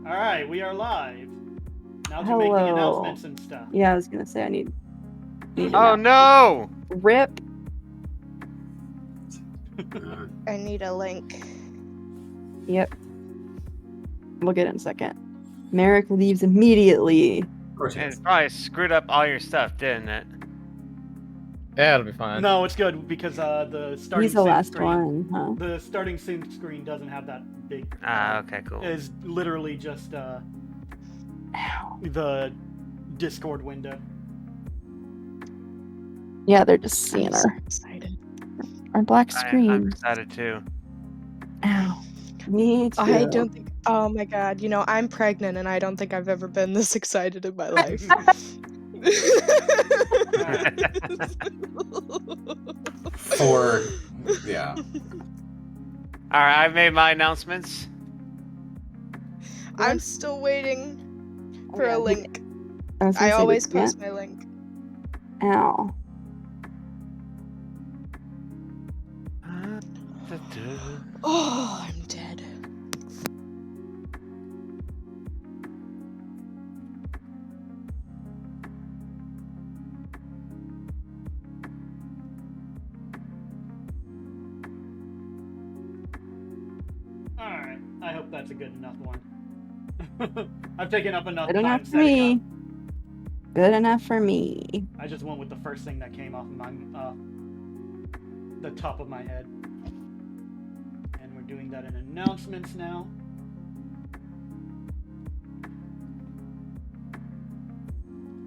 Alright, we are live. Now to Hello. make the announcements and stuff. Yeah, I was gonna say I need Oh no! Rip. I need a link. Yep. We'll get it in a second. Merrick leaves immediately. Of course he And is. it probably screwed up all your stuff, didn't it? Yeah, it'll be fine. No, it's good because the starting He's the sync last screen. one, huh? The starting sync screen doesn't have that big. Ah, okay, cool. Is literally just Ow. the Discord window. Yeah, they're just seeing I'm so our excited. black I'm screen. excited too. Ow. Me too. I don't think. Oh my god! You know, I'm pregnant, and I don't think I've ever been this excited in my life. Yeah. Alright, I've made my announcements. I'm still waiting for yeah, a link. was gonna I say, always we can't- post my link. Ow. Oh, I'm dead. Alright, I hope that's a good enough one. I've taken up enough Good time enough for setting me. up. Good enough for me. I just went with the first thing that came off of my the top of my head. And we're doing that in announcements now.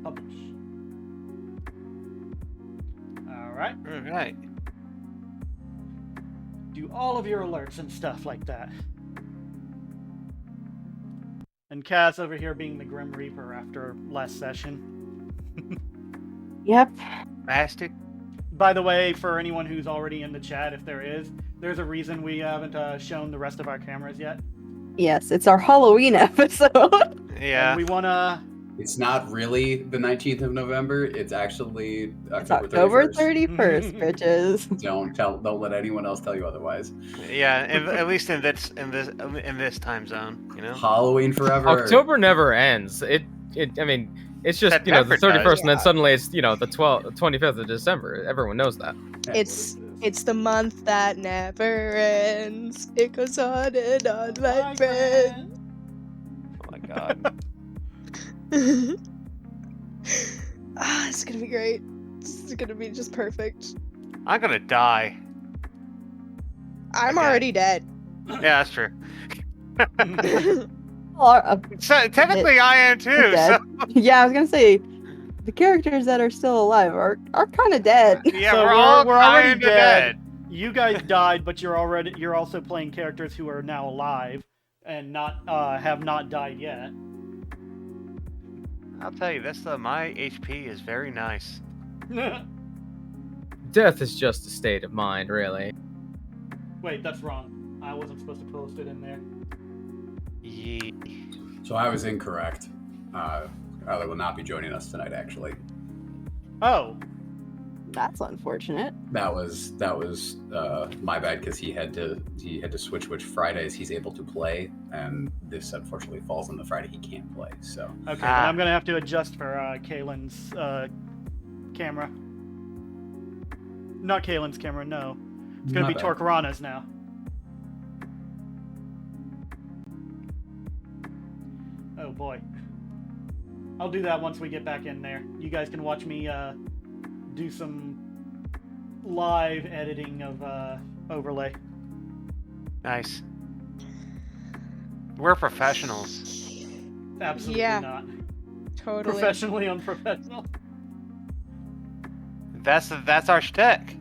Publish. Alright. Alright. Do all of your alerts and stuff like that. And Kaz over here being the Grim Reaper after last session. Yep. Bastard. By the way, for anyone who's already in the chat, if there is, there's a reason we haven't shown the rest of our cameras yet. Yes, it's our Halloween episode. Yeah. And we want to... It's not really the 19th of November. It's actually It's October October 31st. 31st, bitches. Don't let anyone else tell you otherwise. Yeah, at least in this time zone, you know? Halloween forever. October never ends. I mean, it's just, That the never 31st, does. and then suddenly it's, the 25th of December. Everyone knows that. It's the month that never ends. It goes on and on, my friend. Oh my god. It's gonna be great. This is gonna be just perfect. I'm gonna die. I'm Okay. already dead. Yeah, that's true. So, technically, I am too. Dead. So, Yeah, I was gonna say the characters that are still alive are kind of dead. yeah, So we're all already kinda dead. You guys died, but you're also playing characters who are now alive and not have not died yet. I'll tell you, my HP is very nice. Death is just a state of mind, really. Wait, that's wrong. I wasn't supposed to post it in there. Yee. So I was incorrect. Tyler will not be joining us tonight. Actually, Oh, That's unfortunate. that was my bad because he had to switch which Fridays he's able to play, and this unfortunately falls on the Friday he can't play. So okay. Then I'm gonna have to adjust for Kaylin's camera. Not Kaylin's camera. No, it's gonna My be bad. Torcarana's now. Oh boy. I'll do that once we get back in there. You guys can watch me do some live editing of overlay. Nice. We're professionals. Absolutely Yeah. not. Totally. Professionally unprofessional. That's our shtick.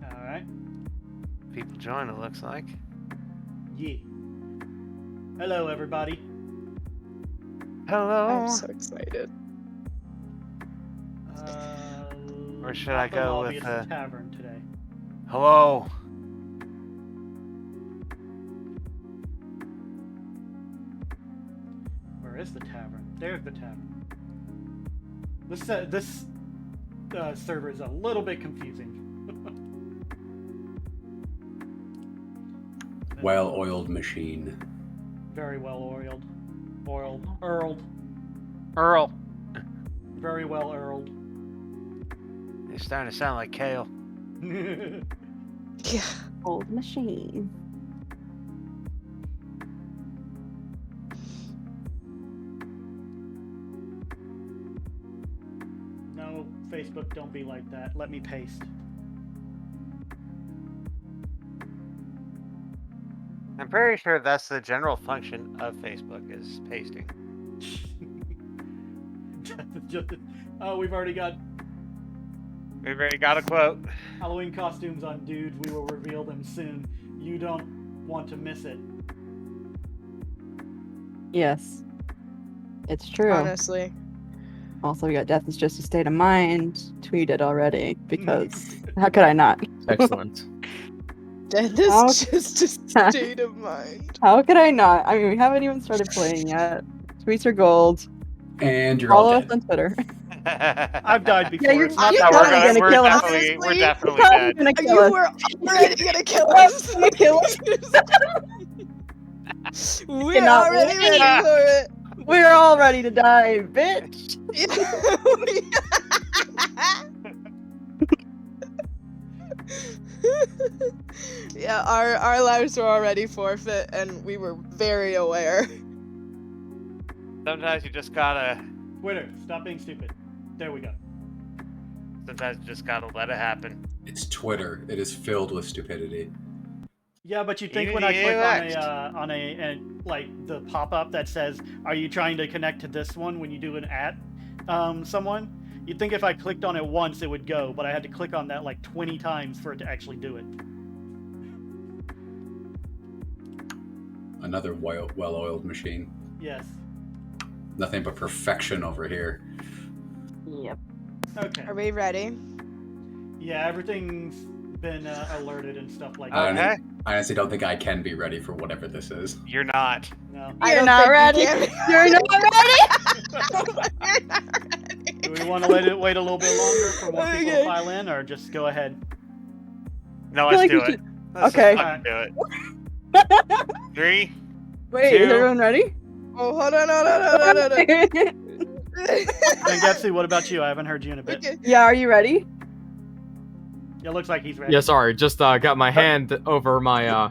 Alright. People join, it looks like. Yeah. Hello, everybody. Hello. I'm so excited. Or should I not the go lobby, with, it's the tavern today. Hello. Where is the tavern? There's the tavern. This server is a little bit confusing. Well-oiled machine. Very well oiled. Earl. Very well earled. It's starting to sound like Kale. Yeah. Old machine. No, Facebook, don't be like that. Let me paste. I'm pretty sure that's the general function of Facebook is pasting. We've already got We've already got a quote. Halloween costumes on dudes. We will reveal them soon. You don't want to miss it. Yes. It's true. Honestly. Also, we got Death is Just a State of Mind tweeted already, because how could I not? Excellent. That is How- just a state of mind. How could I not? I mean, we haven't even started playing yet. Tweets are gold. And you're all Follow us dead. on Twitter. I've died before. you're- It's not you're that probably hard. gonna kill us. we're Honestly, definitely Probably dead. gonna kill You us. were already gonna kill us. Gonna kill us. We're Cannot already wait. ready for it. We're all ready to die, bitch. Yeah, our lives were already forfeit, and we were very aware. Sometimes you just gotta. Twitter, stop being stupid. There we go. Sometimes you just gotta let it happen. It's Twitter. It is filled with stupidity. Yeah, but you think Even when I the click AOX. on a like the pop-up that says, "Are you trying to connect to this one?" when you do an at someone, you'd think if I clicked on it once it would go, but I had to click on that like 20 times for it to actually do it. Another well-oiled machine. Yes. Nothing but perfection over here. Yep. Okay. Are we ready? Yeah, everything's been alerted and stuff like I that. Okay. honestly don't think I can be ready for whatever this is. You're not. No. You're don't not think ready. you can be- You're not ready. You're not ready. Do we want to wait a little bit longer for more people to Okay. file in, or just go ahead? No, I feel let's like do we it. Let's Okay. just fucking do it. 3. Wait, is Two. everyone ready? Oh, hold on. And Gepsy, what about you? I haven't heard you in a bit. Okay. Yeah, are you ready? It looks like he's ready. Yeah, sorry, just got my hand over my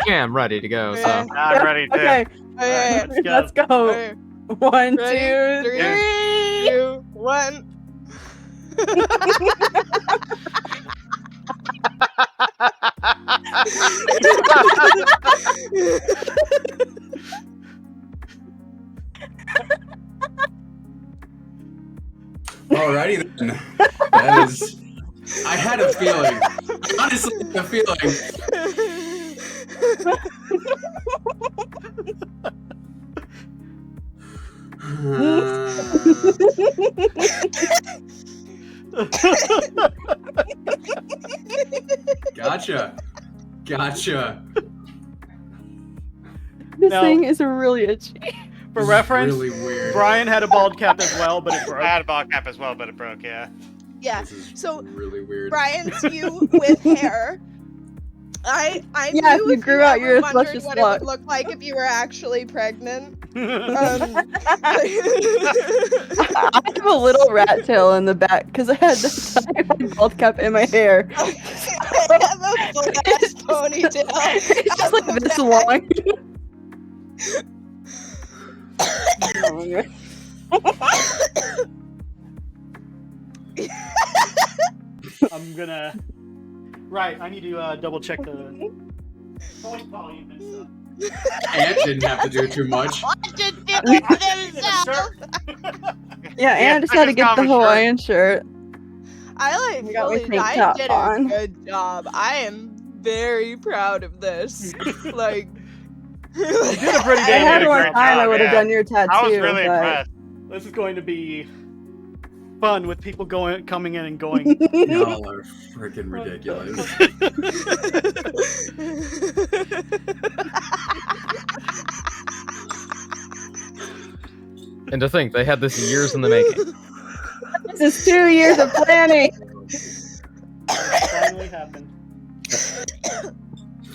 cam ready to go. So Yeah. I'm ready too. Okay, Okay. Let's go. let's go. Okay. 1, Ready? 2, 3, 3. 2, 1. Alrighty then. That is. I had a feeling. I honestly had a feeling. Gotcha. This No. thing is really itchy. For This is reference, really weird. Brian had a bald cap as well, but it I broke. had a ball cap as well, but it broke. Yeah. Yeah. This is So really weird. Brian's you with hair. I Yeah, knew you if grew you out, ever you're a wondered luscious what it slut. would look like if you were actually pregnant. I have a little rat tail in the back because I had the bald cap in my hair. I have a full ass ponytail. It's just like this long. I'm gonna. Right, I need to double check the voice volume and stuff. Ant didn't have to do too much. Yeah, and I just had to get the Hawaiian shirt. I You got my fully, tank I top did on. a good job. I am very proud of this. Like, You did a pretty I damn had good more great time, I job, would have yeah. done your tattoo. I was really but... impressed. This is going to be fun with people coming in and going. Y'all are freaking ridiculous. and to think they had this years in the making. This is 2 years of planning. It finally happened.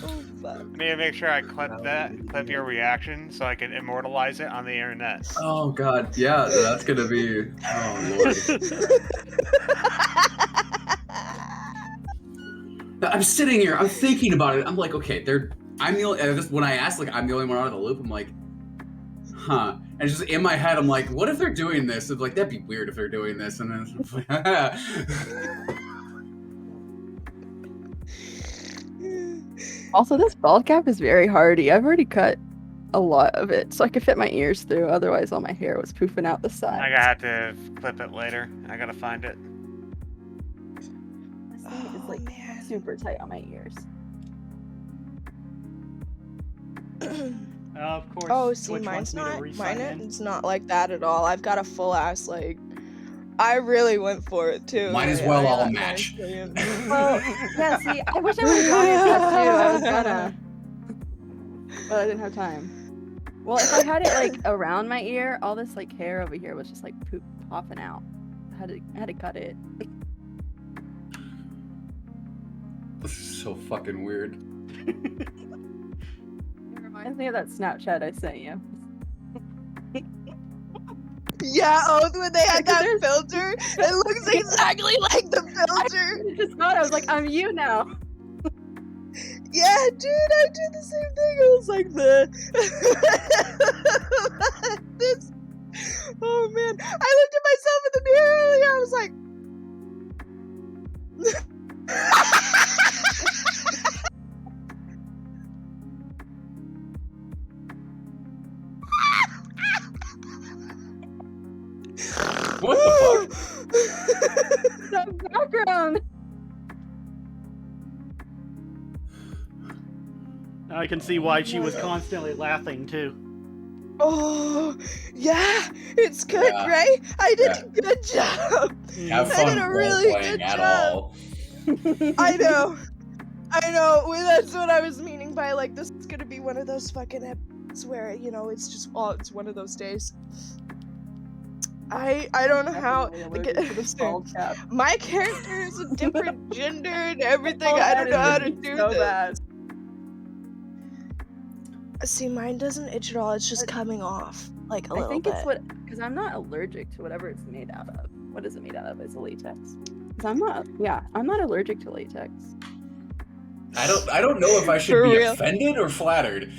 Oh fuck. Need to make sure I clip your reaction so I can immortalize it on the internet. Oh god, yeah, that's gonna be. Oh lord. I'm sitting here, I'm thinking about it. I'm like, okay, I'm the only. When I asked, like, I'm the only one out of the loop. I'm like, huh. And just in my head, I'm like, what if they're doing this? I'm like, that'd be weird if they're doing this. And then it's like, Also, this bald cap is very hardy. I've already cut a lot of it, so I could fit my ears through. Otherwise, all my hair was poofing out the side. I gotta have to clip it later. I gotta find it. This thing is like man. super tight on my ears. Of course. Oh, see, Twitch mine's wants me to not. re-sign in. It's not like that at all. I've got a full ass like. I really went for it too. might as Like, well I all got match. nice Well, yeah. See, I wish I would have gone with that too. I was gonna, but I didn't have time. Well, if I had it like around my ear, all this like hair over here was just like popping out. I had to cut it. this is so fucking weird. It reminds me of that Snapchat I sent you. Yeah, when they had that filter, it looks exactly like the filter. I just thought I was like, I'm you now. Yeah, dude, I did the same thing. I was like, this. Oh man, I looked at myself in the mirror earlier. I was like, What the fuck? That background. I can see why she was constantly laughing too. oh, yeah, it's good, Yeah. right? I did Yeah. a good job. Have I fun did a really role-playing good at job. all. I know. Well, that's what I was meaning by like this is gonna be one of those fucking episodes where it's just it's one of those days. I don't know how. Definitely allergic to this bald cap. My character is a different gender and everything. Oh, I that don't know is how to itchy do so this. bad. See, mine doesn't itch at all. It's just But- coming off like a I little think bit. it's because I'm not allergic to whatever it's made out of. What is it made out of? It's a latex. 'Cause I'm not allergic to latex. I don't know if I should For be real. offended or flattered.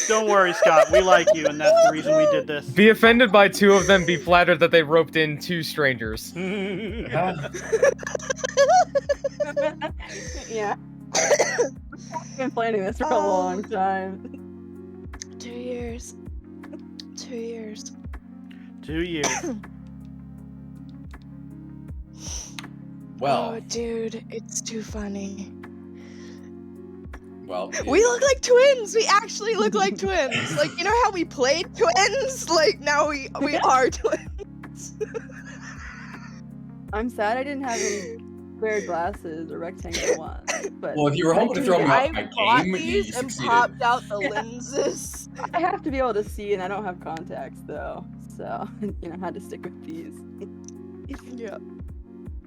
Don't worry, Scott. We like you, and that's the reason we did this. Be offended by two of them, be flattered that they roped in two strangers. Yeah. I've been planning this for a long time. 2 years. 2 years. 2 years. Well, Oh, dude, it's too funny. well. We look like twins. We actually look like twins. Like, you know how we played twins? Like, now we are twins. I'm sad I didn't have any square glasses or rectangular ones. But Well, if you were hoping to throw me I off my bought game, you these and succeeded. popped out the lenses. I have to be able to see, and I don't have contacts though, so I had to stick with these. Yeah.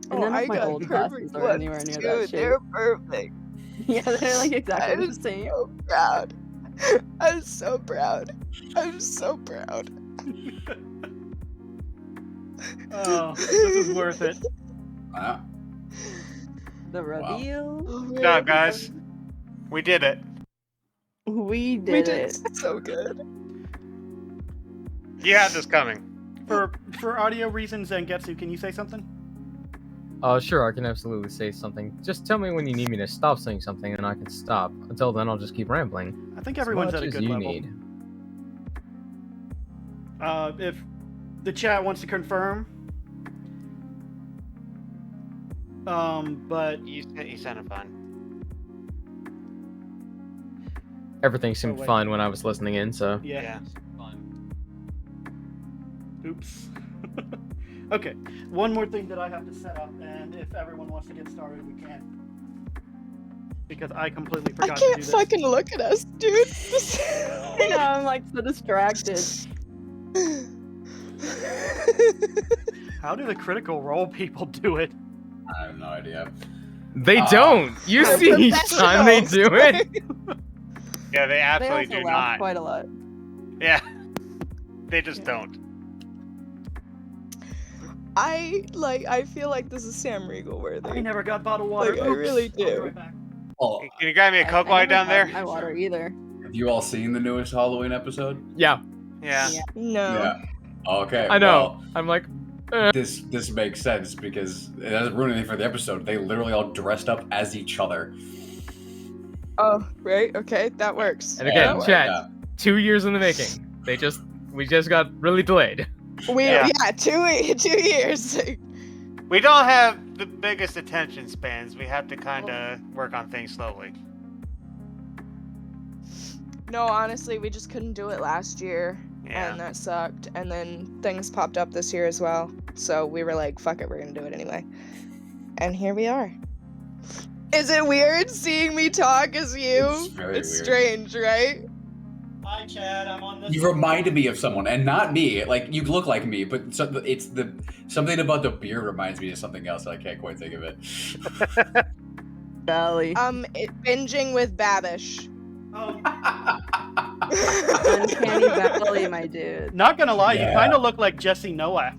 And none I of my got old perfect glasses are ones, anywhere near too. that shape. They're perfect. Yeah, they're like exactly I'm the same. so proud. I'm so proud. I'm so proud. Oh, this is worth it. The reveal. Oh, Good job, guys. We did it. We did We did it. so good. You had this coming. For audio reasons, Zangetsu, can you say something? Sure, I can absolutely say something. Just tell me when you need me to stop saying something and I can stop. Until then, I'll just keep rambling. I think As everyone's much at a as good you level. need. If the chat wants to confirm, but You sounded fine. Everything seemed wait. fine when I was listening in, so. yeah. Oops. Okay, one more thing that I have to set up, and if everyone wants to get started, we can. Because I completely I forgot to do can't this. fucking look at us, dude. I know, I'm like so distracted. How do the critical role people do it? I have no idea. They don't. You They're see each time they do it. Yeah, they They absolutely also do laugh not. quite a lot. Yeah, they just don't. I feel like this is Sam Riegel worthy. I never got bottled water. Like, I Oops. really I'll be do. right back. Well, Can you grab me a Coke I light never down had there? my water either. have you all seen the newest Halloween episode? Yeah, Yeah. Yeah. No. Yeah. Okay. I know. Well, I'm like, this makes sense because it doesn't ruin anything for the episode. They literally all dressed up as each other. Oh, right. Okay, that works. and again, Yeah, chat. yeah. 2 years in the making. We just got really delayed. Yeah. 2 years. We don't have the biggest attention spans. We have to kind of work on things slowly. No, honestly, we just couldn't do it last year, Yeah. and that sucked. And then things popped up this year as well, so we were like, "Fuck it, we're gonna do it anyway." And here we are. Is it weird seeing me talk as you? It's very weird. strange, right? Hi, Chad. I'm on this. You reminded me of someone, and not me. Like you look like me, but it's something about the beard reminds me of something else. I can't quite think of it. Belly. Binging with Babish. Oh, Uncanny Valley, my dude. not gonna lie, Yeah. you kind of look like Jesse Nowak.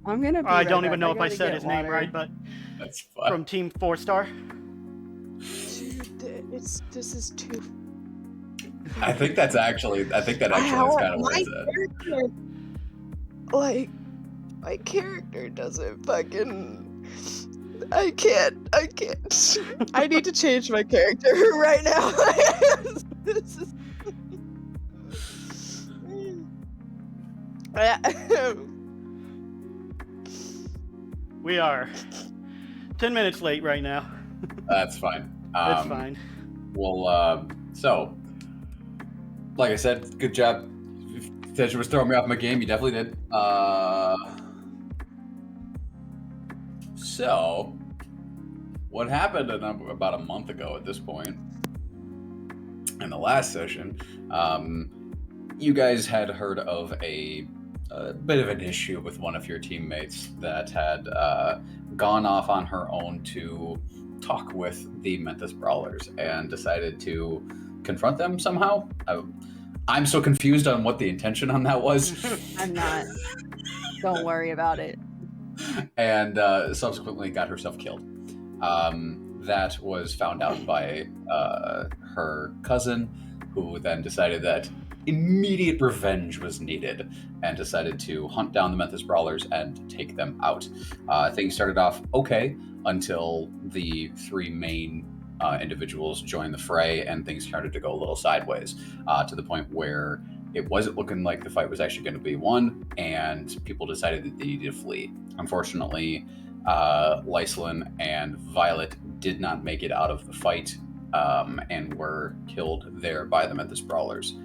I'm gonna be I right don't even back. know if I gotta said get his name water. right, but That's fun. from Team 4-Star. Dude, this is too. I think that actually is kind of what it said. Character, like, my character doesn't fucking. I can't. I need to change my character right now. This is. We are 10 minutes late right now. That's fine. That's fine. Well, so, like I said, good job. You said you was throwing me off my game. You definitely did. So, what happened about a month ago at this point, in the last session, you guys had heard of a bit of an issue with one of your teammates that had gone off on her own to talk with the Memphis Brawlers and decided to confront them somehow. I'm so confused on what the intention on that was. I'm not. Don't worry about it. And subsequently got herself killed. That was found out by her cousin, who then decided that immediate revenge was needed and decided to hunt down the Memphis Brawlers and take them out. Things started off okay until the three main individuals joined the fray, and things started to go a little sideways to the point where it wasn't looking like the fight was actually going to be won, and people decided that they needed to flee. Unfortunately, Lyselin and Violet did not make it out of the fight and were killed there by the Memphis Brawlers.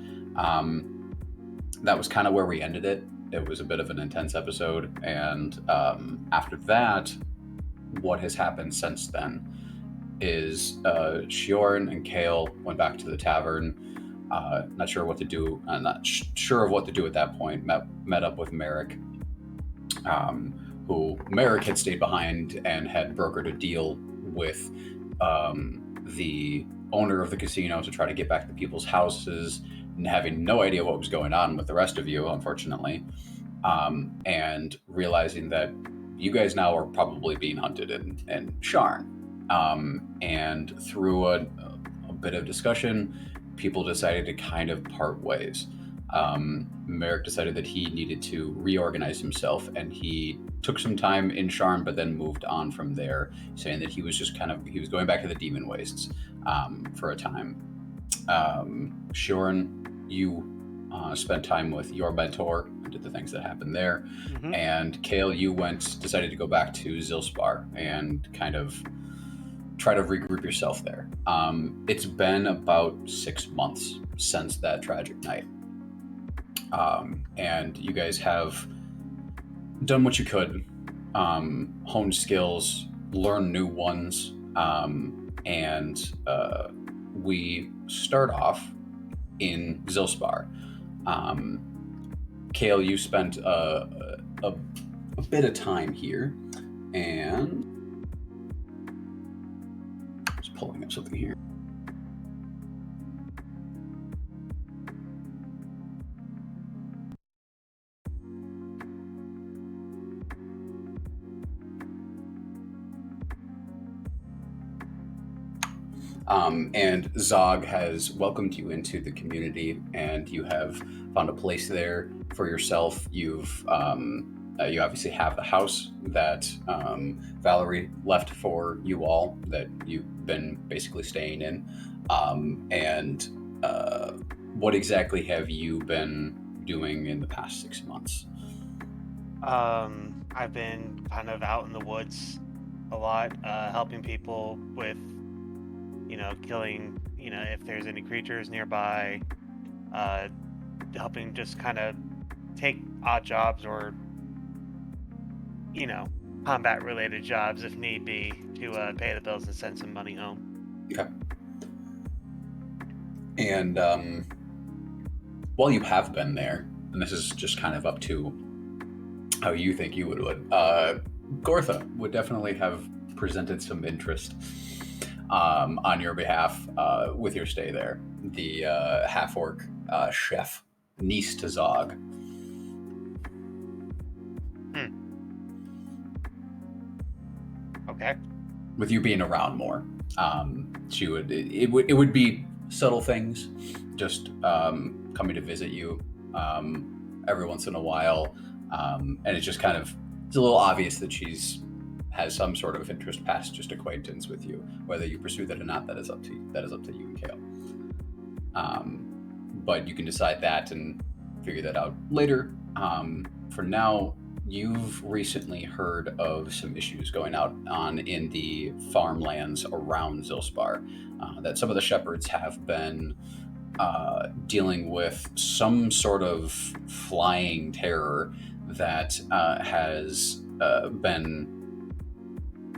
That was kind of where we ended it. It was a bit of an intense episode, and after that, what has happened since then is Shiorn and Kale went back to the tavern. Not sure what to do. Not sure of what to do at that point. Met up with Merrick, who Merrick had stayed behind and had brokered a deal with the owner of the casino to try to get back to people's houses, and having no idea what was going on with the rest of you, unfortunately, and realizing that you guys now are probably being hunted in Sharn. And through a bit of discussion, people decided to kind of part ways. Merrick decided that he needed to reorganize himself, and he took some time in Sharn, but then moved on from there, saying that he was going back to the Demon Wastes for a time. Shiorn, you spent time with your mentor and did the things that happened there. Mhm. And Kale, you decided to go back to Zilspar and kind of try to regroup yourself there. It's been about 6 months since that tragic night. And you guys have done what you could, honed skills, learned new ones, and we start off in Zilspar. Kale, you spent a bit of time here, and just pulling up something here. And Zog has welcomed you into the community, and you have found a place there for yourself. You obviously have the house that Valerie left for you all, that you've been basically staying in. And what exactly have you been doing in the past 6 months? I've been kind of out in the woods a lot, helping people with, killing, if there's any creatures nearby, helping just kind of take odd jobs or, combat-related jobs if need be to pay the bills and send some money home. Okay. And while you have been there, and this is just kind of up to how you think you would, Gortha would definitely have presented some interest on your behalf with your stay there. The half-orc chef, niece to Zog. Okay. With you being around more, she would. It would be subtle things, just coming to visit you every once in a while, and it's just kind of, it's a little obvious that has some sort of interest past just acquaintance with you. Whether you pursue that or not, that is up to you. That is up to you and Kale. But you can decide that and figure that out later. For now, you've recently heard of some issues going on in the farmlands around Zilspar. That some of the shepherds have been dealing with some sort of flying terror that has been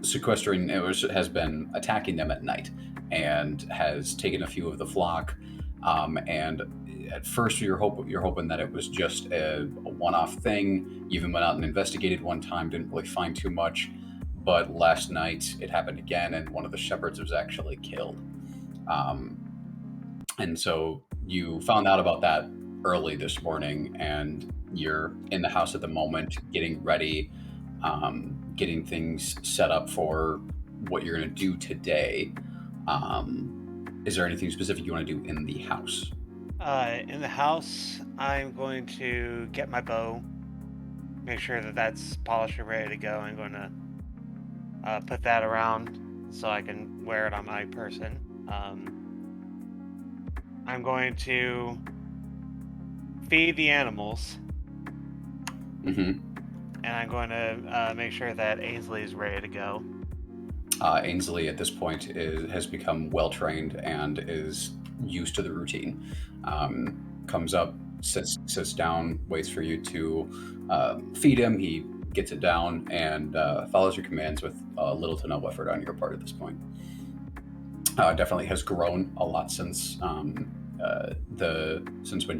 sequestering, has been attacking them at night, and has taken a few of the flock. And at first you're hoping that it was just a one-off thing. You even went out and investigated one time, didn't really find too much, but last night it happened again, and one of the shepherds was actually killed. And so you found out about that early this morning, and you're in the house at the moment, getting ready, getting things set up for what you're going to do today. Is there anything specific you want to do in the house? In the house, I'm going to get my bow, make sure that that's polished and ready to go. I'm going to put that around so I can wear it on my person. I'm going to feed the animals. Mm-hmm. And I'm going to make sure that Ainsley is ready to go. Ainsley at this point has become well-trained and is used to the routine. Comes up, sits down, waits for you to feed him. He gets it down and follows your commands with little to no effort on your part at this point. Definitely has grown a lot since when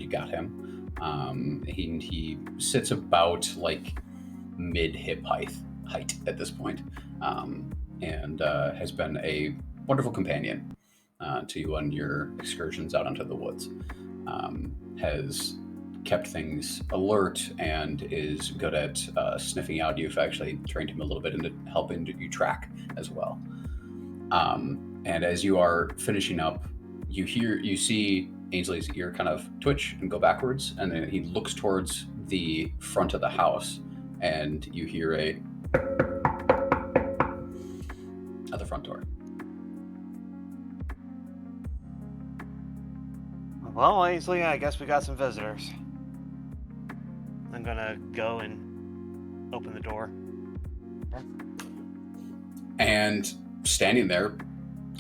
you got him. He sits about like mid-hip height at this point, and has been a wonderful companion to you on your excursions out into the woods. Has kept things alert and is good at sniffing out. You've actually trained him a little bit into helping you track as well. And as you are finishing up, you see Ainsley's ear kind of twitch and go backwards, and then he looks towards the front of the house, and you hear at the front door. Well, Ainsley, I guess we got some visitors. I'm gonna go and open the door. And standing there,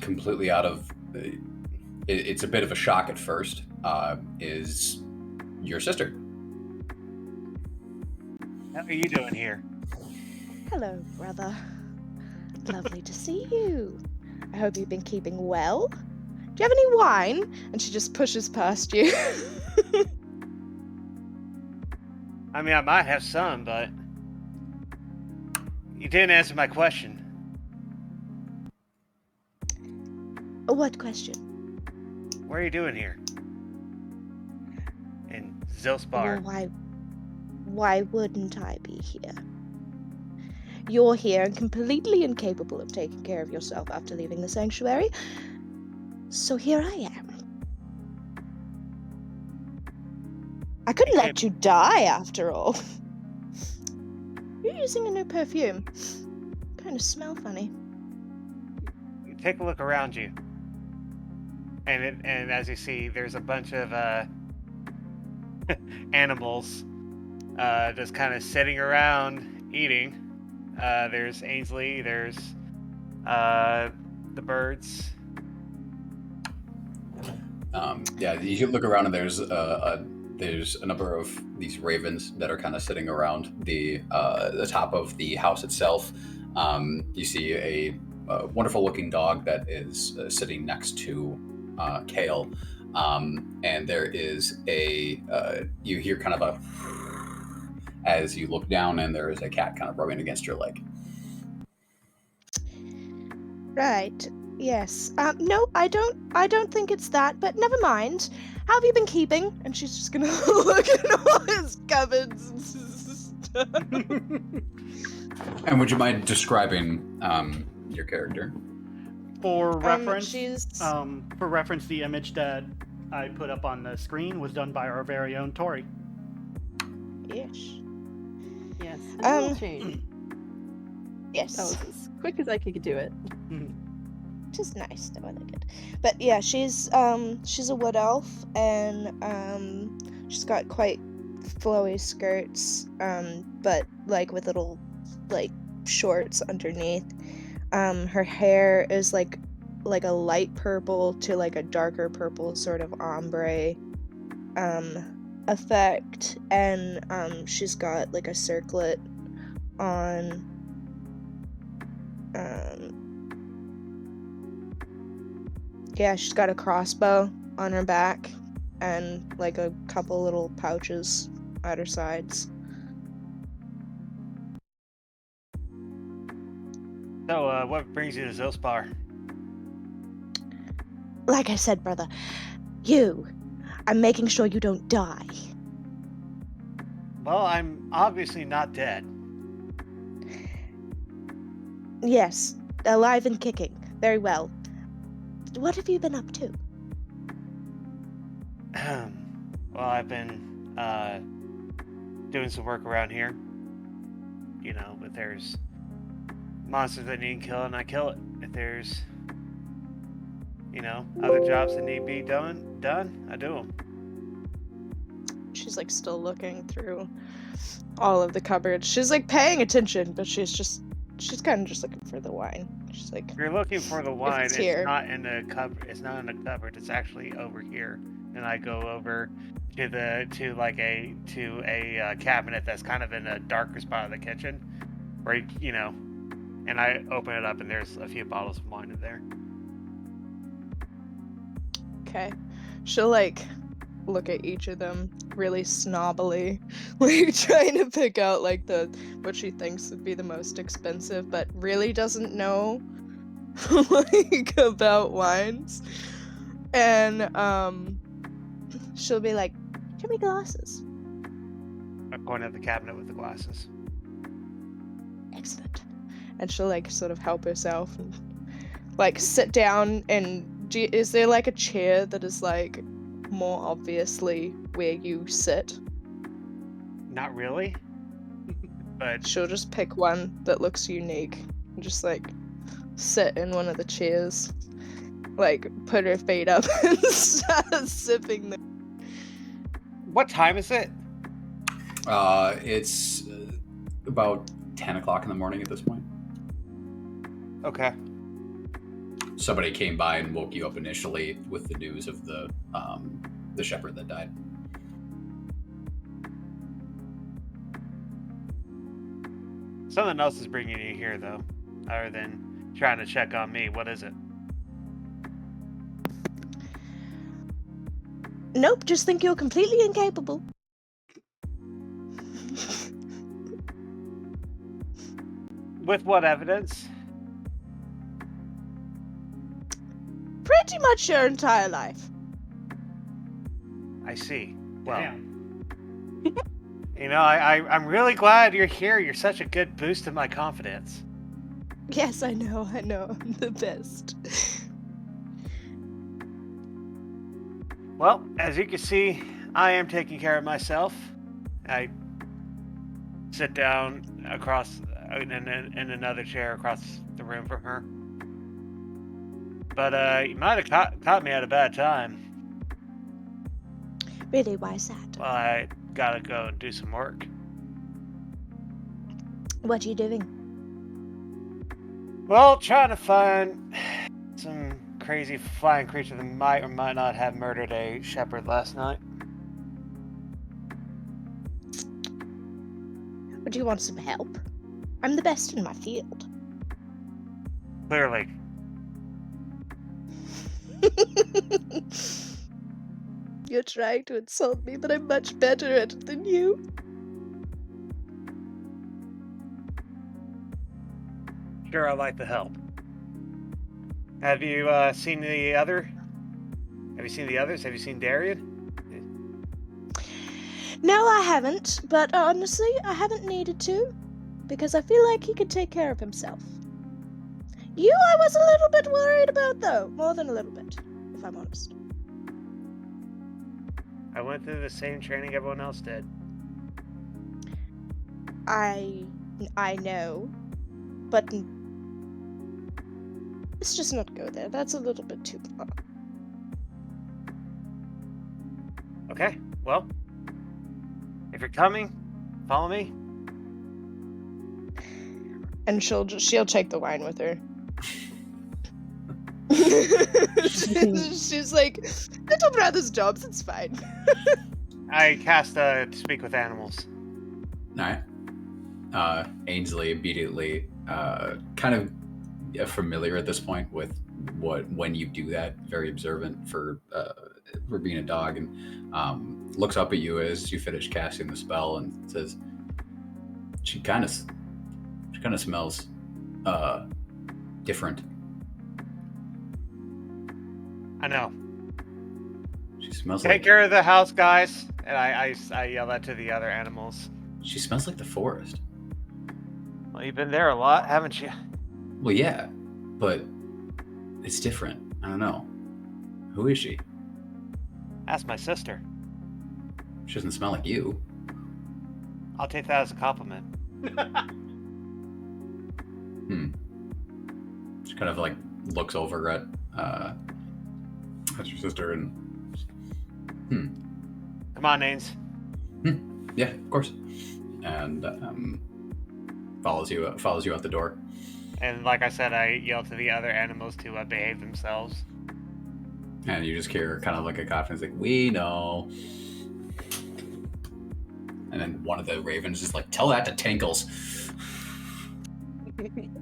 completely out of... It's a bit of a shock at first, is your sister. How are you doing here? Hello, brother. Lovely to see you. I hope you've been keeping well. Do you have any wine? And she just pushes past you. I mean, I might have some, but you didn't answer my question. What question? What are you doing here? In Zilspar. Well, why wouldn't I be here? You're here and completely incapable of taking care of yourself after leaving the sanctuary. So here I am. I couldn't let you die after all. You're using a new perfume. Kind of smell funny. Take a look around you. And as you see, there's a bunch of animals just kind of sitting around eating. There's Ainsley, there's the birds. Yeah, you look around and there's a number of these ravens that are kind of sitting around the top of the house itself. You see a wonderful looking dog that is sitting next to Kale, and there is you hear kind of a as you look down, and there is a cat kind of rubbing against your leg. Right. Yes. No, I don't think it's that, but never mind. How have you been keeping? And she's just gonna look at all his cupboards and stuff. And would you mind describing your character? For reference, she's the image that I put up on the screen was done by our very own Tori. Yes. Yes. A little change. Yes. That was as quick as I could do it. Which is nice, though I like it. But yeah, she's a wood elf, and she's got quite flowy skirts, but like with little like shorts underneath. Her hair is like a light purple to like a darker purple sort of ombre effect, and she's got like a circlet on yeah, she's got a crossbow on her back and like a couple little pouches at her sides. So, what brings you to Zilspar? Like I said, brother, I'm making sure you don't die. Well, I'm obviously not dead. Yes, alive and kicking. Very well. What have you been up to? Well, I've been doing some work around here. You know, if there's monsters that need killing, I kill it. If there's, you know, other jobs that need to be done, I do them. She's like still looking through all of the cupboards. She's like paying attention, but she's kind of just looking for the wine. She's like, If you're looking for the wine, it's here. not in the cupboard. It's not in the cupboard. It's actually over here. And I go over to a cabinet that's kind of in a darker spot of the kitchen, where you know, and I open it up and there's a few bottles of wine in there. okay. She'll like look at each of them really snobbily, like trying to pick out like what she thinks would be the most expensive, but really doesn't know like about wines. And she'll be like, "Show me glasses." I'm going at the cabinet with the glasses. Excellent. And she'll like sort of help herself and like sit down. And is there like a chair that is like more obviously where you sit? Not really, but She'll just pick one that looks unique and just like sit in one of the chairs, like put her feet up and start sipping them. what time is it? It's about 10 o'clock in the morning at this point. Okay. Somebody came by and woke you up initially with the news of the shepherd that died. Something else is bringing you here, though, other than trying to check on me. What is it? Nope, just think you're completely incapable. With what evidence? Pretty much your entire life. I see. Well, Damn. I'm really glad you're here. You're such a good boost to my confidence. Yes, I know, I'm the best. Well, as you can see, I am taking care of myself. I sit down across in another chair across the room from her. But you might have caught me at a bad time. Really, why is that? Well, I gotta go and do some work. What are you doing? Well, trying to find some crazy flying creature that might or might not have murdered a shepherd last night. Would you want some help? I'm the best in my field. Clearly. You're trying to insult me, but I'm much better at it than you. Sure, I'd like the help. Have you seen the other? Have you seen the others? Have you seen Darian? No, I haven't, but honestly, I haven't needed to, because I feel like he could take care of himself. You, I was a little bit worried about, though. More than a little bit, if I'm honest. I went through the same training everyone else did. I know, but let's just not go there. That's a little bit too far. Okay, well, if you're coming, follow me. And she'll take the wine with her. She's like, little brother's jobs, it's fine. I cast to speak with animals. Alright. Ainsley immediately kind of familiar at this point with when you do that, very observant for being a dog, and looks up at you as you finish casting the spell and says, she kind of smells different. I know. She smells Take like care of the house, guys. And I yell that to the other animals. she smells like the forest. Well, you've been there a lot, haven't you? Well, yeah, but it's different. I don't know. Who is she? Ask my sister. She doesn't smell like you. I'll take that as a compliment. She kind of like looks over at your sister and Come on, Nains. yeah, of course, and follows you out the door. And like I said, I yell to the other animals to behave themselves. And you just hear kind of like a confidence, like, we know. And then one of the ravens is like, tell that to Tinkles.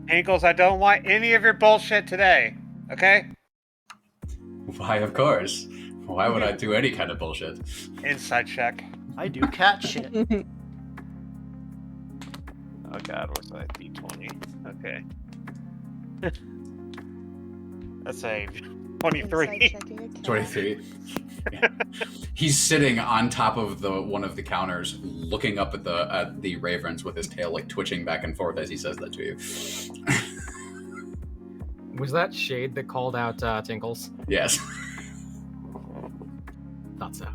Ankles, I don't want any of your bullshit today. Okay? Why, of course. Why would I do any kind of bullshit? Inside check. I do cat shit. Oh god, what's that? D20. Okay. That's a 23. 23. Yeah. He's sitting on top of one of the counters, looking up at the ravens with his tail like twitching back and forth as he says that to you. Was that Shade that called out Tinkles? Yes. Thought so.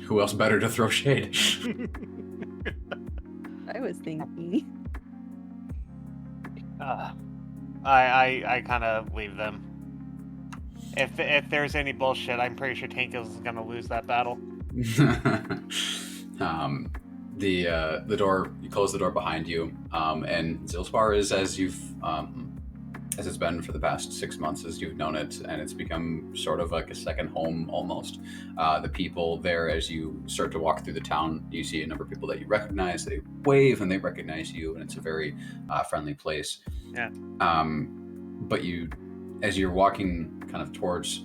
Who else better to throw shade? I was thinking. I kind of leave them. If there's any bullshit, I'm pretty sure Tinkles is gonna lose that battle. The door, you close the door behind you, and Zilspar is as it's been for the past 6 months as you've known it, and it's become sort of like a second home almost. The people there, as you start to walk through the town, you see a number of people that you recognize. They wave and they recognize you, and it's a very friendly place. Yeah. But as you're walking kind of towards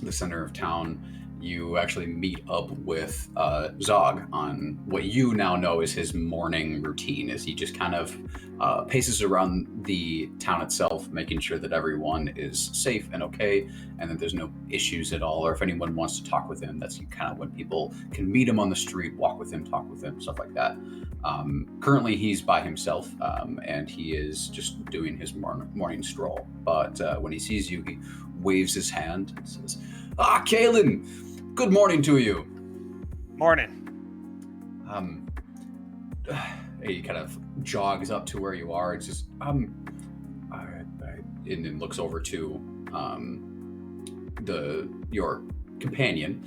the center of town, you actually meet up with Zog on what you now know is his morning routine, as he just kind of paces around the town itself, making sure that everyone is safe and okay, and that there's no issues at all, or if anyone wants to talk with him, that's kind of when people can meet him on the street, walk with him, talk with him, stuff like that. Currently, he's by himself, and he is just doing his morning stroll, but when he sees you, he waves his hand and says, Kaelin, good morning to you. Morning. He kind of jogs up to where you are. It's just, and then looks over to your companion,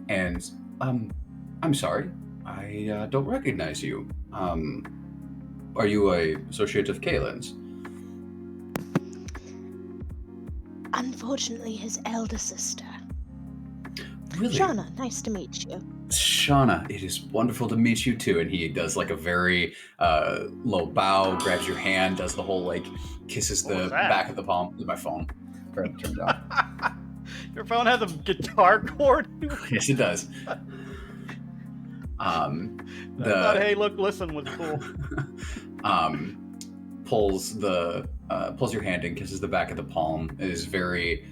and I'm sorry, I don't recognize you. Are you a associate of Kaelin's? Unfortunately, his elder sister. Really? Shauna, nice to meet you. Shauna, it is wonderful to meet you too. And he does like a very low bow, grabs your hand, does the whole like kisses the back of the palm. This is my phone. Turn it down. Your phone has a guitar chord. Yes, it does. I thought, hey, look, listen was cool. Pulls your hand and kisses the back of the palm. It is very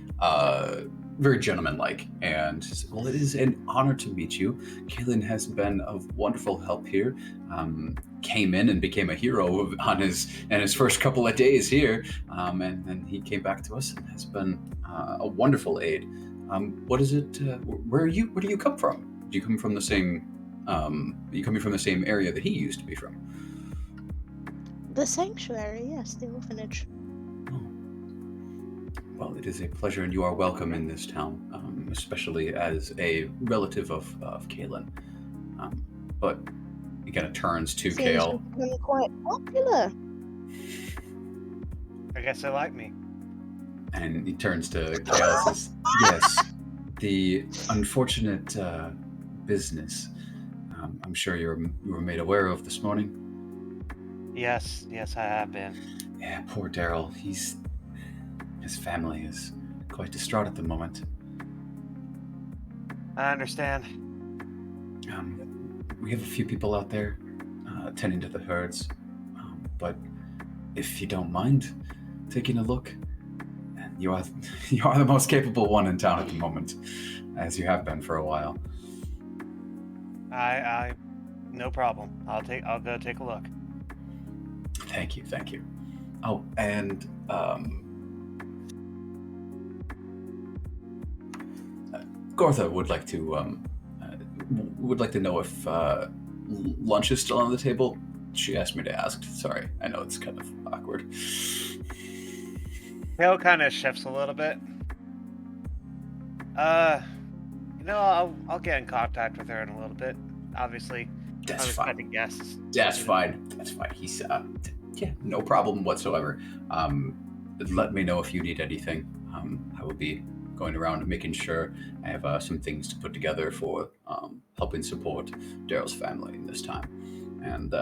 very gentlemanlike, and says, well, it is an honor to meet you. Kaelin has been of wonderful help here. Came in and became a hero in his first couple of days here, and then he came back to us and has been a wonderful aid. What is it? Where do you come from? Do you come from the same? Are you coming from the same area that he used to be from? The sanctuary, yes, the orphanage. Well, it is a pleasure, and you are welcome in this town, especially as a relative of Kaelin. But he kind of turns to Kale. Seems to be quite popular. I guess they like me. And he turns to Kale and says, yes, the unfortunate business I'm sure you were made aware of this morning. Yes, I have been. Yeah, poor Daryl. His family is quite distraught at the moment. I understand. We have a few people out there tending to the herds, but if you don't mind taking a look, you are the most capable one in town at the moment, as you have been for a while. I no problem. I'll go take a look. Thank you. Oh, and Gortha would like to know if lunch is still on the table. She asked me to ask. Sorry, I know it's kind of awkward. Kale kind of shifts a little bit. I'll get in contact with her in a little bit. Obviously, That's I'm fine. expecting guests. That's fine. He's no problem whatsoever. Let me know if you need anything. I will be going around and making sure I have some things to put together for helping support Daryl's family in this time. And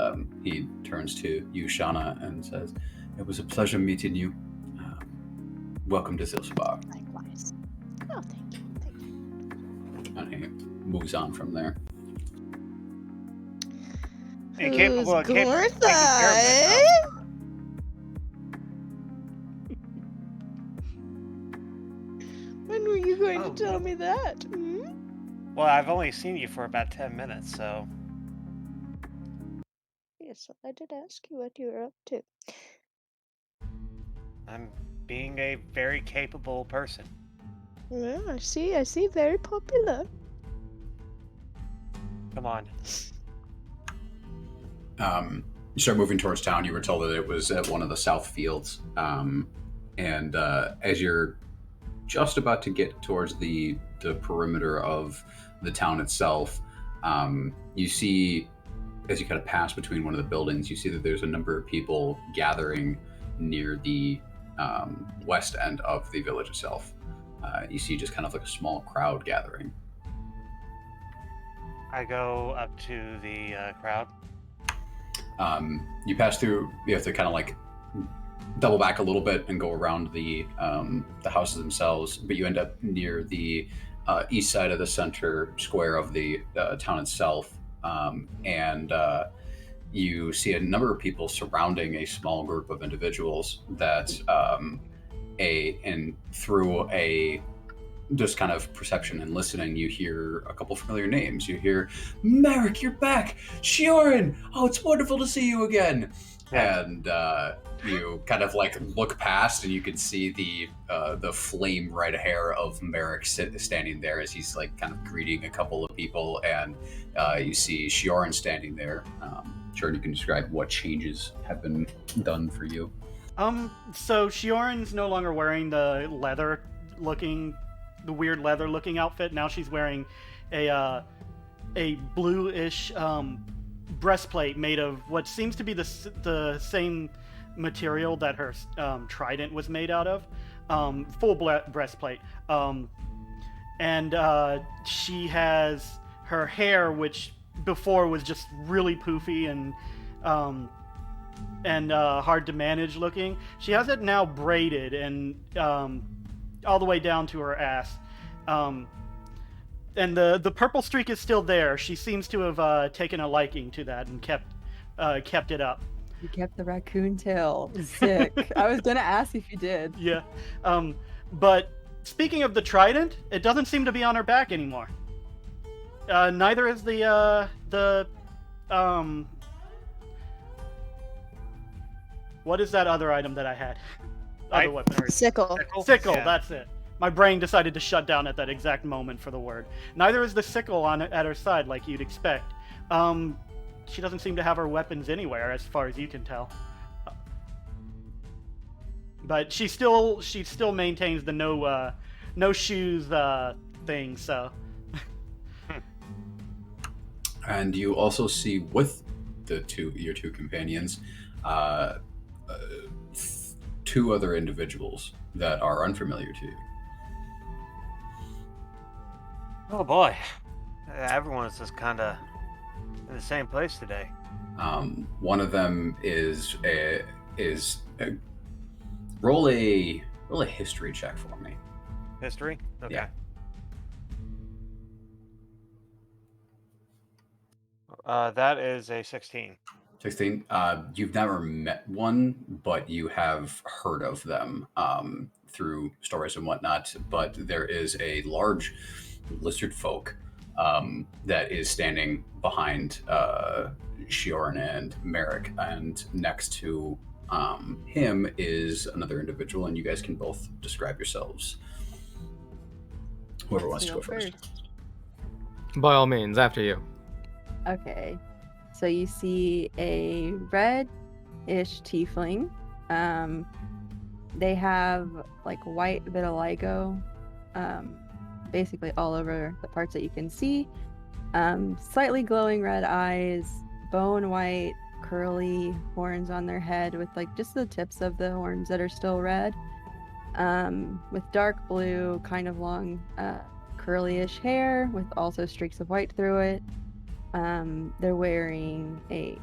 he turns to you, Shauna, and says, "It was a pleasure meeting you. Welcome to Zilsbar." Likewise. Oh, thank you. And he moves on from there. And capable of taking care of Gortha? myself. When were you going Oh, to tell me that? Well, I've only seen you for about 10 minutes, so Yes, I did ask you what you were up to. I'm being a very capable person. Well, I see, very popular. Come on. You start moving towards town. You were told that it was at one of the south fields. And as you're just about to get towards the perimeter of the town itself, you see, as you kind of pass between one of the buildings, you see that there's a number of people gathering near the west end of the village itself. You see just kind of like a small crowd gathering. I go up to the crowd. You pass through. You have to kind of like double back a little bit and go around the houses themselves, but you end up near the east side of the center square of the town itself, and you see a number of people surrounding a small group of individuals that through a just kind of perception and listening, you hear a couple familiar names. You hear, Merrick, you're back! Shioran! Oh, it's wonderful to see you again! Yeah. And you kind of like look past and you can see the flame red hair of Merrick standing there as he's like kind of greeting a couple of people, and you see Shioran standing there. Sure, you can describe what changes have been done for you. So Shioran's no longer wearing the weird leather-looking outfit. Now she's wearing a bluish breastplate made of what seems to be the same material that her trident was made out of. Full breastplate. And she has her hair, which before was just really poofy and hard to manage looking. She has it now braided and all the way down to her ass. And the purple streak is still there. She seems to have taken a liking to that and kept it up. You kept the raccoon tail. Sick. I was gonna ask if you did. Yeah. But speaking of the trident, it doesn't seem to be on her back anymore. Neither is the what is that other item that I had? Other weapon. Sickle. Sickle, Yeah. that's it. My brain decided to shut down at that exact moment for the word. Neither is the sickle at her side like you'd expect. She doesn't seem to have her weapons anywhere, as far as you can tell. But she still maintains the no shoes thing. So. And you also see with your two companions, two other individuals that are unfamiliar to you. Oh boy, everyone is just kind of in the same place today. One of them is roll a history check for me. History? Okay. Yeah. That is a 16. 16. You've never met one, but you have heard of them through stories and whatnot. But there is a large lizard folk that is standing behind Shioran and Merrick, and next to him is another individual, and you guys can both describe yourselves. Whoever wants to go first. By all means, after you. Okay. So you see a red-ish tiefling. They have like white vitiligo, basically all over the parts that you can see. Slightly glowing red eyes, bone white, curly horns on their head with like just the tips of the horns that are still red. With dark blue, kind of long, curly-ish hair with also streaks of white through it. They're wearing a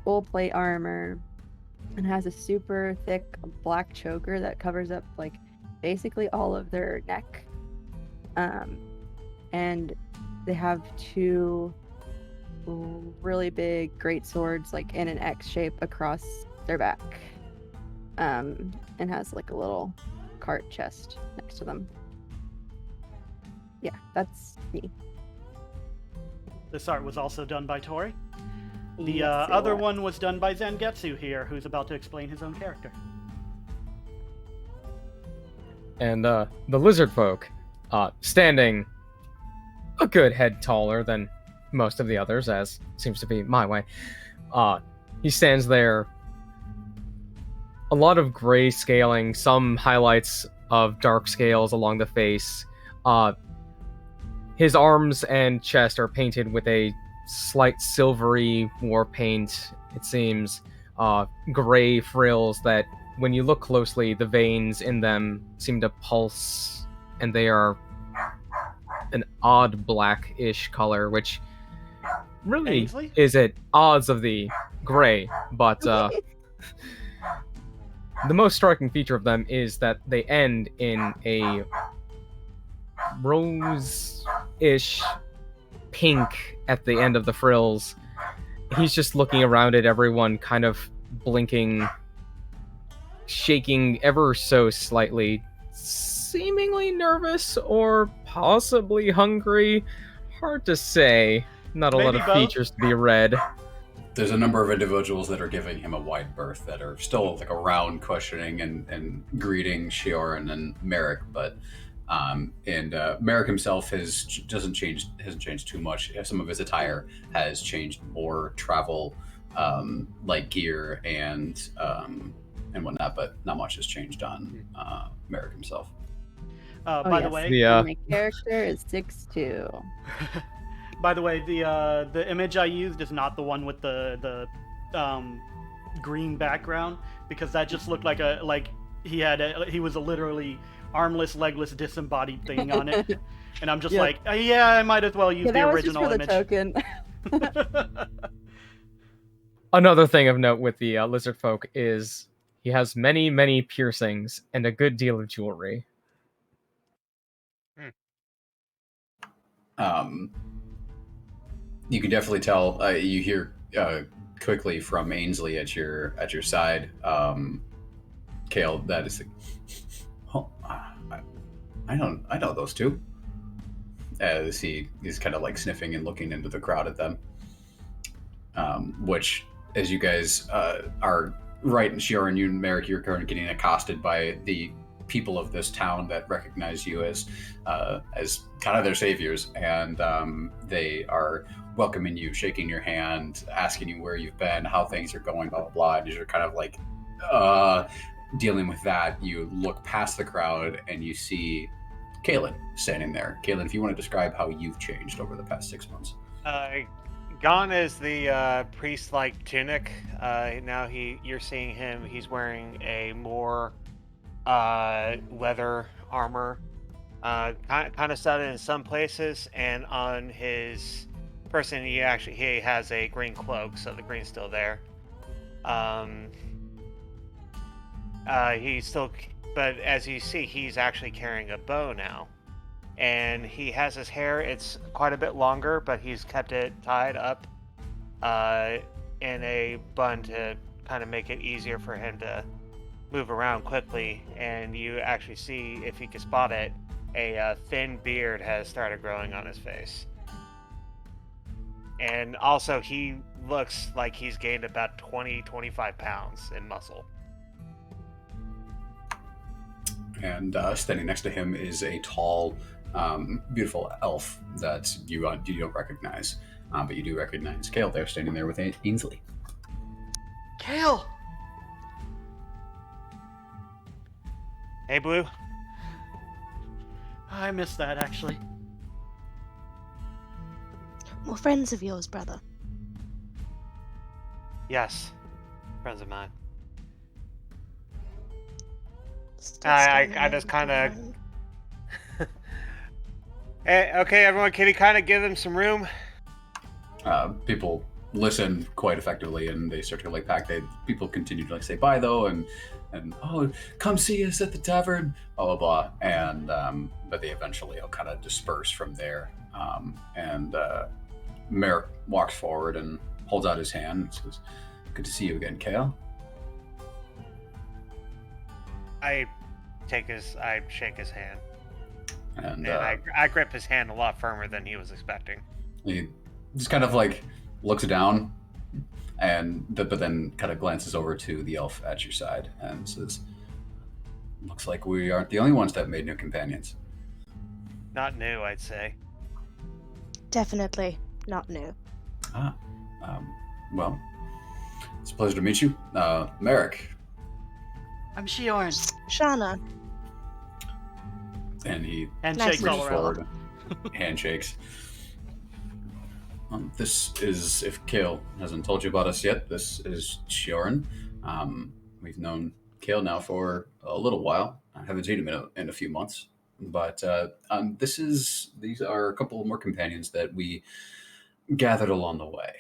full plate armor and has a super thick black choker that covers up like basically all of their neck. And they have two really big great swords like in an X shape across their back. And has like a little cart chest next to them. Yeah, that's me. This art was also done by Tori. The Yes, it other was. one was done by Zangetsu here, who's about to explain his own character. And the lizard folk, standing a good head taller than most of the others, as seems to be my way. He stands there, a lot of gray scaling, some highlights of dark scales along the face. His arms and chest are painted with a slight silvery war paint, it seems. Gray frills that, when you look closely, the veins in them seem to pulse, and they are an odd blackish color, which really Ainsley? is at odds of the gray, but the most striking feature of them is that they end in a rose-ish pink at the end of the frills. He's just looking around at everyone, kind of blinking, shaking ever so slightly, seemingly nervous or possibly hungry. Hard to say. Not a lot Maybe of both. features to be read. There's a number of individuals that are giving him a wide berth that are still like around questioning and greeting Shioran and Merrick, but Merrick himself hasn't changed too much. Some of his attire has changed, more travel like gear and whatnot, but not much has changed on Merrick himself. By the way, Yeah. My character is 6'2". By the way, the image I used is not the one with the green background, because that just looked like he was a literally armless, legless, disembodied thing on it, and I'm just Yeah. like, yeah, I might as well use the that was original just for image. the token. Another thing of note with the lizard folk is he has many, many piercings and a good deal of jewelry. You can definitely tell. You hear quickly from Ainsley at your side, Kale. That is, I know those two. As he's kind of like sniffing and looking into the crowd at them. Which, as you guys are right, and Shioran, you and Merrick, you're currently getting accosted by the people of this town that recognize you as kind of their saviors, and they are welcoming you, shaking your hand, asking you where you've been, how things are going, blah blah blah. And you're kind of like dealing with that. You look past the crowd and you see Kaylin standing there. Kaylin, if you want to describe how you've changed over the past 6 months. Gone is the priest-like tunic. Now you're seeing him. He's wearing a more leather armor, kind of studded in some places, and on his person he has a green cloak, so the green's still there. But as you see, he's actually carrying a bow now, and he has his hair. It's quite a bit longer, but he's kept it tied up in a bun to kind of make it easier for him to move around quickly. And you actually see, if you can spot it, a thin beard has started growing on his face. And also, he looks like he's gained about 20-25 pounds in muscle. And standing next to him is a tall, beautiful elf that you don't recognize, but you do recognize Kale there, standing there with Ainsley. Kale! Hey, Blue. I missed that, actually. More friends of yours, brother. Yes, friends of mine. Still I standing just there kinda- behind. Hey, okay, everyone, can you kind of give them some room? People listen quite effectively, and they start to like pack. People continue to like say bye though, and oh, come see us at the tavern, blah blah blah, and but they eventually all kind of disperse from there. And Merrick walks forward and holds out his hand and says, "Good to see you again, Kale." I shake his hand, And I grip his hand a lot firmer than he was expecting. he just kind of like looks down, but then kind of glances over to the elf at your side and says, "Looks like we aren't the only ones that made new companions." Not new, I'd say. Definitely not new. Well, it's a pleasure to meet you, Merrick. I'm Shioran. Shauna. And he Handshakes Nice all reaches around. forward, handshakes. This is, if Kale hasn't told you about us yet, this is Shioran. We've known Kale now for a little while. I haven't seen him in a few months, but these are a couple more companions that we gathered along the way.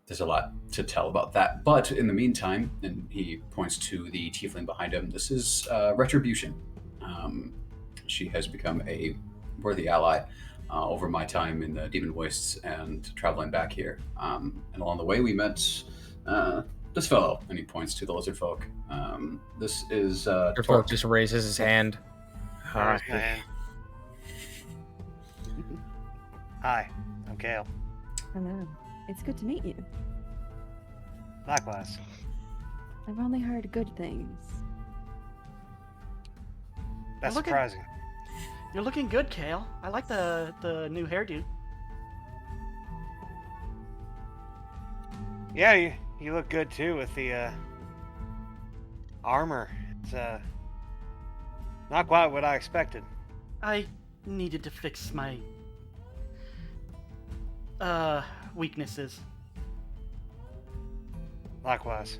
There's a lot to tell about that, but in the meantime, and he points to the tiefling behind him, this is Retribution. She has become a worthy ally over my time in the Demon Wastes and traveling back here. And along the way, we met this fellow, and he points to the lizard folk. This is Your Torque. folk just raises his hand. Raise my hand. Hi, I'm Kale. Hello. It's good to meet you. Likewise. I've only heard good things. That's Look at- surprising. You're looking good, Kale. I like the new hairdo. Yeah, you look good too with the armor. It's not quite what I expected. I needed to fix my weaknesses. Likewise.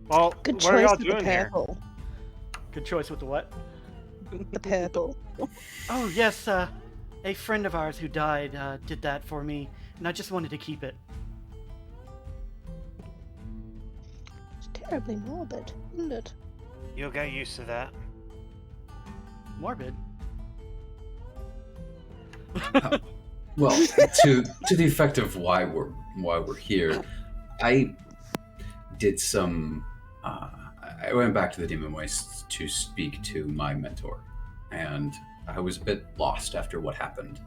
Well, Good what are choice y'all with the doing here? purple. Good choice with the what? The purple. Oh yes, a friend of ours who died did that for me, and I just wanted to keep it. It's terribly morbid, isn't it? You'll get used to that. Morbid. Well, to the effect of why we're here, I did some. I went back to the Demon Wastes to speak to my mentor, and I was a bit lost after what happened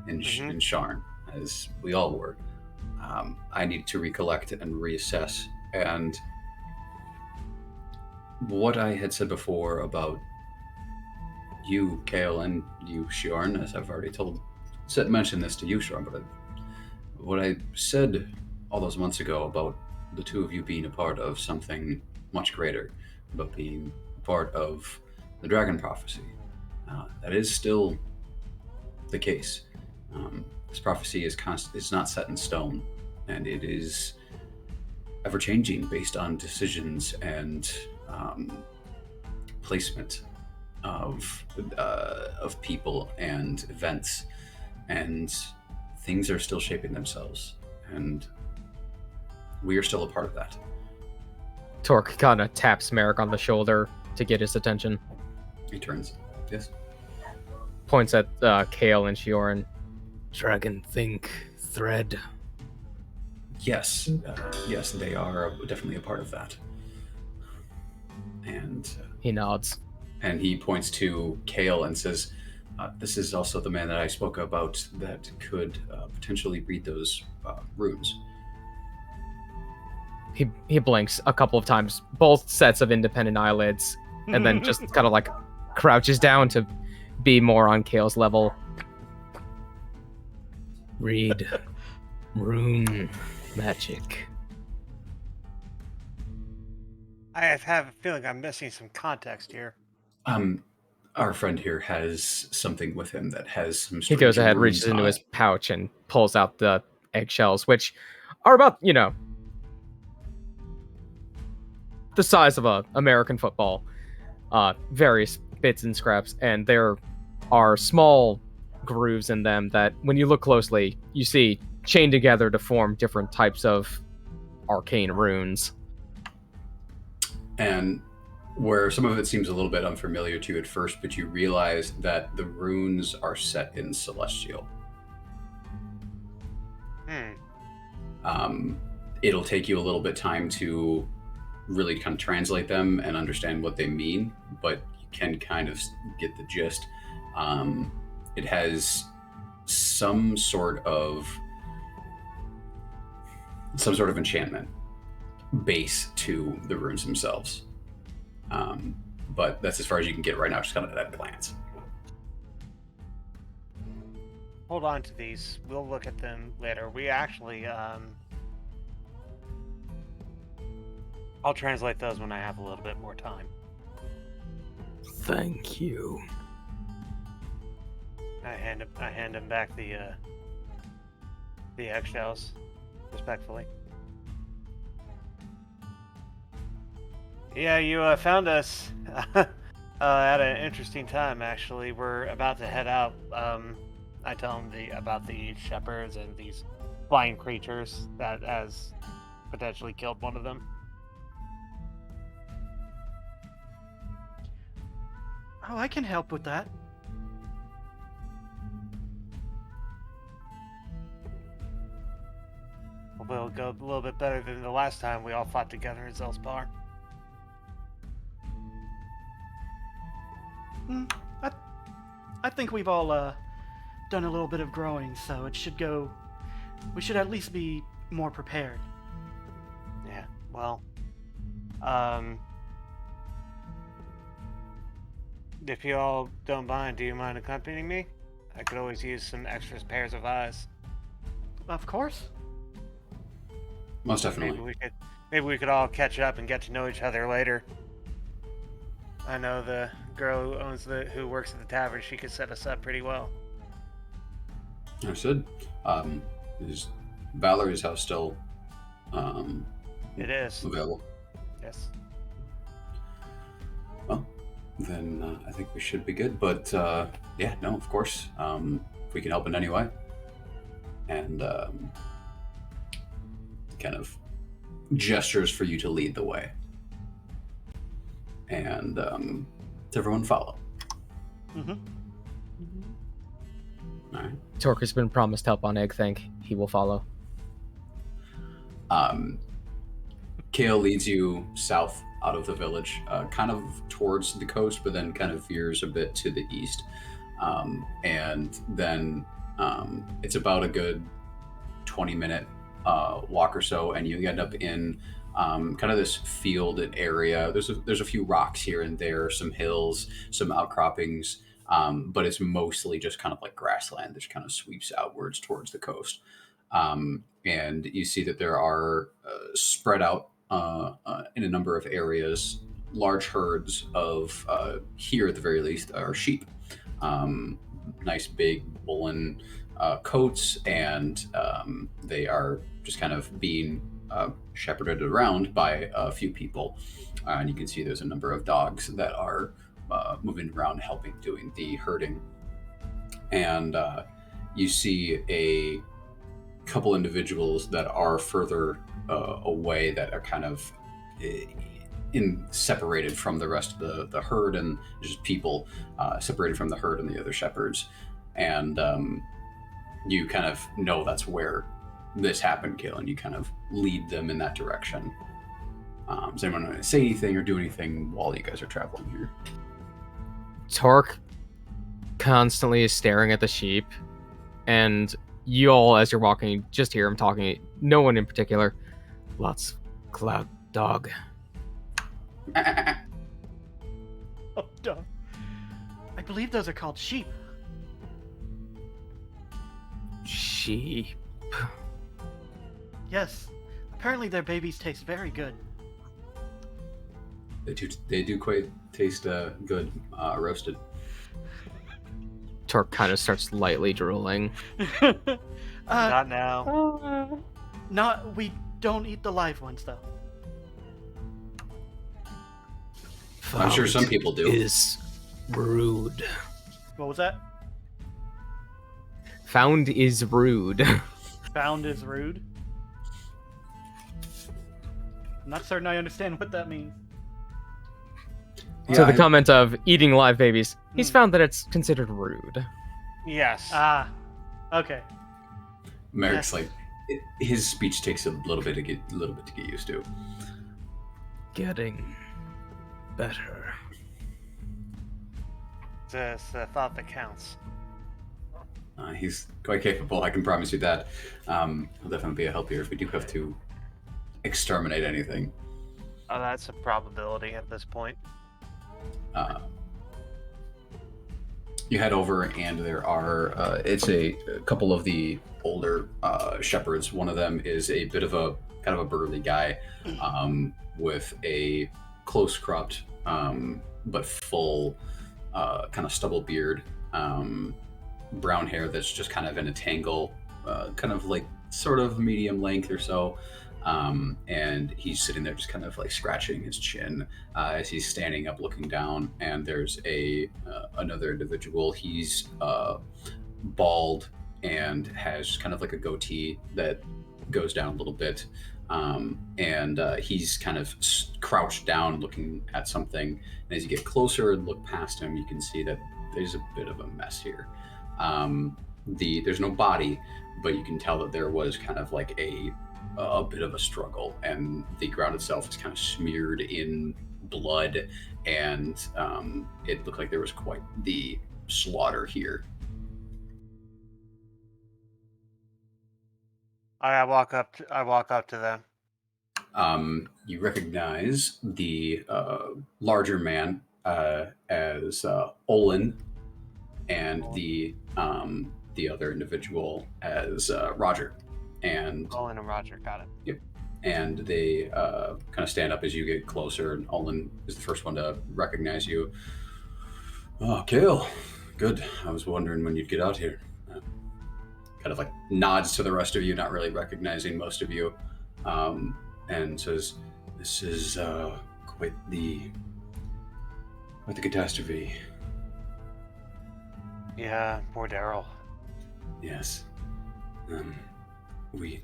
in in Sharn, as we all were. I needed to recollect and reassess, and what I had said before about you, Kale, and you, Shiorn, as I've already mentioned this to you, Shiorn, but what I said all those months ago about the two of you being a part of something much greater, about being a part of the Dragon Prophecy, that is still the case. This prophecy is not set in stone, and it is ever changing based on decisions and placement of people and events, and things are still shaping themselves, and we are still a part of that. Torque kind of taps Merrick on the shoulder to get his attention. He turns. Yes. Points at Kale and Shiorn. Dragon think thread. Yes. Yes, they are definitely a part of that. And He nods. and he points to Kale and says, "This is also the man that I spoke about that could potentially read those runes." He blinks a couple of times, both sets of independent eyelids, and then just kind of like crouches down to be more on Kale's level. Read rune magic. I have a feeling I'm missing some context here. Our friend here has something with him that has some. He goes strange ahead, runes reaches into on his it. pouch, and pulls out the eggshells, which are about, the size of a American football. Various bits and scraps, and there are small grooves in them that, when you look closely, you see chained together to form different types of arcane runes. And where some of it seems a little bit unfamiliar to you at first, but you realize that the runes are set in Celestial. It'll take you a little bit time to really kind of translate them and understand what they mean, but you can kind of get the gist. It has some sort of enchantment base to the runes themselves. But that's as far as you can get right now, just kind of at a glance. Hold on to these. We'll look at them later. We actually, I'll translate those when I have a little bit more time. Thank you. I hand him back the eggshells, respectfully. Yeah, you found us at an interesting time. Actually, we're about to head out. I tell him about the shepherds and these flying creatures that has potentially killed one of them. Oh, I can help with that. Will go a little bit better than the last time we all fought together in Zelspar. I think we've all done a little bit of growing, so it should go. We should at least be more prepared. Yeah, well, if you all don't mind, do you mind accompanying me? I could always use some extra pairs of eyes. Of course. Most definitely. Maybe we could all catch up and get to know each other later. I know the girl who works at the tavern. She could set us up pretty well. Understood. Is Valerie's house still It is. available? Yes. Well, then I think we should be good. But yeah, no, of course. If we can help in any way. And kind of gestures for you to lead the way. And to everyone follow. Mm-hmm. All right. Torque has been promised help on Eggthink. He will follow. Kale leads you south out of the village, kind of towards the coast, but then kind of veers a bit to the east. And then it's about a good 20-minute walk or so, and you end up in kind of this field area. There's a few rocks here and there, some hills, some outcroppings, but it's mostly just kind of like grassland that just kind of sweeps outwards towards the coast. And you see that there are spread out in a number of areas, large herds of, here at the very least, are sheep. Nice big woolen coats, and they are just kind of being shepherded around by a few people. And you can see there's a number of dogs that are moving around helping doing the herding. And you see a couple individuals that are further away that are kind of separated from the rest of the herd, and just people separated from the herd and the other shepherds. And you kind of know that's where this happened, Kale, and you kind of lead them in that direction. Does anyone want to say anything or do anything while you guys are traveling here? Torque constantly is staring at the sheep, and you all, as you're walking, just hear him talking. No one in particular. Lots cloud dog. Oh, duh. I believe those are called sheep. Sheep. Yes. Apparently their babies taste very good. They do quite taste good roasted. Torque kind of starts lightly drooling. Not now. We don't eat the live ones, though. I'm sure some people do. Is rude. What was that? Found is rude. Found is rude? I'm not certain I understand what that means. So the comment of eating live babies, he's found that it's considered rude. Yes. Ah. Okay. Merrick's Yes. like, his speech takes a little bit to get used to. Getting better. It's the thought that counts. He's quite capable, I can promise you that. He'll definitely be a help here if we do have to exterminate anything. Oh, that's a probability at this point. You head over, and there are it's a couple of the older shepherds. One of them is a bit of a kind of a burly guy with a close cropped but full kind of stubble beard, brown hair that's just kind of in a tangle, kind of like sort of medium length or so. And he's sitting there just kind of like scratching his chin as he's standing up looking down. And there's another individual. He's bald and has kind of like a goatee that goes down a little bit. and he's kind of crouched down looking at something. And as you get closer and look past him, you can see that there's a bit of a mess here. There's no body, but you can tell that there was kind of like a bit of a struggle, and the ground itself is kind of smeared in blood, and it looked like there was quite the slaughter here. I walk up to them. You recognize the larger man as Olin, and the other individual as Roger. And Olin and Roger, got it. Yep. And they kind of stand up as you get closer, and Olin is the first one to recognize you. Oh, Kale. Good. I was wondering when you'd get out here. Kind of like nods to the rest of you, not really recognizing most of you, and says, "This is quite the catastrophe." Yeah, poor Daryl. Yes. We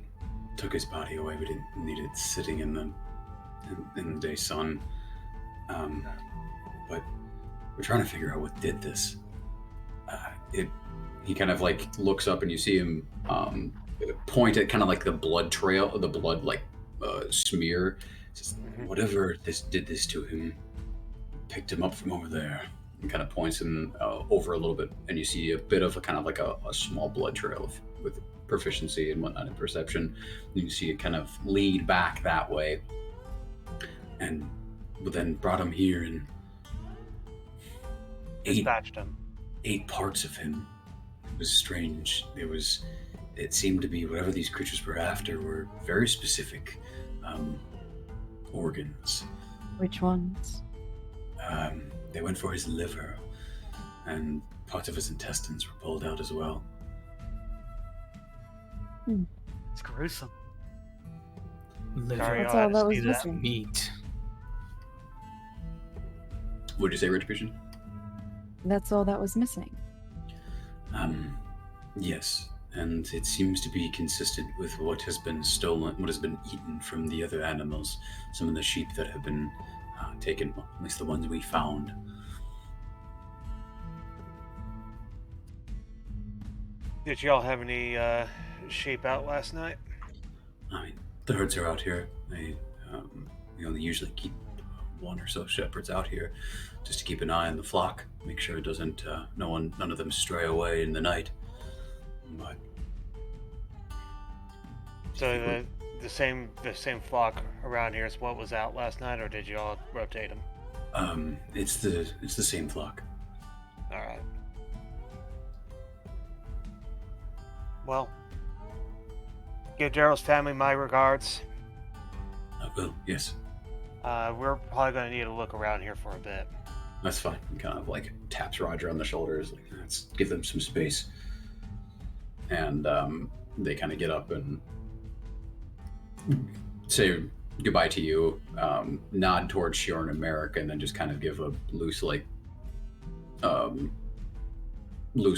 took his body away. We didn't need it sitting in the day sun. But we're trying to figure out what did this. He kind of like looks up, and you see him point at kind of like the blood trail, the blood like smear. Says, whatever did this to him, picked him up from over there, and kind of points him over a little bit, and you see a bit of a kind of like a small blood trail with proficiency and whatnot in perception. You see it kind of lead back that way, and then brought him here and Dispatched him. 8 parts of him. It was strange. It seemed to be whatever these creatures were after were very specific organs. Which ones? They went for his liver, and parts of his intestines were pulled out as well. It's gruesome. Sorry, That's I'll all that was see that. missing. Meat. Would you say, Retribution? That's all that was missing. Yes, and it seems to be consistent with what has been stolen, what has been eaten from the other animals. Some of the sheep that have been taken, well, at least the ones we found. Did y'all have any sheep out last night? I mean, the herds are out here. They only usually keep 1 or so shepherds out here, just to keep an eye on the flock, make sure it doesn't, none of them stray away in the night. But So the same flock around here is what was out last night, or did you all rotate them? it's the same flock. All right. Well, give Daryl's family my regards. I will. Yes, We're probably going to need to look around here for a bit. that's fine. He kind of like taps Roger on the shoulders, like, let's give them some space. And they kind of get up and say goodbye to you, nod towards Shior and Merrick, and then just kind of give a loose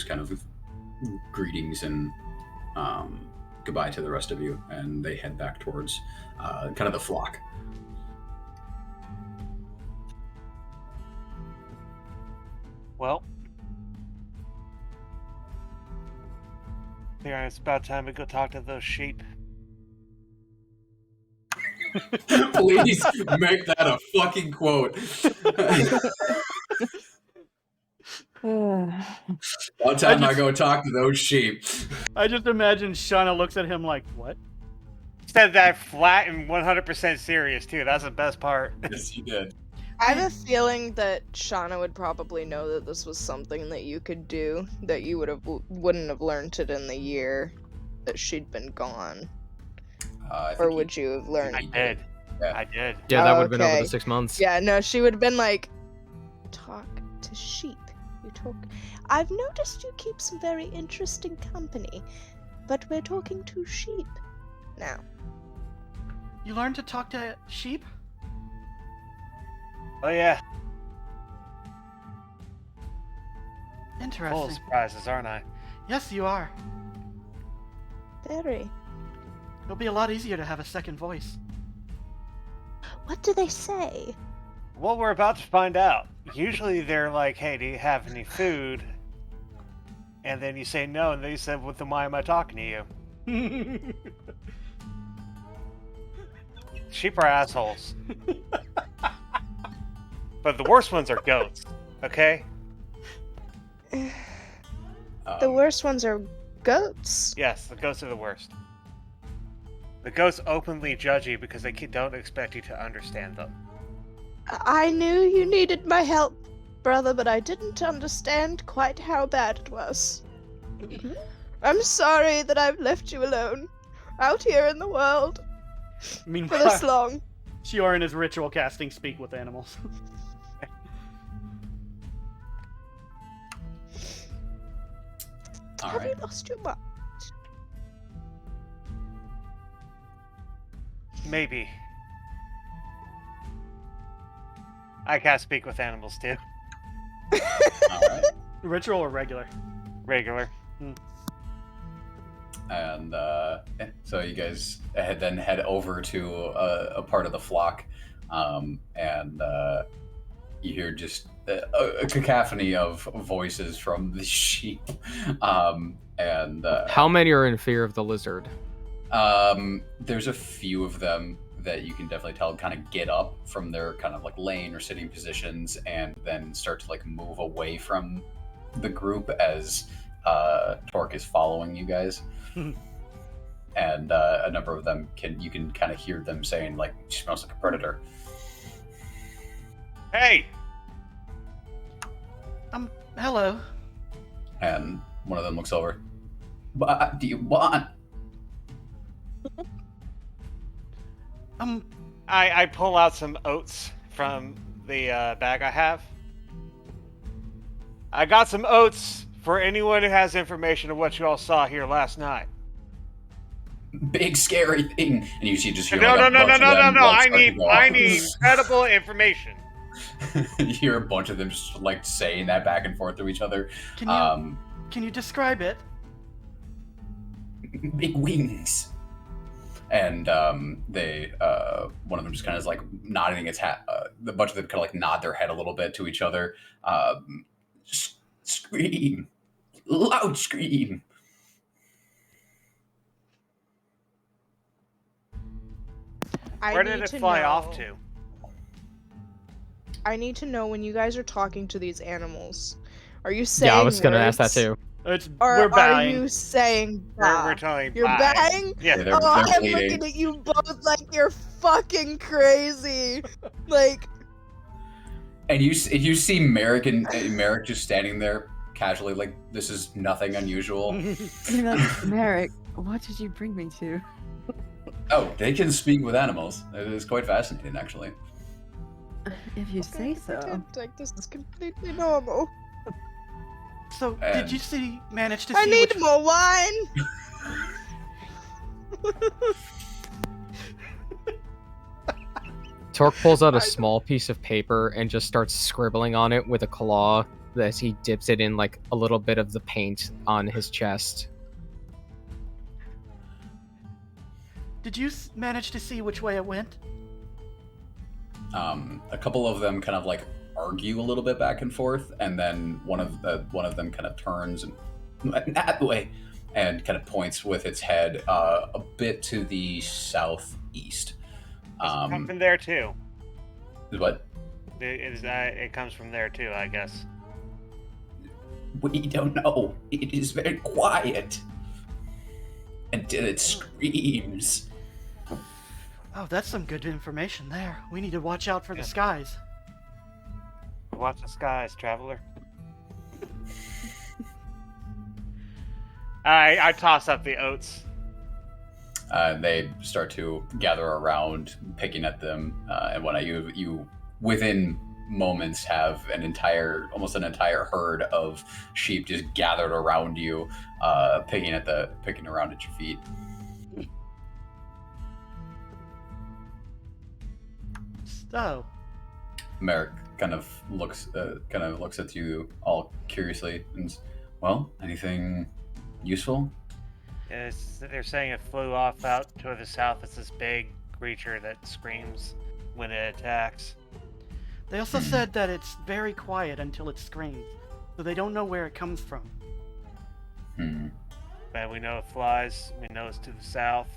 kind of greetings and goodbye to the rest of you, and they head back towards kind of the flock. Well, I think it's about time we go talk to those sheep. Please make that a fucking quote. About time I go talk to those sheep. I just imagine Shauna looks at him like, what? Said that flat and 100% serious too. That's the best part. Yes, you did. I have a feeling that Shauna would probably know that this was something that you could do, that you wouldn't have learned it in the year that she'd been gone. Or would you have learned I it? did. Yeah. I did. Yeah, that would have been over Okay. the 6 months. Yeah, no, she would have been like, talk to sheep. You talk. I've noticed you keep some very interesting company, but we're talking to sheep now. You learned to talk to sheep? Oh yeah. Full of Interesting. surprises, aren't I? Yes, you are. Very. It'll be a lot easier to have a second voice. What do they say? Well, we're about to find out. Usually they're like, hey, do you have any food? And then you say no, and they said, well, then why am I talking to you? Sheep are assholes. But the worst ones are goats, okay? The worst ones are goats. Yes, the goats are the worst. The goats openly judge you because they don't expect you to understand them. I knew you needed my help, brother, but I didn't understand quite how bad it was. I'm sorry that I've left you alone, out here in the world, for Meanwhile, this long. Shioran is ritual casting Speak with Animals. All Have right. you lost your mind? Maybe. I can't speak with animals too. All right. Ritual or regular? Regular. And so you guys then head over to a part of the flock, and you hear just a cacophony of voices from the sheep. How many are in fear of the lizard? There's a few of them that you can definitely tell kind of get up from their kind of like laying or sitting positions and then start to like move away from the group as Torque is following you guys. And a number of them you can kind of hear them saying like, she smells like a predator. Hey! Hello. And one of them looks over. What do you want? I pull out some oats from the bag I have. I got some oats for anyone who has information of what you all saw here last night. Big scary thing, and you see just hear No. like, a bunch of them I start to go off. need credible information. You hear a bunch of them just like saying that back and forth to each other. Can you describe it? Big wings. And they one of them just kind of is like nodding its hat. A bunch of them kind of like nod their head a little bit to each other. Scream, loud scream. Where did it fly off to? I need to know when you guys are talking to these animals. Are you saying Yeah, I was gonna ask that words? too. Or We're are buying. you saying We're telling You're bye. bang? Yeah. They're I'm bleeding. looking at you both like you're fucking crazy. Like, And you see Merrick Merrick just standing there casually, like this is nothing unusual. Merrick, what did you bring me to? Oh, they can speak with animals. It is quite fascinating, actually. If you say so. pretend like this is completely normal. So, And- did you manage to see I need which... more wine. Torque pulls out a small piece of paper and just starts scribbling on it with a claw as he dips it in like a little bit of the paint on his chest. Did you manage to see which way it went? A couple of them kind of like argue a little bit back and forth, and then one of them kind of turns and that way and kind of points with its head a bit to the southeast. Come from there too. What? It comes from there too, I guess. We don't know. It is very quiet until it screams. Oh, that's some good information there. We need to watch out for Yeah. the skies. Watch the skies, traveler. I toss up the oats. They start to gather around, picking at them, and when you within moments have almost an entire herd of sheep just gathered around you, picking around at your feet. So, Merrick kind of looks at you all curiously and, well, anything useful? They're saying it flew off out to the south. It's this big creature that screams when it attacks. They also said that it's very quiet until it screams, so they don't know where it comes from. But we know it flies. We know it's to the south.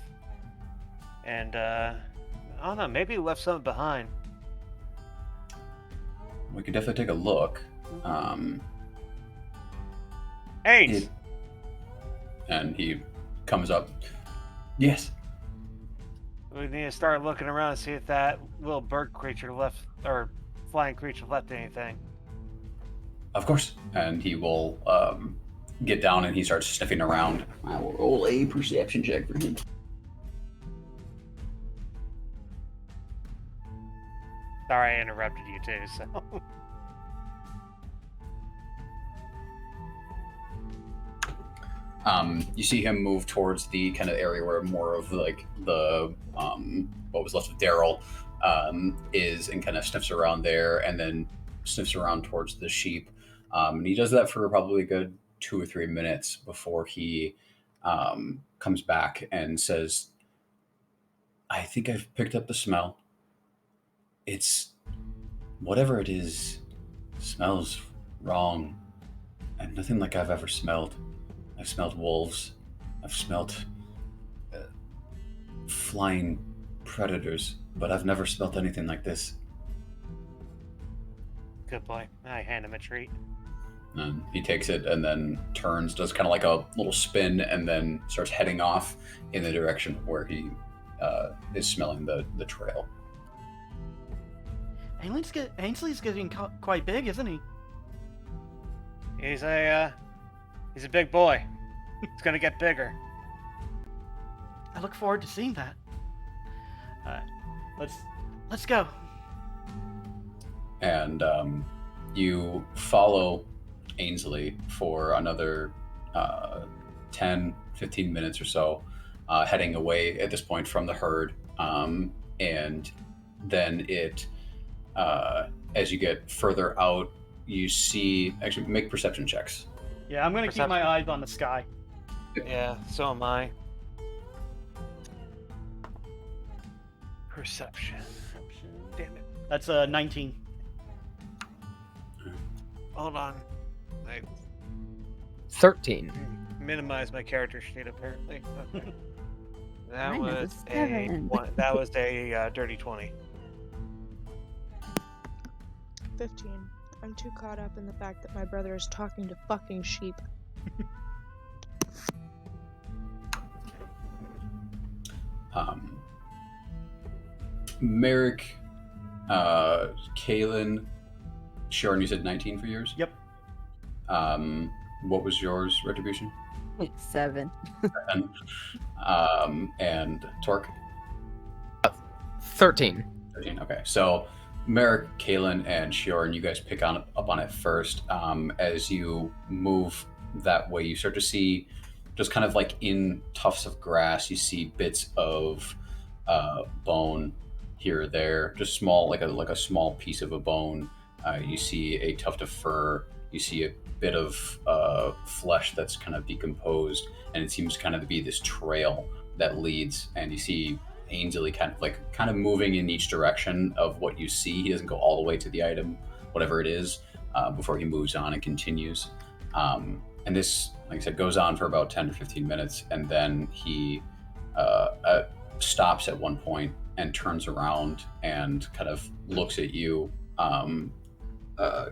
And, I don't know, maybe it left something behind. We could definitely take a look. Hey! And he comes up. Yes. We need to start looking around and see if that little bird creature left, or flying creature left anything. Of course. And he will get down and he starts sniffing around. I will roll a perception check for him. Sorry I interrupted you too, so. You see him move towards the kind of area where more of like the what was left of Daryl is, and kind of sniffs around there, and then sniffs around towards the sheep. And he does that for probably a good 2 or 3 minutes before he comes back and says, "I think I've picked up the smell. It's whatever it is, smells wrong, and nothing like I've ever smelled. I've smelled wolves. I've smelled flying predators, but I've never smelled anything like this." Good boy. I hand him a treat. And he takes it and then turns, does kind of like a little spin, and then starts heading off in the direction where he is smelling the trail. Ainsley's getting quite big, isn't he? He's a big boy. He's gonna get bigger. I look forward to seeing that. Alright, let's go. And you follow Ainsley for another 10, 15 minutes or so, heading away at this point from the herd. And then it, as you get further out, you see, actually make perception checks. Yeah, I'm gonna keep my eyes on the sky. Yeah, so am I. Perception. Damn it. That's 19. Hold on. I 13. minimized my character sheet apparently. Okay. That Mine is was a 7. that was a dirty 20. 15. I'm too caught up in the fact that my brother is talking to fucking sheep. Merrick, Kaylin, Sharon, you said 19 for yours? Yep. What was yours, Retribution? 7. And Torque? 13. 13, okay. So Merrick, Kaylin, and Sharon, you guys pick up on it first. As you move that way, you start to see, just kind of like in tufts of grass, you see bits of bone here or there, just small, like a small piece of a bone. You see a tuft of fur. You see a bit of flesh that's kind of decomposed, and it seems kind of to be this trail that leads. And you see Ainsley kind of moving in each direction of what you see. He doesn't go all the way to the item, whatever it is, before he moves on and continues. And this, like I said, goes on for about 10 to 15 minutes, and then he stops at one point and turns around and kind of looks at you,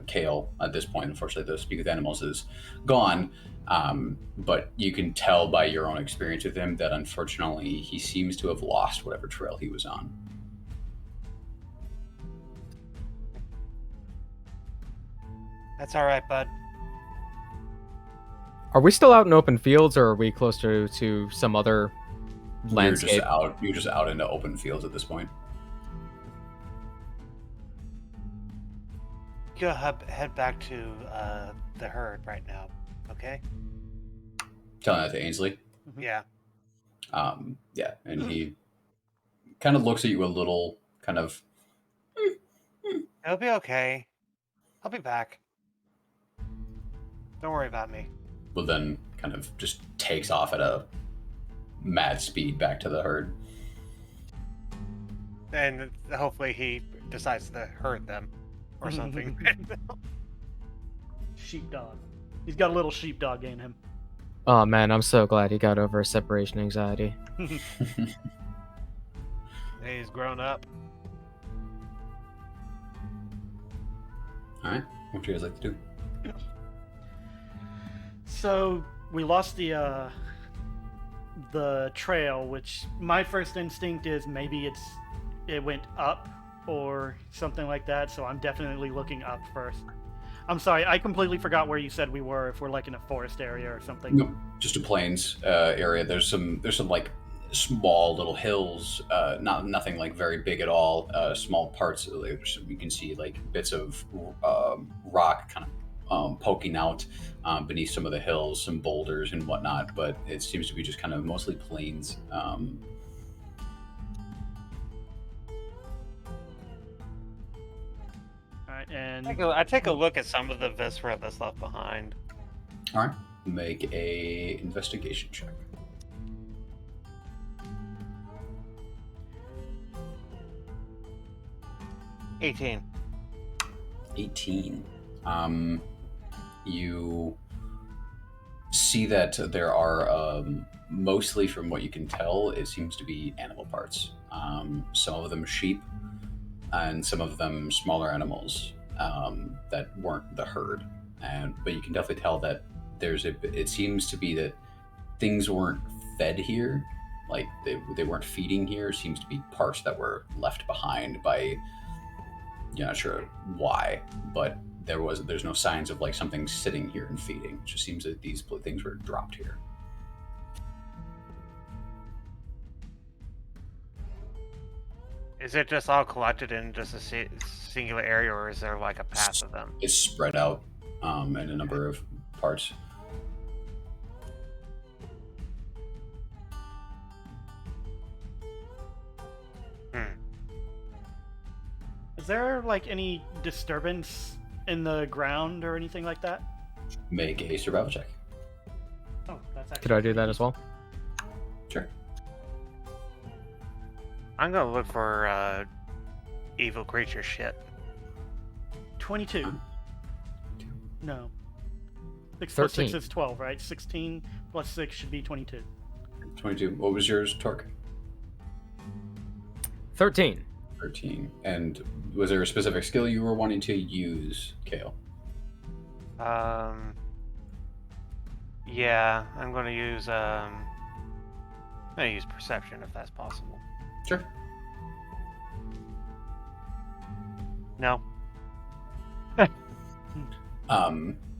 Kale. At this point, unfortunately, the Speak with Animals is gone, but you can tell by your own experience with him that unfortunately he seems to have lost whatever trail he was on. That's all right, bud. Are we still out in open fields, or are we close to some other landscape? You're just out into open fields at this point. Go head back to the herd right now, okay? Telling that to Ainsley. Yeah. Yeah, and he kind of looks at you a little, kind of. It'll be okay. I'll be back. Don't worry about me. Well, then kind of just takes off at a mad speed back to the herd. And hopefully he decides to hurt them or something. Sheepdog. He's got a little sheepdog in him. Oh man, I'm so glad he got over separation anxiety. He's grown up. Alright, what do you guys like to do? So we lost the trail, which my first instinct is maybe it went up or something like that. So I'm definitely looking up first. I'm sorry, I completely forgot where you said we were. If we're like in a forest area or something. No, just a plains area. There's some like small little hills, nothing like very big at all. Small parts. You can see like bits of rock kind of poking out beneath some of the hills, some boulders and whatnot. But it seems to be just kind of mostly plains. And I take a look at some of the viscera that's left behind. All right, make a investigation check. $18. 18. You see that there are, mostly from what you can tell, it seems to be animal parts. Some of them sheep, and some of them smaller animals that weren't the herd. But you can definitely tell that it seems to be that things weren't fed here, like they weren't feeding here. It seems to be parts that were left behind by, you're not sure why, but there's no signs of like something sitting here and feeding. It just seems that these things were dropped here. Is it just all collected in just a singular area, or is there like a path of them? It's spread out in a number of parts. is there like any disturbance in the ground or anything like that? Make a survival check. Oh, that's actually. Could I do that as well? Sure. I'm gonna look for evil creature shit. 22. No. 6 plus 6 13. is 12, right? 16 plus 6 should be 22. 22. What was yours, Torque? 13. 13. And was there a specific skill you were wanting to use, Kale? Yeah, I'm gonna use perception if that's possible. Sure. No.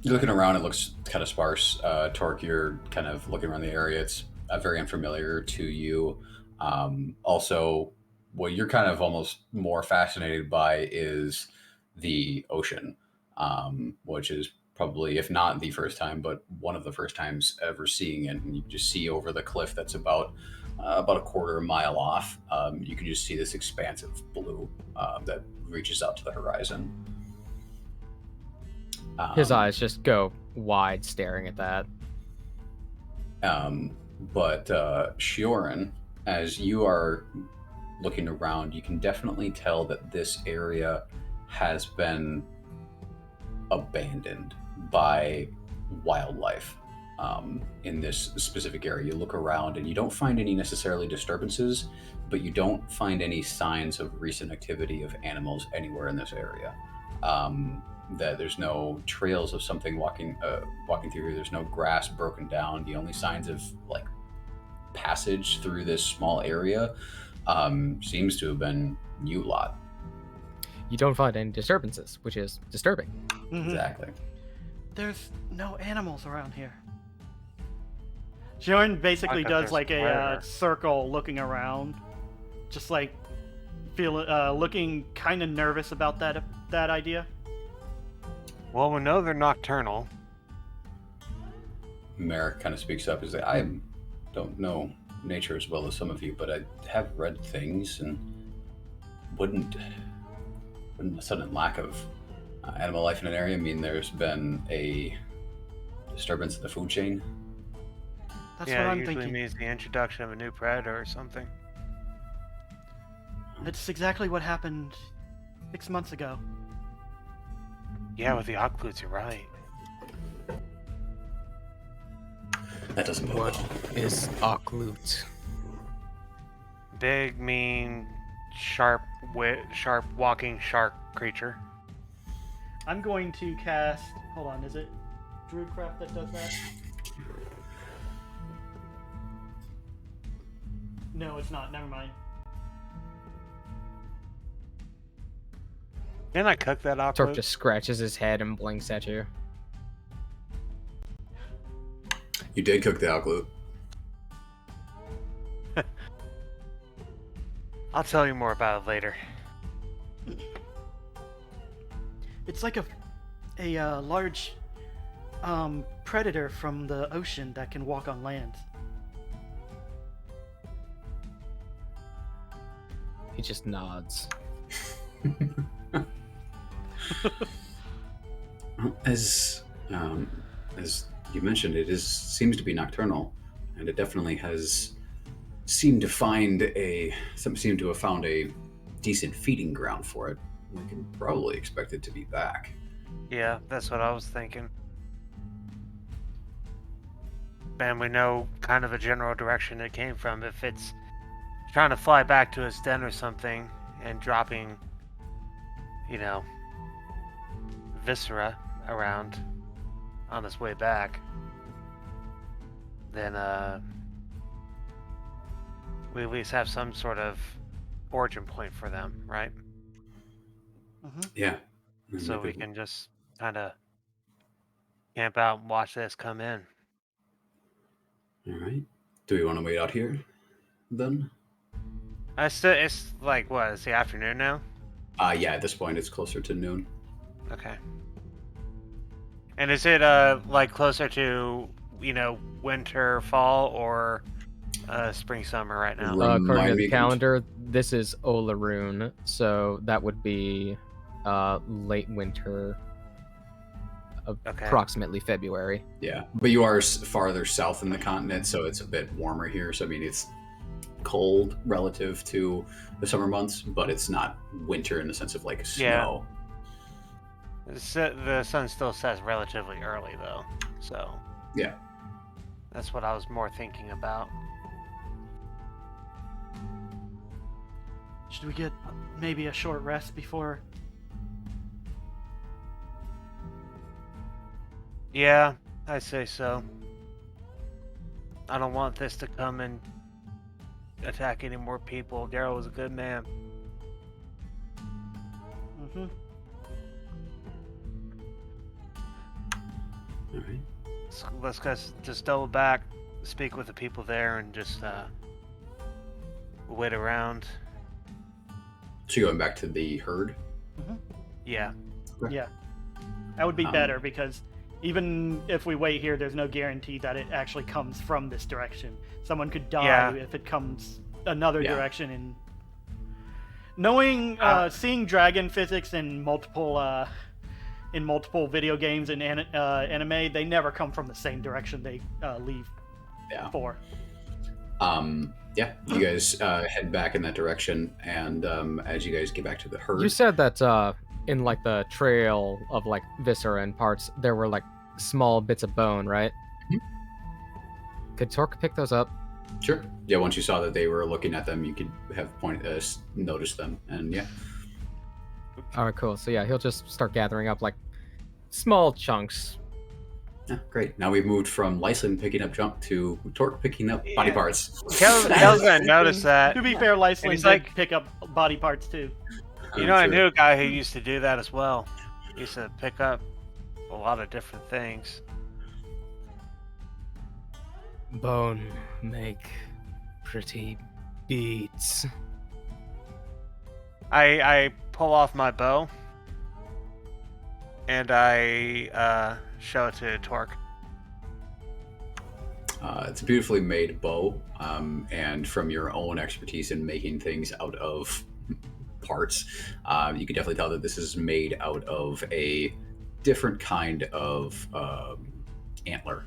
You're looking around, it looks kind of sparse. Torque, you're kind of looking around the area. It's very unfamiliar to you. Also, what you're kind of almost more fascinated by is the ocean, which is probably, if not the first time, but one of the first times ever seeing it. And you just see over the cliff that's about a quarter mile off. You can just see this expanse of blue that reaches out to the horizon. His eyes just go wide, staring at that. But Shioran, as you are looking around, you can definitely tell that this area has been abandoned by wildlife. In this specific area, you look around and you don't find any necessarily disturbances, but you don't find any signs of recent activity of animals anywhere in this area. That there's no trails of something walking through here. There's no grass broken down. The only signs of like passage through this small area seems to have been you lot. You don't find any disturbances, which is disturbing. Mhm. Exactly. There's no animals around here. Jordan basically I thought does there's like a predator. circle looking around, just like looking kind of nervous about that idea. Well, we know they're nocturnal. Merrick kind of speaks up. He's like, I don't know nature as well as some of you, but I have read things and wouldn't a sudden lack of animal life in an area mean there's been a disturbance in the food chain? That's yeah, what it I'm usually thinking. means the introduction of a new predator or something. It's exactly what happened 6 months ago. Yeah, with the Oclutes, you're right. That doesn't bode What well. is Oclute? Big, mean, sharp walking shark creature. I'm going to cast. Hold on, is it Druidcraft that does that? No, it's not. Never mind. Didn't I cook that Torque Oclute? just scratches his head and blinks at you. You did cook the Oclute. I'll tell you more about it later. It's like a large predator from the ocean that can walk on land. He just nods. As you mentioned, seems to be nocturnal, and it definitely has seemed to have found a decent feeding ground for it. We can probably expect it to be back. Yeah, that's what I was thinking. And we know kind of a general direction it came from. If it's trying to fly back to its den or something and dropping, viscera around on its way back, then we at least have some sort of origin point for them, right? Mm-hmm. Yeah. So we can just kind of camp out and watch this come in. All right. Do we want to wait out here then? It's like, what, it's the afternoon now? Yeah, at this point it's closer to noon. Okay. And is it like closer to, winter, fall, or spring, summer right now? Remind According to me the again. calendar, this is Olaroon, so that would be late winter, Okay. approximately February. Yeah, but you are farther south in the continent, so it's a bit warmer here. So I mean, it's cold relative to the summer months, but it's not winter in the sense of like snow. The sun still sets relatively early, though, so... Yeah. That's what I was more thinking about. Should we get maybe a short rest before? Yeah, I say so. I don't want this to come and attack any more people. Daryl was a good man. Mm-hmm. All right. So let's just double back, speak with the people there, and just wait around. So you're going back to the herd? Yeah. Yeah, that would be better because even if we wait here, there's no guarantee that it actually comes from this direction. Someone could die if it comes another direction. And knowing, seeing dragon physics in multiple video games and anime, they never come from the same direction they leave for. Yeah, you guys head back in that direction, and as you guys get back to the herd... You said that in like the trail of like viscera and parts, there were like small bits of bone, right? Mm-hmm. Could Torque pick those up? Sure. Yeah, once you saw that they were looking at them, you could have noticed them, and yeah. All right, cool. So yeah, he'll just start gathering up like small chunks. Yeah, great. Now we've moved from Lyson picking up junk to Torque picking up body parts. Kel's gonna notice that. To be fair, Lyslin did pick up body parts too. I knew a guy who used to do that as well. He used to pick up a lot of different things. Bone make pretty beads. I pull off my bow and I show it to Torque. It's a beautifully made bow, and from your own expertise in making things out of parts, you can definitely tell that this is made out of a different kind of antler.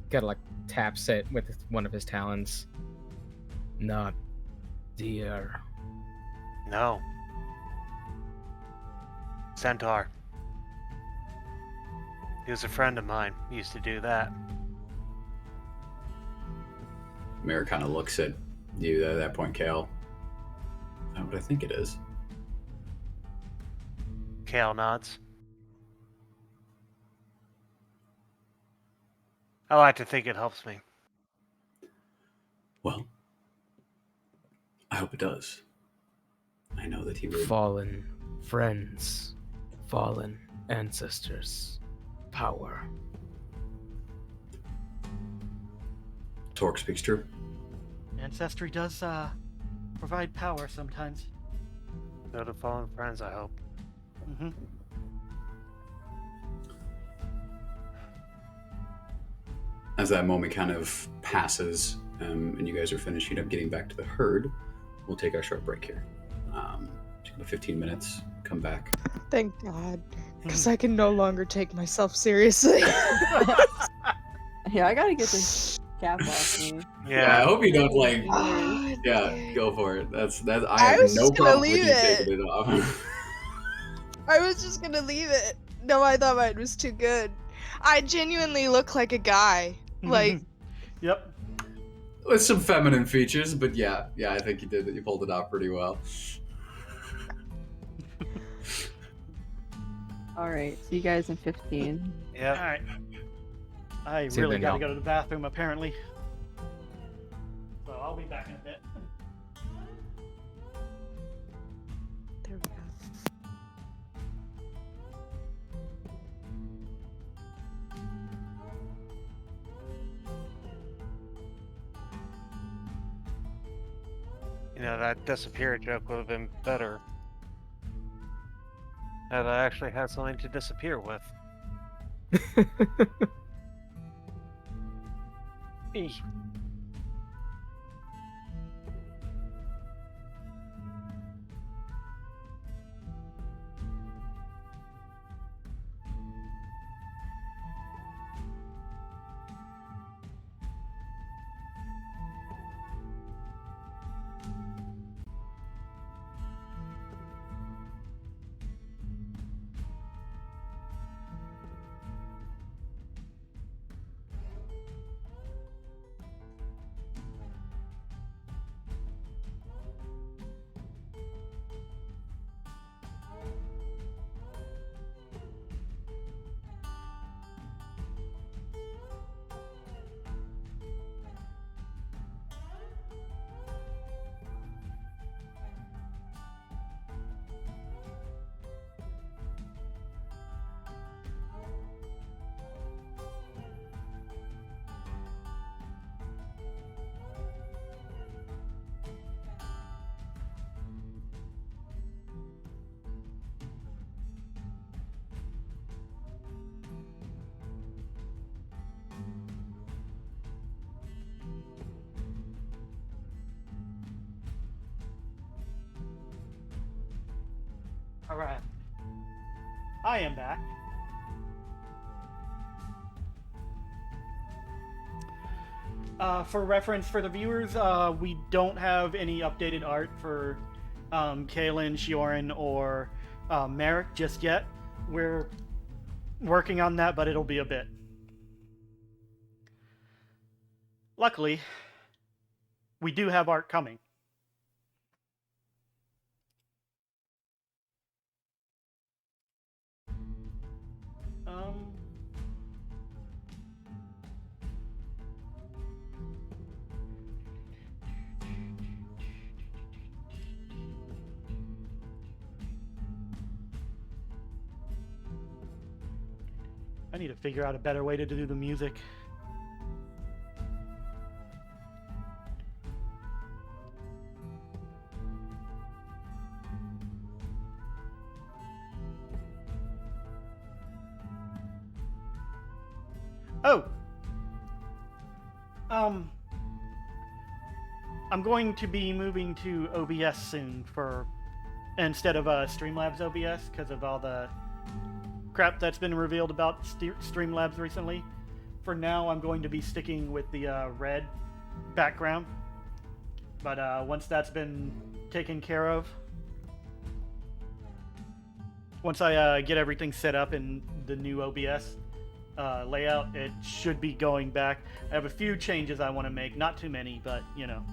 kind of like taps it with one of his talons. Not dear. No. Centaur. He was a friend of mine. He used to do that. Mira kind of looks at you at that point, Kale. Is that what I think it is? Kale nods. I like to think it helps me. Well, I hope it does. I know that he would. Fallen friends, fallen ancestors, power. Torque speaks true. Ancestry does provide power sometimes. So to fallen friends, I hope. Mm-hmm. As that moment kind of passes, and you guys are finishing up getting back to the herd, we'll take our short break here. Take about 15 minutes, come back. Thank God, because I can no longer take myself seriously. Yeah, I gotta get this cap off me. I hope you don't like. God, Yeah, dude. go for it. I I have was no just gonna problem with leave you it. taking it off. I was just gonna leave it. No, I thought mine was too good. I genuinely look like a guy. Like, Yep. With some feminine features, but yeah, I think you did. You pulled it off pretty well. All right, see you guys in 15. Yeah. All right. I See you really then, got to y'all. go to the bathroom, apparently. So I'll be back in a bit. there we go. You know, that disappear joke would have been better. Had I actually had something to disappear with. Eesh. All right. I am back. For reference for the viewers, we don't have any updated art for Kaylin, Shioran, or Merrick just yet. We're working on that, but it'll be a bit. Luckily, we do have art coming. I need to figure out a better way to do the music. Oh! I'm going to be moving to OBS soon for instead of Streamlabs OBS because of all the crap that's been revealed about Streamlabs recently. for now, I'm going to be sticking with the red background. But once that's been taken care of, once I get everything set up in the new OBS layout, it should be going back. I have a few changes I want to make, not too many, but you know.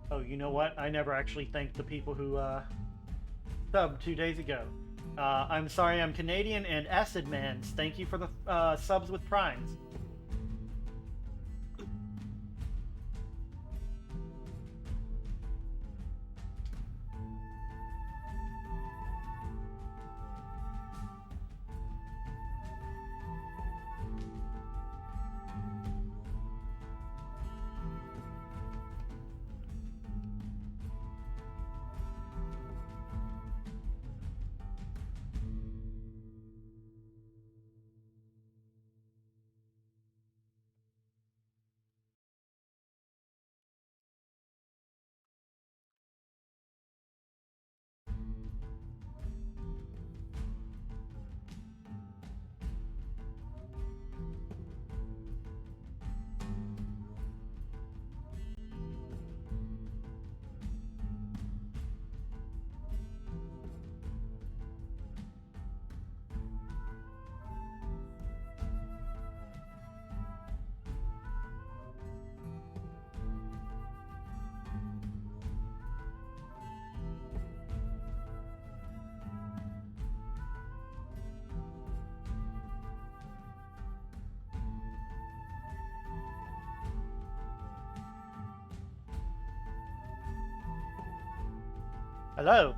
Oh, you know what? I never actually thanked the people who subbed 2 days ago. I'm sorry, I'm Canadian and Acid Mans. Thank you for the subs with primes. Hello.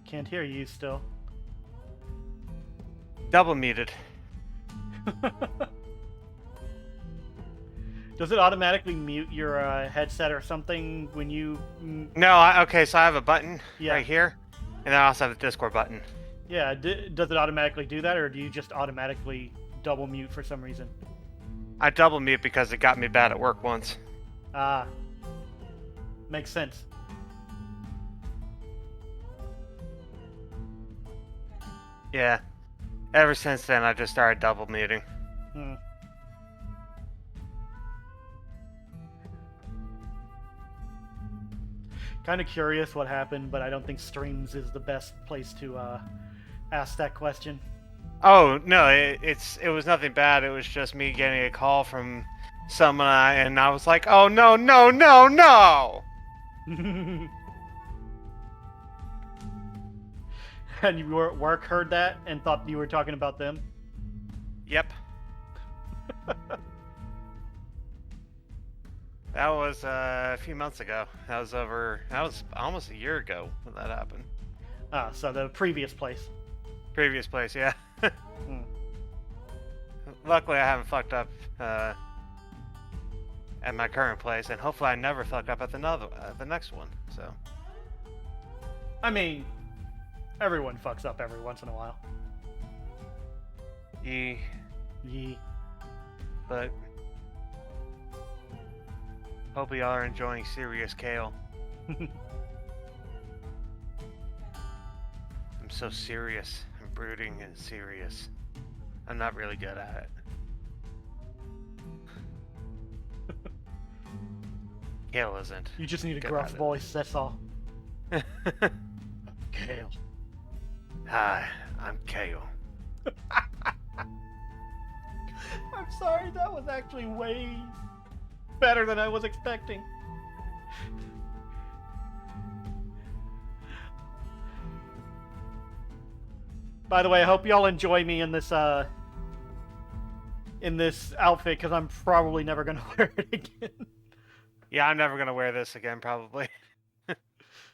Can't hear you still. Double muted. Does it automatically mute your headset or something when you... No, okay, so I have a button Yeah. right here, and I also have the Discord button. Yeah, does it automatically do that, or do you just automatically double mute for some reason? I double mute because it got me bad at work once. Ah. Makes sense. Yeah. Ever since then, I just started double muting. Hmm. Kind of curious what happened, but I don't think streams is the best place to ask that question. Oh no, it was nothing bad. It was just me getting a call from someone, and I was like, oh no no no no. And your work heard that and thought you were talking about them? Yep. That was a few months ago. That was almost a year ago when that happened. Ah, so the previous place. Previous place, yeah. Hmm. Luckily, I haven't fucked up at my current place, and hopefully, I never fuck up at the next one. So. I mean, everyone fucks up every once in a while. Yee. But hope y'all are enjoying serious kale. I'm so serious and brooding and serious. I'm not really good at it. Kale isn't. You just need a good gruff at it. voice, that's all. Kale. Hi, I'm Kale. I'm sorry, that was actually way better than I was expecting. By the way, I hope y'all enjoy me in this outfit, because I'm probably never gonna wear it again. Yeah, I'm never gonna wear this again, probably.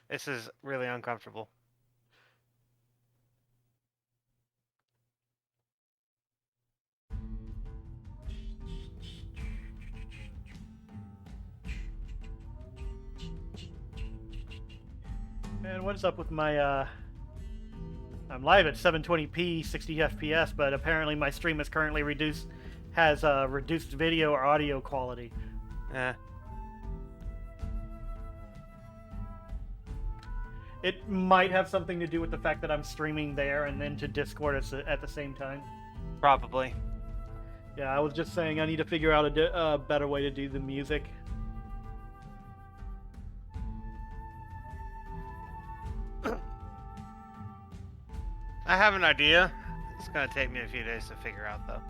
This is really uncomfortable. And what's up with my I'm live at 720p 60 FPS, but apparently my stream is currently has reduced video or audio quality. Eh. It might have something to do with the fact that I'm streaming there and then to Discord at the same time. Probably. Yeah, I was just saying I need to figure out a better way to do the music. I have an idea. It's gonna take me a few days to figure out, though.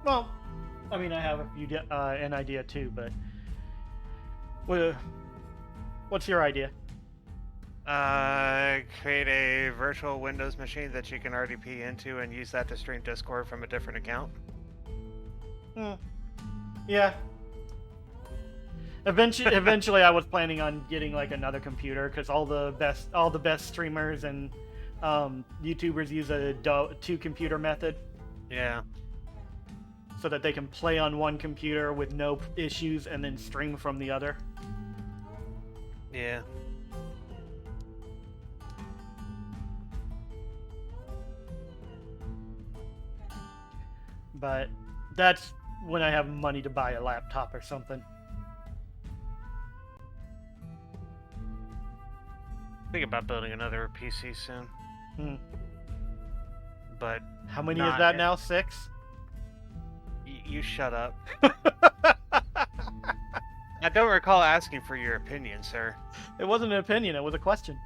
Well, I mean, I have an idea too, but what's your idea? Create a virtual Windows machine that you can RDP into and use that to stream Discord from a different account. Yeah. Eventually, I was planning on getting like another computer because all the best streamers and YouTubers use a two-computer method. Yeah. So that they can play on one computer with no issues and then stream from the other. Yeah. But that's when I have money to buy a laptop or something. Think about building another PC soon. But How many not is that yet. now? 6? You shut up. I don't recall asking for your opinion, sir. It wasn't an opinion, it was a question.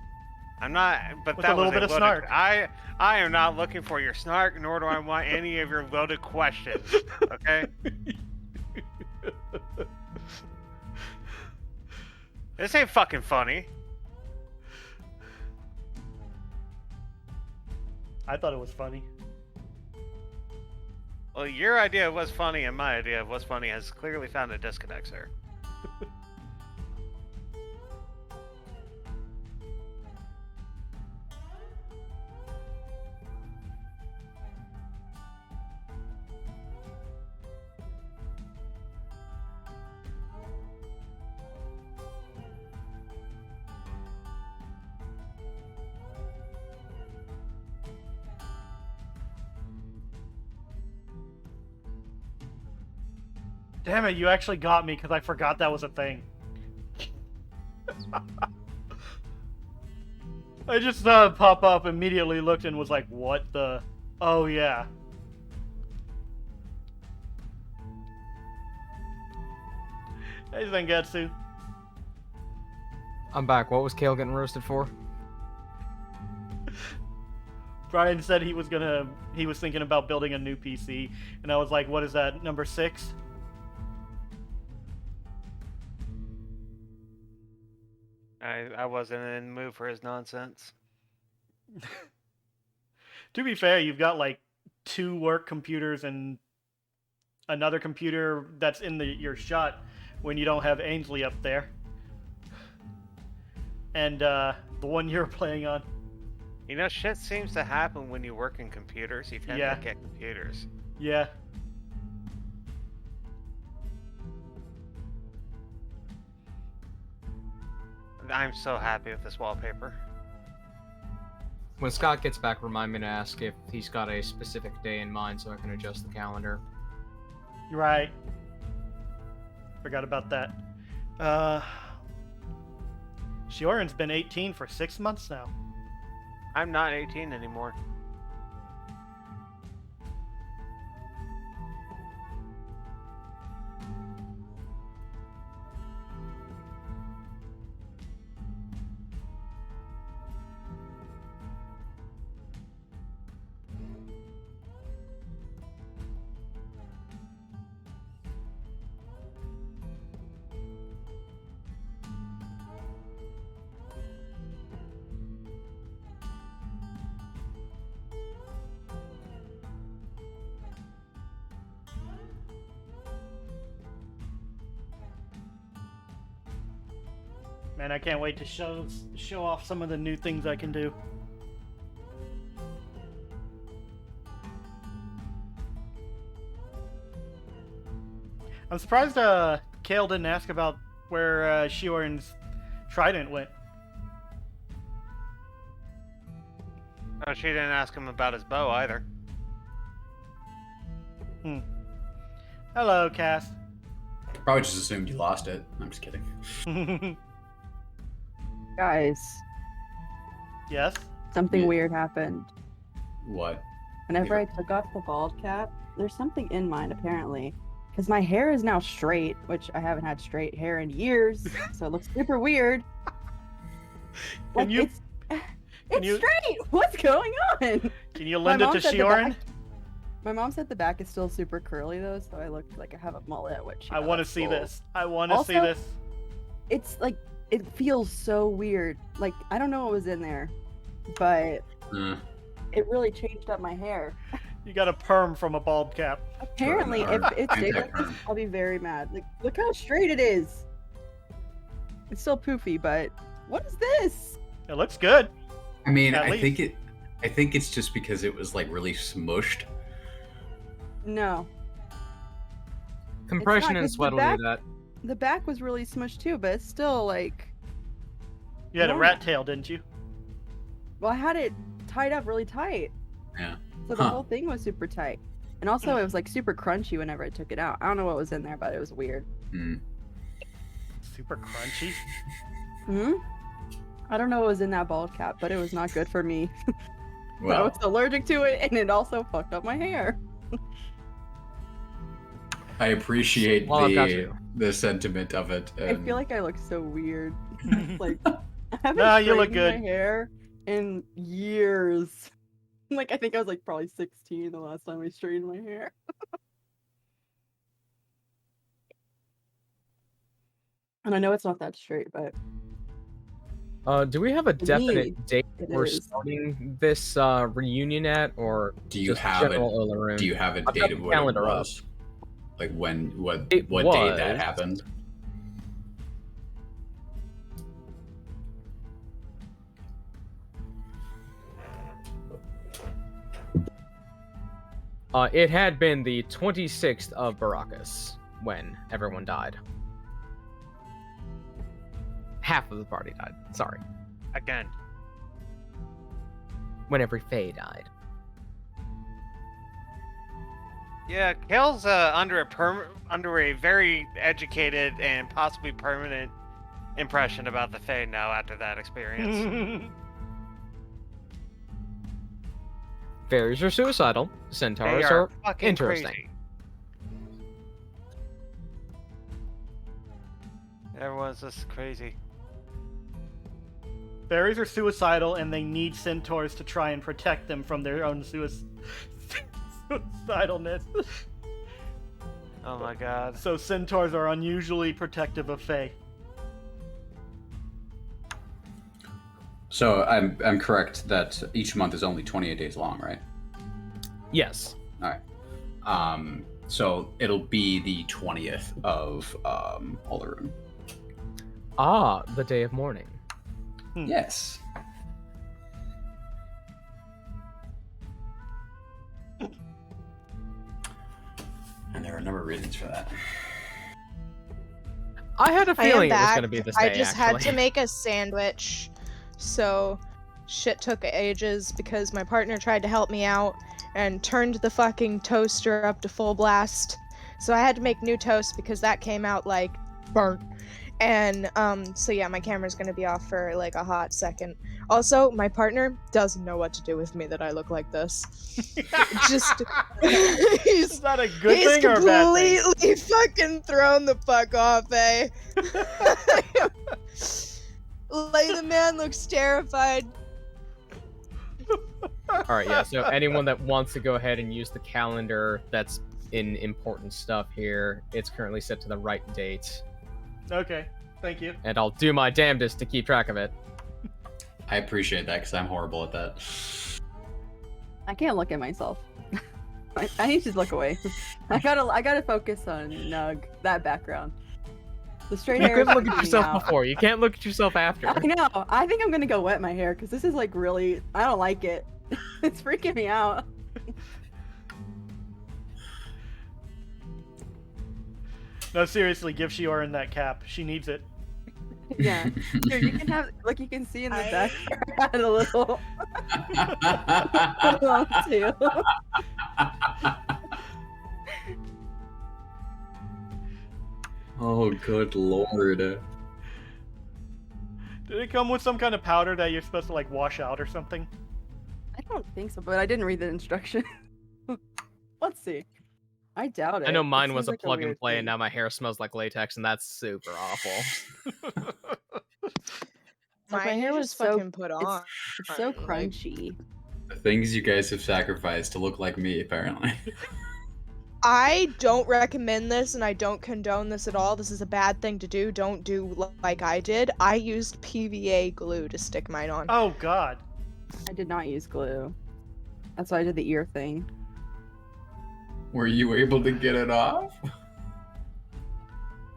I'm not, but With that a little was bit of loaded- snark. I am not looking for your snark, nor do I want any of your loaded questions. Okay? This ain't fucking funny. I thought it was funny. Well, your idea of what's funny and my idea of what's funny has clearly found a disconnect, sir. Damn it, you actually got me because I forgot that was a thing. I just saw it pop up, immediately looked and was like, what the... Oh, yeah. Hey, Zangetsu. I'm back. What was Kale getting roasted for? Brian said he was thinking about building a new PC, and I was like, what is that, number 6? I wasn't in the mood for his nonsense. To be fair, you've got like 2 work computers and another computer that's in your shot when you don't have Ainsley up there. And the one you're playing on. You know, shit seems to happen when you work in computers. You tend Yeah. to get computers. Yeah. I'm so happy with this wallpaper. When Scott gets back, remind me to ask if he's got a specific day in mind so I can adjust the calendar. You're right. Forgot about that. Shioran's been 18 for 6 months now. I'm not 18 anymore. Man, I can't wait to show off some of the new things I can do. I'm surprised Kale didn't ask about where Shioran's trident went. Oh, she didn't ask him about his bow either. Hello, Cass. Probably just assumed you lost it. I'm just kidding. Guys, Yes? something Yeah. weird happened. What? Whenever Yeah. I took off the bald cap, there's something in mine apparently. Because my hair is now straight, which I haven't had straight hair in years, so it looks super weird. Like, you- it's you- straight! What's going on? Can you lend it mom to said the Shioran? back- My mom said the back is still super curly though, so I look like I have a mullet, which I want to see cool. this. I want to see Also- this. It's like, it feels so weird. Like, I don't know what was in there, but it really changed up my hair. You got a perm from a bald cap. Apparently, if it stays like this, I'll be very mad. Like, look how straight it is. It's still poofy, but what is this? It looks good. I mean, At I least. think it's just because it was like really smushed. No, Compression and 'cause the sweat will back- do that. the back was really smushed too, but it's still like. You had a Yeah. rat tail, didn't you? Well, I had it tied up really tight, Yeah. so the Huh. whole thing was super tight, and also it was like super crunchy whenever I took it out. I don't know what was in there, but it was weird. Hmm. Super crunchy. Hmm. I don't know what was in that bald cap, but it was not good for me. I Well, was allergic to it, and it also fucked up my hair. I appreciate Well, I've got you. the sentiment of it. I feel like I look so weird. Like, I haven't Nah, you look straightened good. my hair in years. Like, I think I was like probably 16 the last time I straightened my hair. And I know it's not that straight, but Do we have a To me, definite date it we're is. starting this reunion at, or do you just have general it? Uluru? Do you have a I've date got of the what it calendar up. was? Like what It day that was- happened? It had been the 26th of Baracus when everyone died. Half of the party died. Sorry. Again. When every Fae died. Yeah, Kale's under a very educated and possibly permanent impression about the Fae now after that experience. Fairies are suicidal. They Centaurs are are fucking interesting. crazy. Everyone's just crazy. Fairies are suicidal, and they need centaurs to try and protect them from their own suicidalness. Oh my god. So centaurs are unusually protective of Fae. So I'm correct that each month is only 28 days long, right? Yes. So it'll be the 20th of Uluru. Ah, the day of mourning. Yes. There are a number of reasons for that. I had a I am feeling it was back. going to be this I day, just actually. had to make a sandwich, so shit took ages because my partner tried to help me out and turned the fucking toaster up to full blast. So I had to make new toast because that came out like burnt. And so yeah, my camera's gonna be off for like a hot second. Also, my partner doesn't know what to do with me that I look like this. Just Is that a good he's thing or a bad thing? completely fucking thrown the fuck off, eh? Like, the man looks terrified. Alright, yeah, so anyone that wants to go ahead and use the calendar that's in important stuff here, it's currently set to the right date. Okay, thank you. And I'll do my damnedest to keep track of it. I appreciate that because I'm horrible at that. I can't look at myself. I need to look away. I gotta focus on Nug, that background. The straight You hair. couldn't is look at freaking me yourself out. before. You can't look at yourself after. I know. I think I'm gonna go wet my hair because this is like really. I don't like it. It's freaking me out. No, seriously, give Shioran that cap. She needs it. Yeah. Here, you can have. Like you can see in the back. I had a little. Hold on too. Oh, good lord. Did it come with some kind of powder that you're supposed to like wash out or something? I don't think so, but I didn't read the instruction. Let's see. I doubt it. I know It mine was seems a like plug and weird play, thing. and now my hair smells like latex, and that's super awful. Like, my Mine hair you was just so- fucking put on. It's so Like, crunchy. The things you guys have sacrificed to look like me, apparently. I don't recommend this and I don't condone this at all. This is a bad thing to do. Don't do like I did. I used PVA glue to stick mine on. Oh God. I did not use glue. That's why I did the ear thing. Were you able to get it off?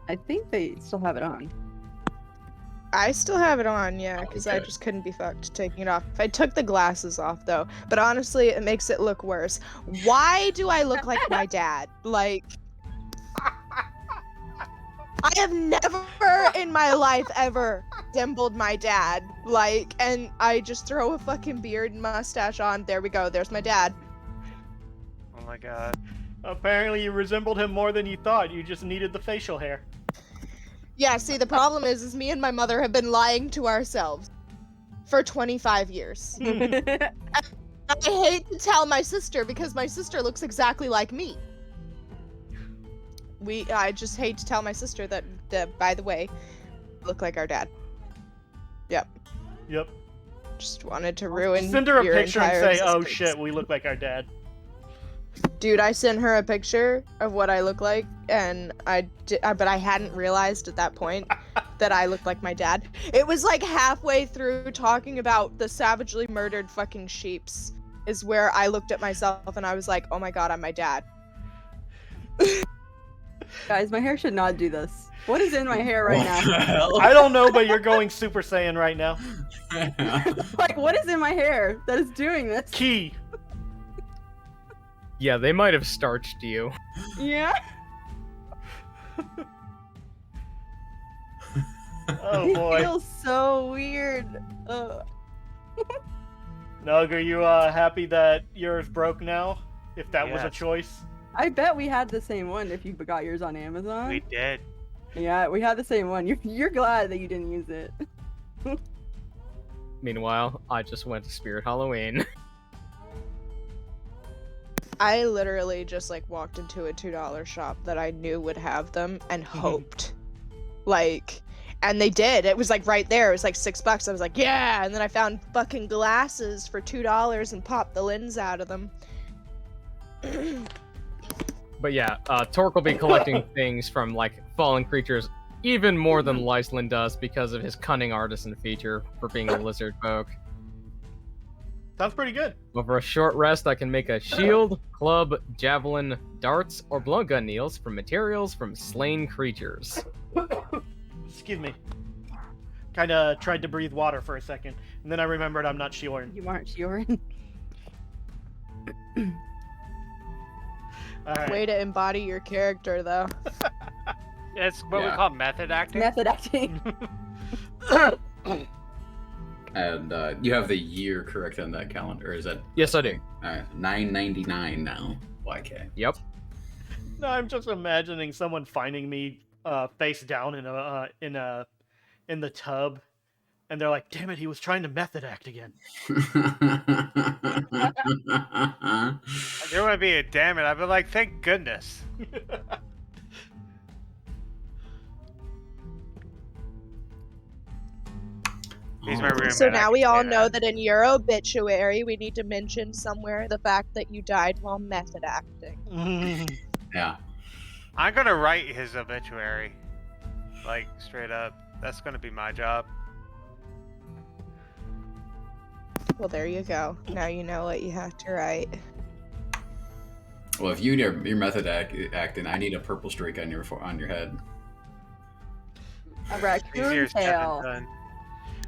I think they still have it on. I still have it on, yeah, because I Okay. just couldn't be fucked taking it off. I took the glasses off though, but honestly, it makes it look worse. Why do I look like my dad? Like, I have never in my life ever resembled my dad. Like, and I just throw a fucking beard and mustache on. There we go. There's my dad. Oh my god. Apparently you resembled him more than you thought. You just needed the facial hair. Yeah, see, the problem is me and my mother have been lying to ourselves for 25 years. I hate to tell my sister because my sister looks exactly like me. I just hate to tell my sister that by the way, look like our dad. Yep. Yep. Just wanted to ruin Send her a your picture and entire say, "Oh existence." shit, we look like our dad." Dude, I sent her a picture of what I look like, and but I hadn't realized at that point that I looked like my dad. It was like halfway through talking about the savagely murdered fucking sheeps is where I looked at myself and I was like, oh my god, I'm my dad. Guys, my hair should not do this. What is in my hair right What now? the hell? I don't know, but you're going Super Saiyan right now. Like, what is in my hair that is doing this? Key. Yeah, they might have starched you. Yeah. Oh It boy. feels so weird. Nug, are you happy that yours broke now? If that was a Yes. choice. I bet we had the same one if you got yours on Amazon. We did. Yeah, we had the same one. You're glad that you didn't use it. Meanwhile, I just went to Spirit Halloween. I literally just like walked into a $2 shop that I knew would have them and hoped. Like, and they did. It was like right there. It was like $6. I was like, yeah. And then I found fucking glasses for $2 and popped the lens out of them. But yeah, Torque will be collecting things from, like, fallen creatures even more than Lyslin does because of his cunning artisan feature for being a lizard folk. Sounds pretty good. Over a short rest, I can make a shield, club, javelin, darts, or blowgun needles from materials from slain creatures. Excuse me. Kinda tried to breathe water for a second, and then I remembered I'm not Shioran. You aren't Shioran. All right. Way to embody your character, though. It's what we Yeah. call method acting. Method acting. And you have the year correct on that calendar, or is that? Yes, I do. All right, 999 now. YK. Yep. No, I'm just imagining someone finding me face down in the tub, and they're like, "Damn it, he was trying to method act again." There would be a damn it. I'd be like, thank goodness. He's my roommate. So I now can we all say know that. that in your obituary, we need to mention somewhere the fact that you died while method acting. Yeah. I'm gonna write his obituary. Like, straight up. That's gonna be my job. Well, there you go. Now you know what you have to write. Well, if you do your method acting, I need a purple streak on your head. A Easier raccoon said than tail. done.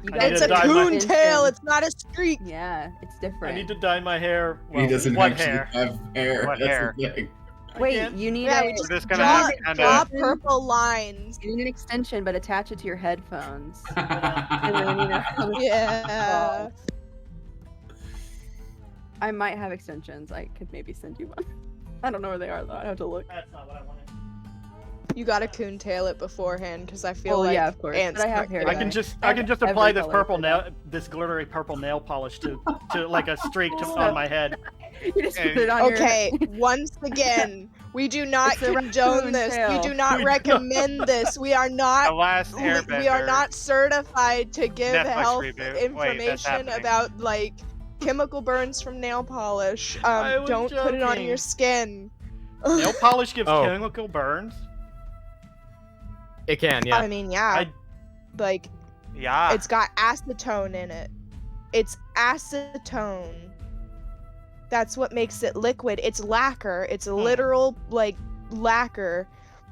You I need It's to a dye my- coon tail. It's not a streak. Yeah, it's I different. need to dye my hair. Well, He doesn't what actually hair? have hair. What That's hair? the thing. I Wait, can't- you need Yeah, a we just just gonna draw, have to kinda- draw purple lines. you need an extension, but attach it to your headphones. And then, you know, Yeah. I might have extensions. I could maybe send you one. I don't know where they are though. I have to look. That's not what I wanted. You gotta coon tail it beforehand because I feel Oh, like yeah, of course. ants But I have might hair get I dye. can it. just I I can just have apply every this color purple for nail, that. this glittery purple nail polish to like a streak on my head. You just Okay. put it on Okay, once again, we do not It's a condone raccoon this. tail. We do not We recommend this. We are The not. last We Airbender. are not certified to give Netflix health reboot. Wait, that's information happening. about like chemical burns from nail polish. I was Don't put it on joking. your skin. Nail polish gives Oh. chemical burns. It can, yeah. I mean, yeah, I- like Yeah. it's got acetone in it. It's acetone. That's what makes it liquid. It's lacquer. It's a literal like lacquer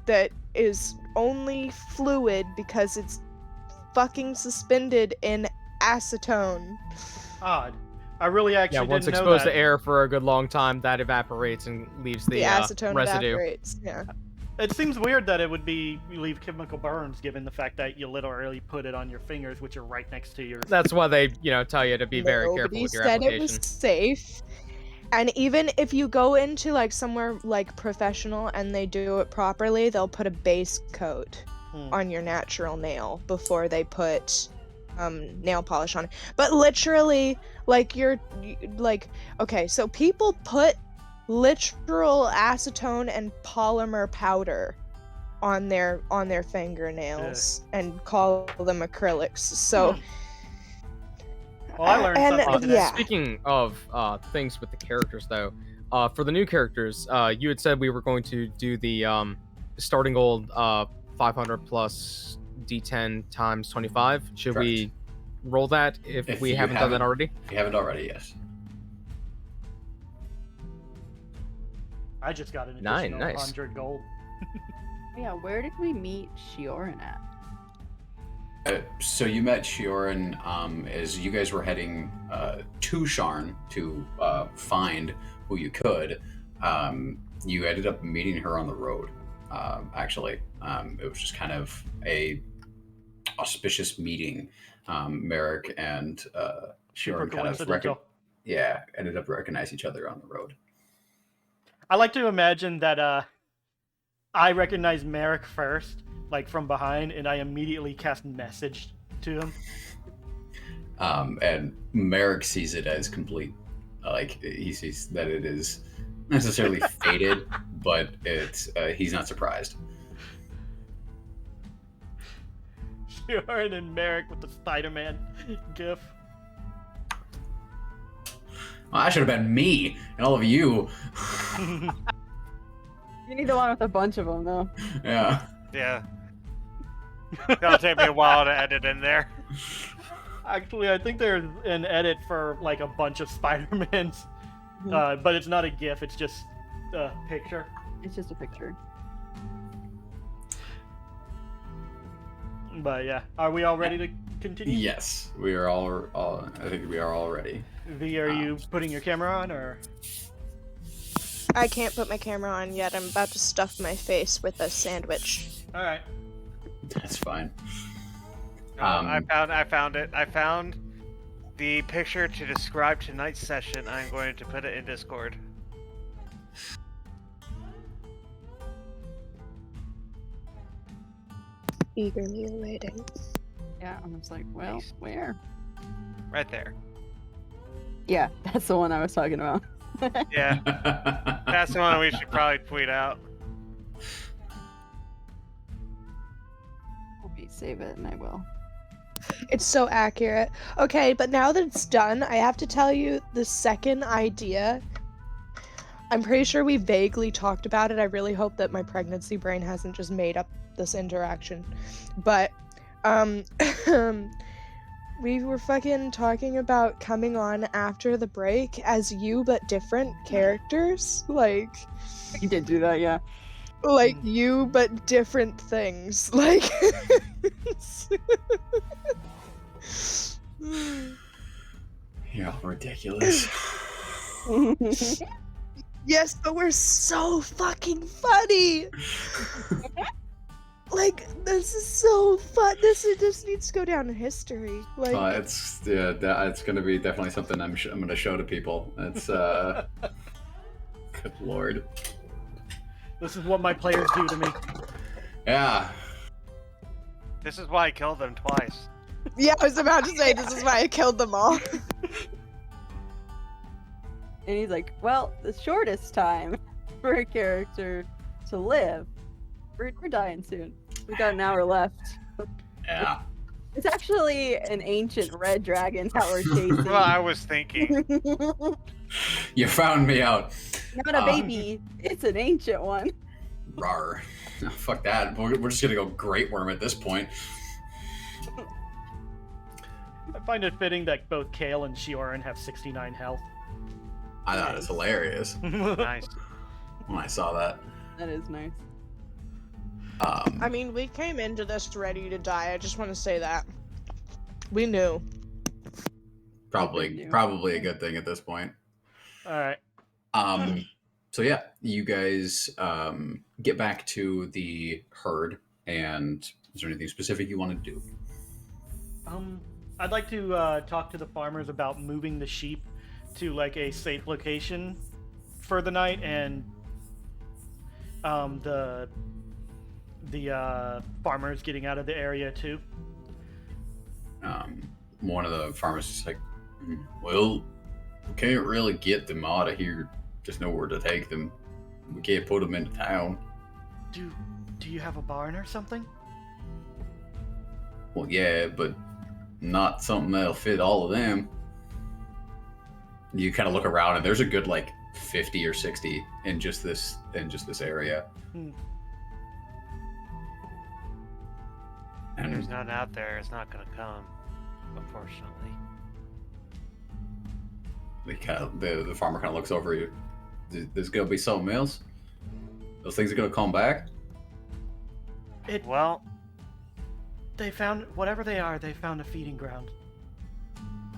that is only fluid because it's fucking suspended in acetone. Odd. I really actually Yeah, once didn't know exposed that. to air for a good long time, that evaporates and leaves The the acetone residue. evaporates. Yeah. It seems weird that it would be leave chemical burns, given the fact that you literally put it on your fingers, which are right next to your. That's why they, tell you to be very careful Nobody with your said application. it was safe. And even if you go into like somewhere like professional and they do it properly, they'll put a base coat on your natural nail before they put nail polish on it. But literally, like okay, so people put literal acetone and polymer powder on their fingernails and call them acrylics. So Well, I learned and, something today. yeah. Speaking of things with the characters, though, for the new characters, you had said we were going to do the starting gold 500 plus D10 times 25. Should we roll that if we you haven't done that already? If you haven't already, yes. I just got an Nice, additional nice. 100 gold. Yeah, where did we meet Shioran at? So you met Shioran as you guys were heading to Sharn to find who you could. You ended up meeting her on the road. Actually, it was just kind of a auspicious meeting. Merrick and Super Shioran kind of coincidental. ended up recognizing each other on the road. I like to imagine that I recognize Merrick first, like from behind, and I immediately cast message to him. And Merrick sees it as complete. Like he sees that it is necessarily fated, but it's he's not surprised. Sharon and Merrick with the Spider-Man gif. Well, that should have been me and all of you. You need the one with a bunch of them, though. Yeah. Yeah. That'll take me a while to edit in there. Actually, I think there's an edit for like a bunch of Spider-Mans, but it's not a gif, it's just a picture. It's just a picture. But yeah, are we all ready to continue? Yes, we are all. I think we are all ready. V, are you putting your camera on, or? I can't put my camera on yet. I'm about to stuff my face with a sandwich. All right. That's fine. I found it. I found the picture to describe tonight's session. I'm going to put it in Discord. Eagerly awaiting. Yeah, I was like, well, Nice. where? Right there. Yeah, that's the one I was talking about. Yeah, that's the one we should probably tweet out. Let me save it, and I will. It's so accurate. Okay, but now that it's done, I have to tell you the second idea. I'm pretty sure we vaguely talked about it. I really hope that my pregnancy brain hasn't just made up this interaction. But, we were fucking talking about coming on after the break as you but different characters. Like You did do that, yeah. you but different things. Like You're all ridiculous. yes, but we're so fucking funny. Like, this is so fun. This needs to go down in history. Like, It's gonna be definitely something I'm gonna show to people. It's good lord. This is what my players do to me. Yeah. This is why I killed them twice. yeah, I was about to say this is why I killed them all. And he's like, well, the shortest time for a character to live. We're dying soon. We got an hour left. Yeah. It's actually an ancient red dragon that we're chasing. Well, I was thinking. You found me out. Not a baby. It's an ancient one. Rawr. Fuck that. We're just gonna go Great Worm at this point. I find it fitting that both Kale and Shioran have 69 health. I thought it was hilarious Nice. when I saw that. That is nice. I mean, we came into this ready to die. I just want to say that. We knew. Probably a good thing at this point. All right. So yeah, you guys get back to the herd, and is there anything specific you want to do? I'd like to talk to the farmers about moving the sheep to like a safe location for the night, and the farmers getting out of the area too. One of the farmers is like, well, we can't really get them out of here. There's nowhere to take them. We can't put them into town. Do you have a barn or something? Well, yeah, but not something that'll fit all of them. You kind of look around, and there's a good like 50 or 60 in just this area. If there's And none out there, it's not gonna come, unfortunately. the farmer kind of looks over you. There's gonna be something else. Those things are gonna come back. Well, They found whatever they are. They found a feeding ground.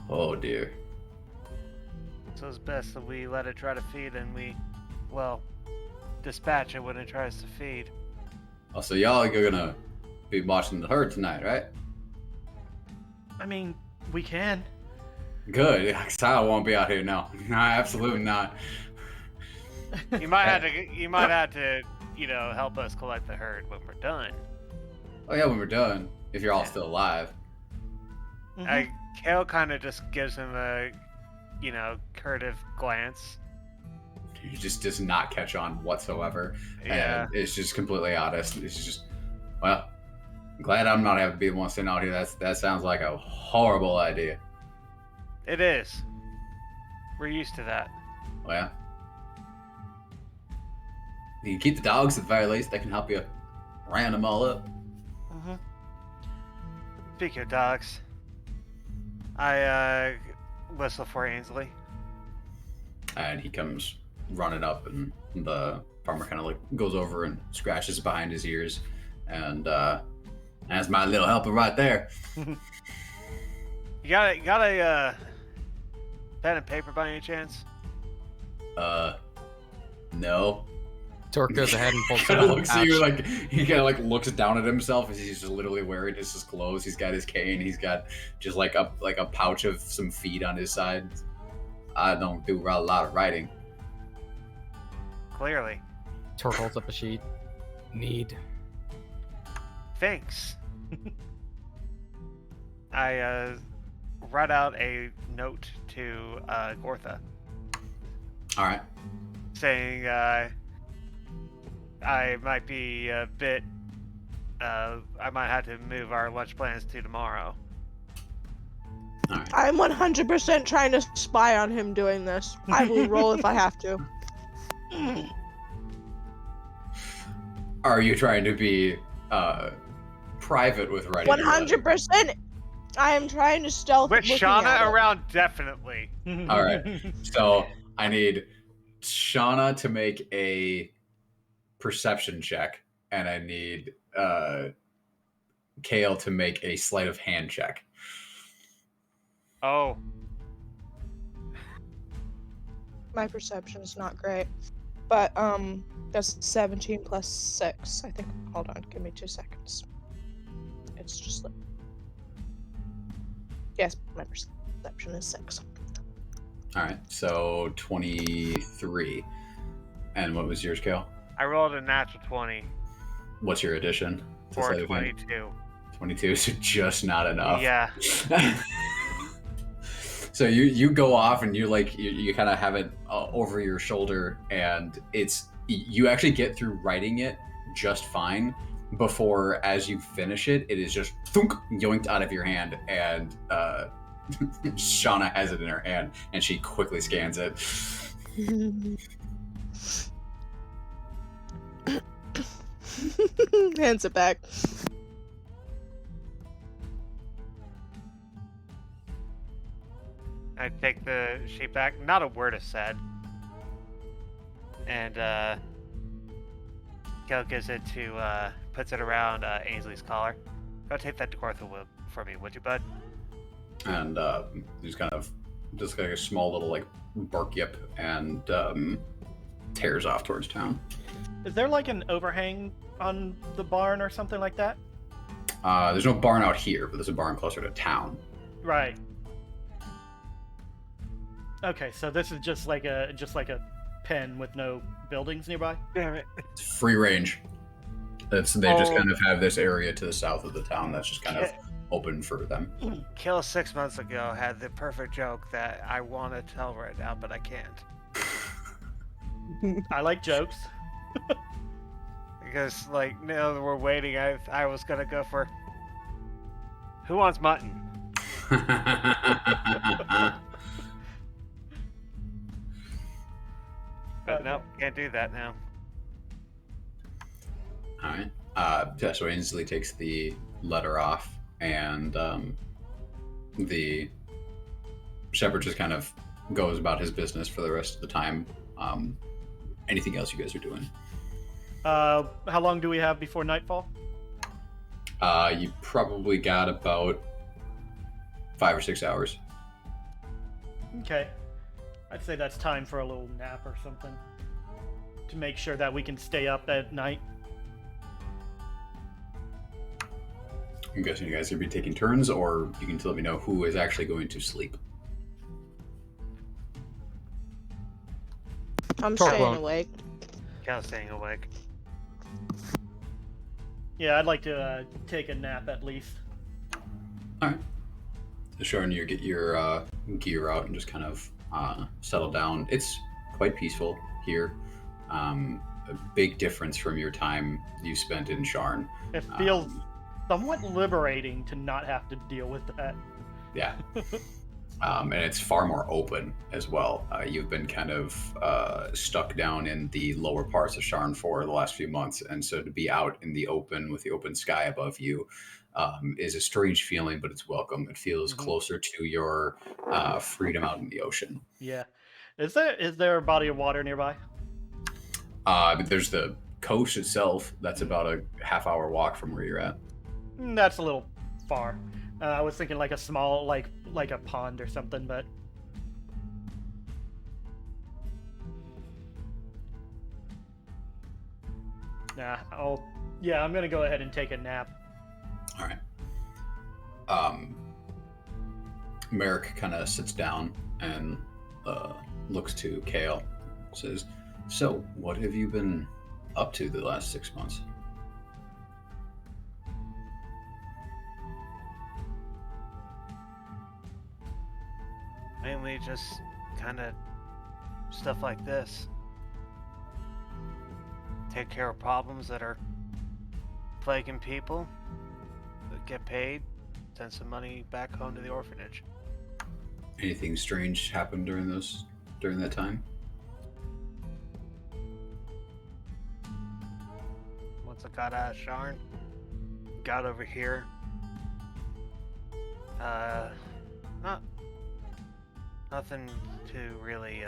Oh dear. so it's best that we let it try to feed, and we, well, dispatch it when it tries to feed. Oh, so y'all are gonna be watching the herd tonight, right? I mean, we can. Good. Cause I won't be out here. No, absolutely not. You might have to, help us collect the herd when we're done. Oh yeah, when we're done, if you're all still alive. Mhm. Kale kind of just gives him a, furtive glance. He just does not catch on whatsoever. Yeah. And it's just completely honest. It's just, well, I'm glad I'm not having to be the one sitting out here. That sounds like a horrible idea. It is. We're used to that. Well, you can keep the dogs at the very least. They can help you round them all up. Speaking of dogs, I whistle for Ainsley. And he comes running up, and the farmer kind of like goes over and scratches behind his ears, and that's my little helper right there. You got a pen and paper by any chance? No. Torque goes ahead and pulls Kind out of a looks at pouch. you like he kind of like looks down at himself as he's just literally wearing his clothes. He's got his cane. He's got just like a pouch of some feed on his side. I don't do a lot of writing. Clearly. Torque holds up a sheet. Need. Thanks. I write out a note to Gortha All right. saying I might be a bit. I might have to move our lunch plans to tomorrow. All right. I'm 100% trying to spy on him doing this. I will roll if I have to. Are you trying to be private with writing? 100%. I am trying to stealth. With looking Shauna at it. around, definitely. All right. So I need Shauna to make a perception check, and I need Kale to make a sleight of hand check. Oh, My perception is not great. But, that's 17 plus 6, I think. Hold on, give me 2 seconds. It's just like... Yes, my perception is 6. All right. So 23. And what was yours, Kale? I rolled a natural 20 What's your addition? to for sleight of hand? 22. 22, so just not enough. Yeah. So you go off and you kind of have it over your shoulder, and you actually get through writing it just fine before, as you finish it, it is just thunk, yoinked out of your hand, and Shauna has it in her hand, and she quickly scans it. Hands it back. I take the sheet back. Not a word is said. And Kel gives it to, puts it around Ainsley's collar. Go take that to Gortha for me, would you, bud? And he's kind of just like a small little like bark yip, and tears off towards town. Is there like an overhang on the barn or something like that? There's no barn out here, but there's a barn closer to town. Right. Okay, so this is just like a pen with no buildings nearby. Damn it. It's free range. They just kind of have this area to the south of the town that's just kind of open for them. Kill 6 months ago had the perfect joke that I want to tell right now, but I can't. I like jokes. Because, like, now that we're waiting, I was gonna go for who wants mutton? But nope, can't do that now. All right. Yeah, so Ainsley takes the letter off, and the shepherd just kind of goes about his business for the rest of the time. Anything else you guys are doing? How long do we have before nightfall? You probably got about 5 or 6 hours. Okay. I'd say that's time for a little nap or something. To make sure that we can stay up at night. I'm guessing you guys are going to be taking turns, or you can let me know who is actually going to sleep. I'm Talk staying long. awake. Cal's staying awake. Yeah, I'd like to take a nap at least. All right. So Sharon, you get your gear out and just kind of settle down. It's quite peaceful here. A big difference from your time you spent in Sharn. It feels somewhat liberating to not have to deal with that. Yeah. And it's far more open as well. You've been kind of stuck down in the lower parts of Sharn for the last few months, and so to be out in the open with the open sky above you is a strange feeling, but it's welcome. It feels closer to your freedom out in the ocean. Yeah. Is there a body of water nearby? There's the coast itself. That's about a half-hour walk from where you're at. That's a little far. I was thinking like a small, like a pond or something, but... Nah, I'm gonna go ahead and take a nap. All right. Merrick kind of sits down and looks to Kale. Says, "So, what have you been up to the last 6 months?" Mainly just kind of stuff like this. Take care of problems that are plaguing people, get paid, send some money back home to the orphanage. Anything strange happened during that time? Once I got out of Sharn, got over here, nothing to really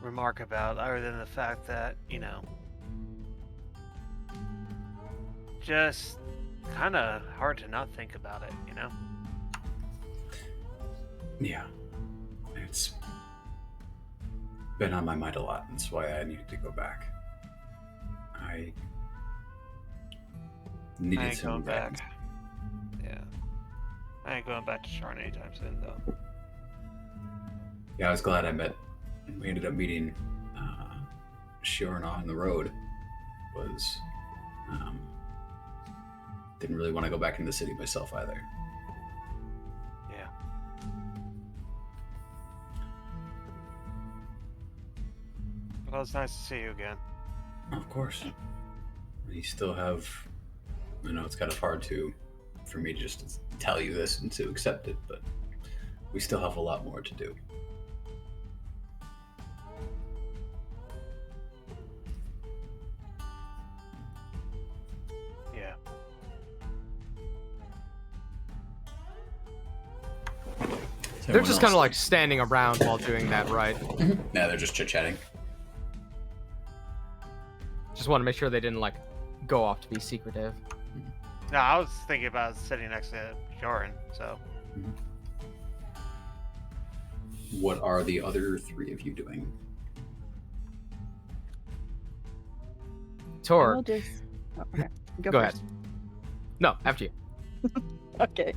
remark about, other than the fact that, just kind of hard to not think about it, Yeah. It's been on my mind a lot. That's why I needed to go back. I needed ain't going some guidance. back. Yeah. I ain't going back to Sharn anytime soon, though. Yeah, I was glad we ended up meeting Shiorna on the road. Didn't really want to go back in the city myself either. Yeah. Well, it's nice to see you again. Of course. You still have... I know it's kind of hard for me just to tell you this and to accept it, but we still have a lot more to do. Yeah. They're just kind of like standing around while doing that, right? Yeah, they're just chit-chatting. Just want to make sure they didn't like go off to be secretive. No, I was thinking about sitting next to Joran, so. What are the other three of you doing? Tor, I'll just... Oh, okay. go ahead. first. No, after you. Okay.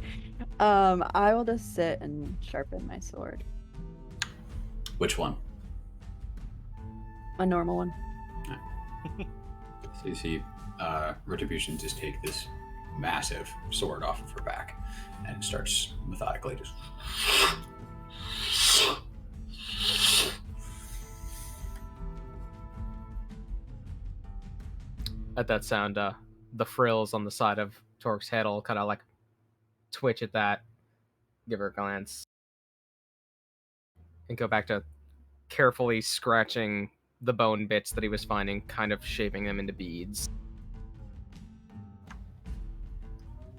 I will just sit and sharpen my sword. Which one? A normal one. So you see Retribution just take this massive sword off of her back and starts methodically just... At that sound, the frills on the side of Torque's head will kind of like twitch at that, give her a glance, and go back to carefully scratching the bone bits that he was finding, kind of shaping them into beads.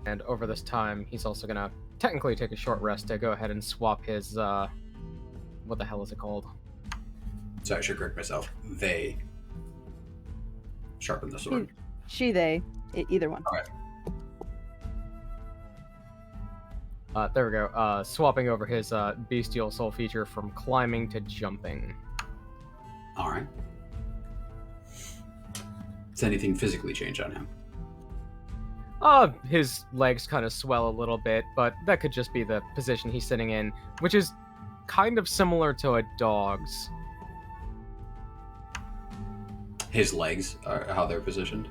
And over this time, he's also gonna technically take a short rest to go ahead and swap his, what the hell is it called? So I should correct myself. They sharpen the sword. They. Either one. Alright. There we go. Swapping over his bestial soul feature from climbing to jumping. Alright. Does anything physically change on him? His legs kind of swell a little bit, but that could just be the position he's sitting in, which is kind of similar to a dog's. His legs are how they're positioned?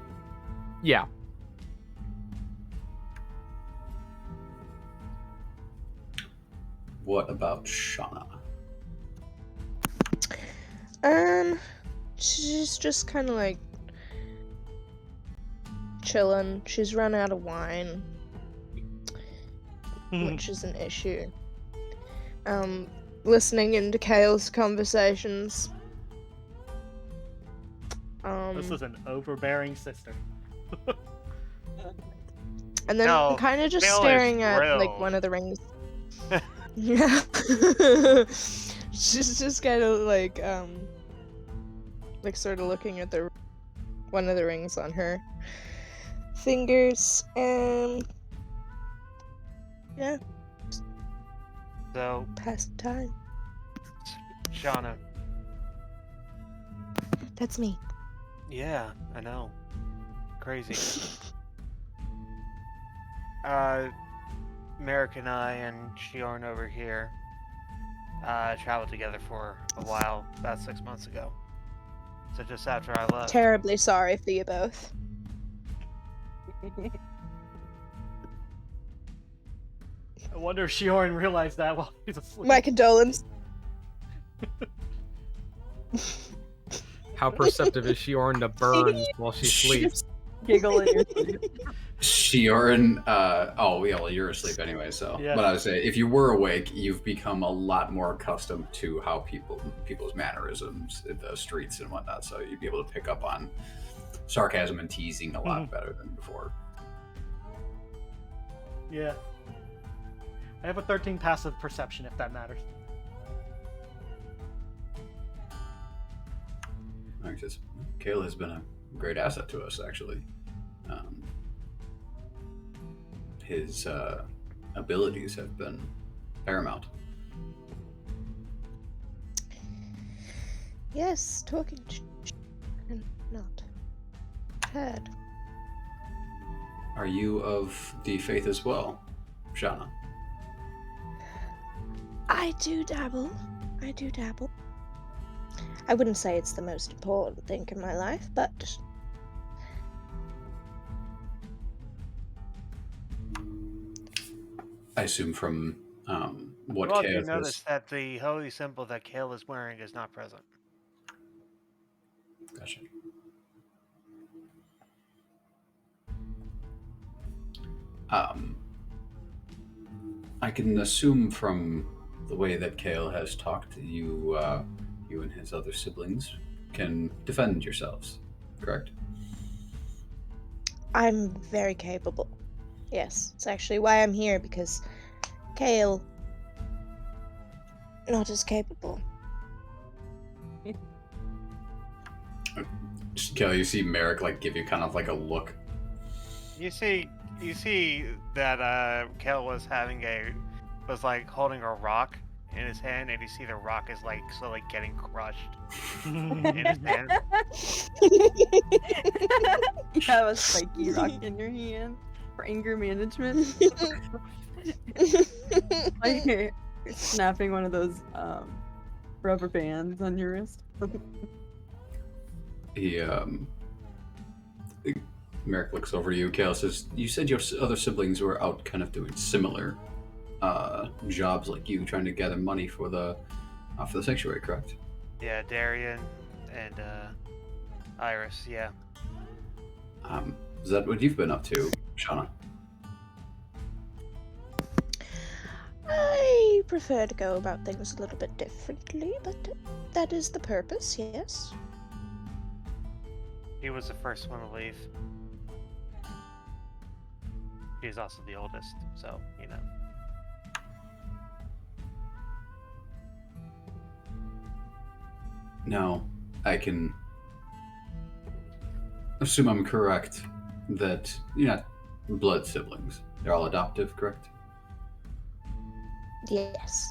Yeah. What about Shauna? She's just kind of like chilling. She's run out of wine, which is an issue. Listening into Kale's conversations. This is an overbearing sister. And then No, kind of just Kale is staring at like thrilled. one of the rings. Yeah. She's just kind of like sort of looking at one of the rings on her fingers, and yeah, So, pass the time. Shauna, That's me. Yeah, I know. Crazy. Merrick and I and Shiorn over here traveled together for a while, about 6 months ago. So just after I left. Terribly sorry for you both. I wonder if Shiorn realized that while he's asleep. My condolence. How perceptive is Shiorn to burns while she sleeps? Giggle in your sleep. Shiorn, oh yeah, well you're asleep anyway, so. Yeah. But I would say, if you were awake, you've become a lot more accustomed to how people's mannerisms in the streets and whatnot, so you'd be able to pick up on sarcasm and teasing a lot better than before. Yeah. I have a 13 passive perception, if that matters. Because Kale has been a great asset to us, actually. His abilities have been paramount. Yes, talking and not heard. Are you of the faith as well, Shauna? I do dabble. I do dabble. I wouldn't say it's the most important thing in my life, but I assume from what Well, you Kale notice that the holy symbol that Kale is wearing is not present. Gotcha. I can assume from the way that Kale has talked, you and his other siblings can defend yourselves, correct? I'm very capable. Yes, it's actually why I'm here, because Kale, not as capable. Kale, you see Merrick like give you kind of like a look. You see that Kale was like holding a rock in his hand, and you see the rock is like slowly getting crushed in his hand. You have a spiky rock in your hand for anger management. Like you're snapping one of those rubber bands on your wrist. He Merrick looks over to you. Kale says, "You said your other siblings were out, kind of doing similar jobs like you, trying to gather money for the sanctuary, correct?" Yeah, Darian and Iris. Yeah. Is that what you've been up to, Shauna? I prefer to go about things a little bit differently, but that is the purpose, yes. He was the first one to leave. He's also the oldest, so, you know. Now, I can assume I'm correct that you're not blood siblings. They're all adoptive, correct? Yes.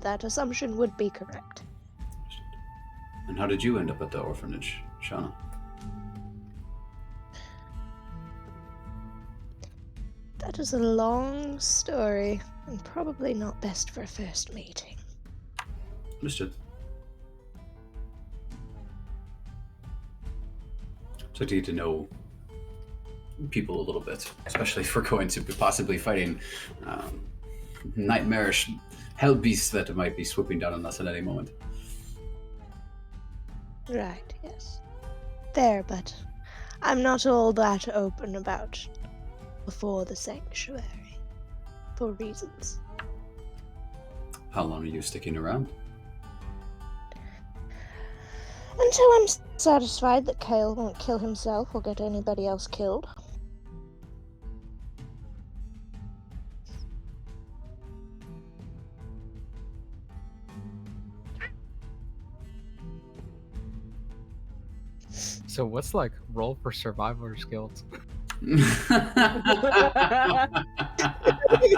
That assumption would be correct. And how did you end up at the orphanage, Shauna? That is a long story, and probably not best for a first meeting. Understood. So to get to know people a little bit, especially if we're going to be possibly fighting nightmarish hell beasts that might be swooping down on us at any moment. Right, yes. Fair, but I'm not all that open about before the sanctuary, for reasons. How long are you sticking around? Until I'm satisfied that Kale won't kill himself or get anybody else killed. So what's like roll for survivor skills?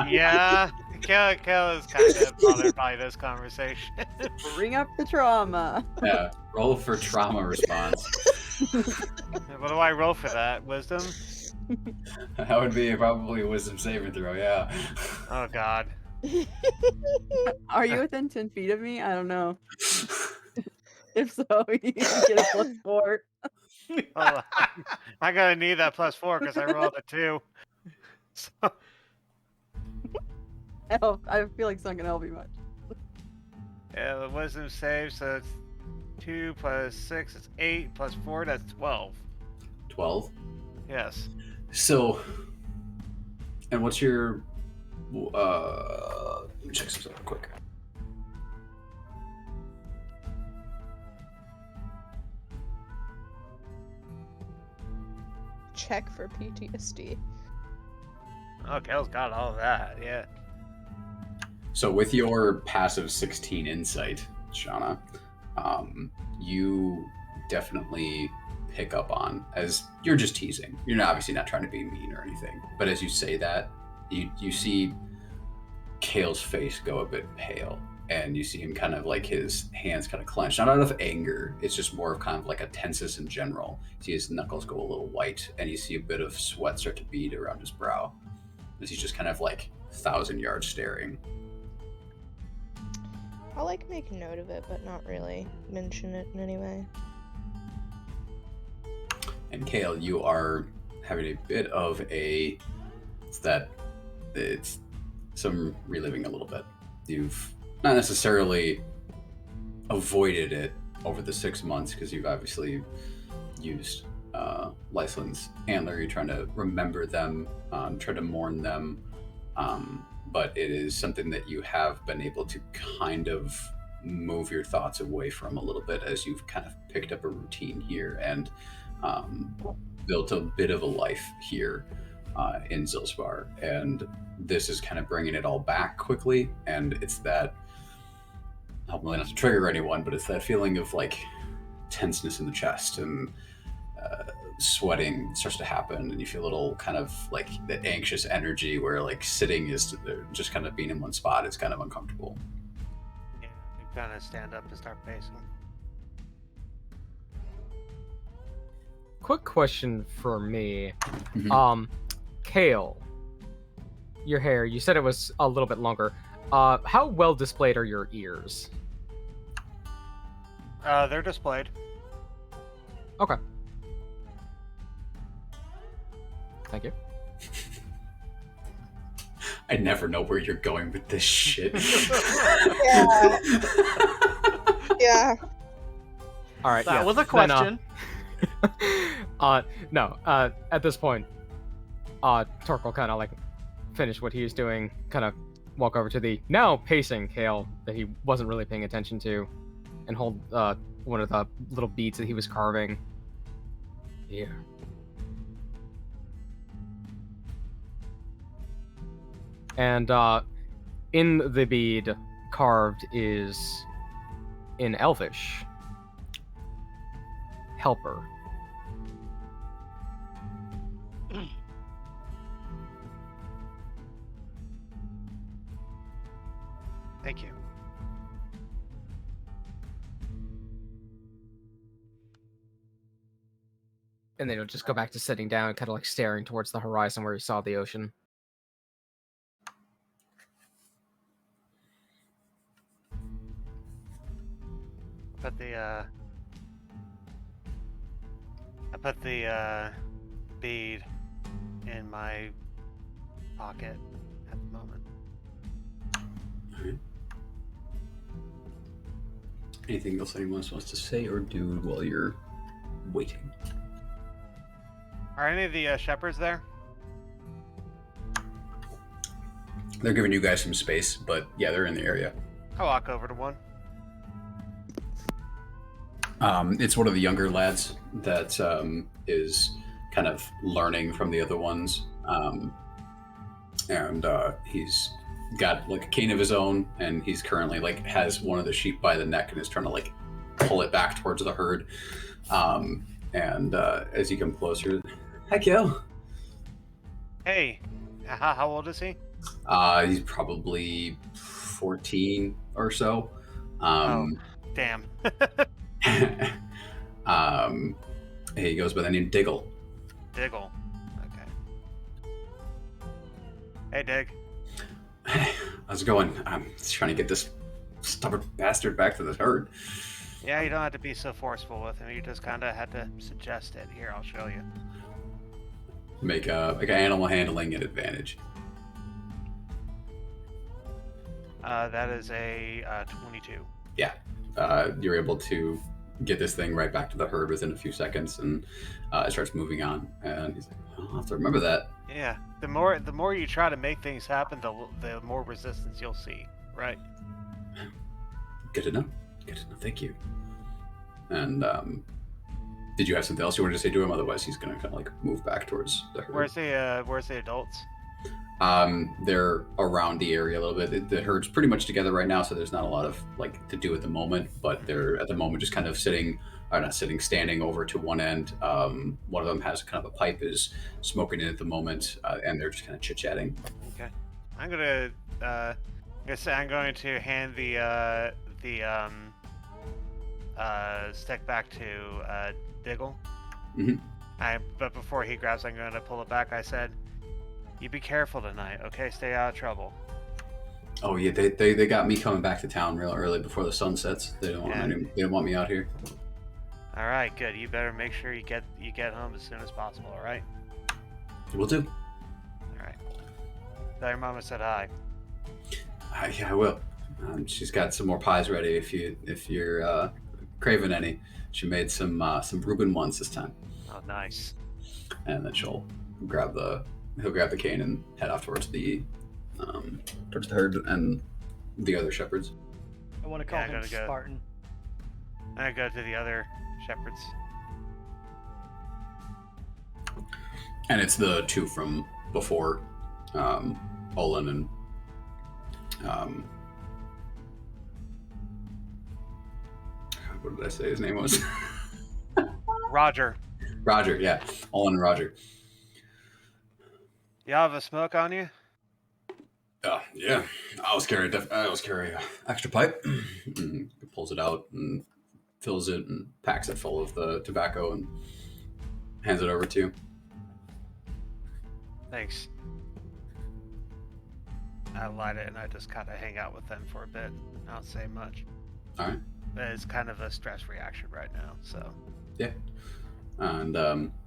Yeah, Kale is kind of bothered by this conversation. Bring up the trauma. Yeah, roll for trauma response. What do I roll for that? Wisdom? That would be probably a wisdom saving throw, yeah. Oh god. Are you within 10 feet of me? I don't know. If so, you get a +4. Oh, I'm gonna need that +4 because I rolled a 2. So, I feel like it's not gonna help you much. yeah, the wisdom save, so it's 2 + 6, it's 8 + 4, that's 12. 12. Yes. So, and what's your, let me check something real quick. Check for PTSD. Oh, Kale's got all of that, yeah. So with your passive 16 insight, Shauna, you definitely pick up on, as you're just teasing. You're obviously not trying to be mean or anything, but as you say that, you see Kale's face go a bit pale, and you see him kind of like his hands kind of clench, not out of anger, it's just more of kind of like a tenseness in general. You see his knuckles go a little white, and you see a bit of sweat start to bead around his brow as he's just kind of like 1,000 yards staring. I'll like make note of it, but not really mention it in any way. And Kale, you are having a bit of it's some reliving a little bit. You've not necessarily avoided it over the 6 months because you've obviously used Lyceland's antler. You're trying to remember them, try to mourn them, but it is something that you have been able to kind of move your thoughts away from a little bit as you've kind of picked up a routine here and built a bit of a life here in Zilspar. And this is kind of bringing it all back quickly, and it's that, hopefully not to trigger anyone, but it's that feeling of like tenseness in the chest, and sweating starts to happen, and you feel a little kind of like the anxious energy where like sitting is just kind of being in one spot is kind of uncomfortable. Yeah, you kind of stand up and start pacing. Quick question for me. Mhm. Kale, your hair, you said it was a little bit longer. How well displayed are your ears? They're displayed. Okay. Thank you. I never know where you're going with this shit. Yeah. Yeah. All right. That yeah. was a Then, question. no. At this point, Torque will kind of like finish what he was doing, kind of walk over to the now pacing Kale that he wasn't really paying attention to, and hold one of the little beads that he was carving. Here. And in the bead carved is in Elvish, helper. Thank you. And then he'll just go back to sitting down, kind of like staring towards the horizon where he saw the ocean. I put the bead in my pocket at the moment. Anything else anyone else wants to say or do while you're waiting? Are any of the shepherds there? They're giving you guys some space, but yeah, they're in the area. I'll walk over to one. It's one of the younger lads that is kind of learning from the other ones, and he's got like a cane of his own, and he's currently like has one of the sheep by the neck and is trying to like pull it back towards the herd. And as you come closer, heck yo. Hey, how old is he? He's probably 14 or so. Oh, damn. He goes by the name Diggle. Diggle. Okay. Hey, Dig. Hey, how's it going? I'm just trying to get this stubborn bastard back to the herd. Yeah, you don't have to be so forceful with him. You just kind of had to suggest it. Here, I'll show you. Make an animal handling at advantage. That is a 22. Yeah. You're able to get this thing right back to the herd within a few seconds, and it starts moving on. And he's like, I'll have to remember that. Yeah. The more you try to make things happen, the more resistance you'll see. Right. Good to know. Good to know. Thank you. And did you have something else you wanted to say to him? Otherwise, he's gonna kind of like move back towards the herd. Where's the adults? They're around the area a little bit. The herd's pretty much together right now, so there's not a lot of like to do at the moment. But they're at the moment just kind of standing over to one end. One of them has kind of a pipe, is smoking it at the moment, and they're just kind of chit chatting. Okay. I'm going to hand the stick back to Diggle. Mhm. But before he grabs, I'm going to pull it back. I said, "You be careful tonight, okay? Stay out of trouble." Oh yeah, they got me coming back to town real early before the sun sets. They don't want me out here. All right, good. You better make sure you get home as soon as possible. All right. Will do. All right. Tell your mama said hi. Yeah, I will. She's got some more pies ready if you're craving any. She made some Reuben ones this time. Oh, nice. And then he'll grab the cane and head off towards the herd and the other shepherds. I want to call him go. Spartan. I go to the other shepherds. And it's the two from before, Olin and what did I say his name was? Roger. Roger, yeah. Olin and Roger. Y'all have a smoke on you? Yeah. I always carry a extra pipe. And he pulls it out and fills it and packs it full of the tobacco and hands it over to you. Thanks. I light it and I just kind of hang out with them for a bit. I don't say much. All right. It's kind of a stress reaction right now, so. Yeah. And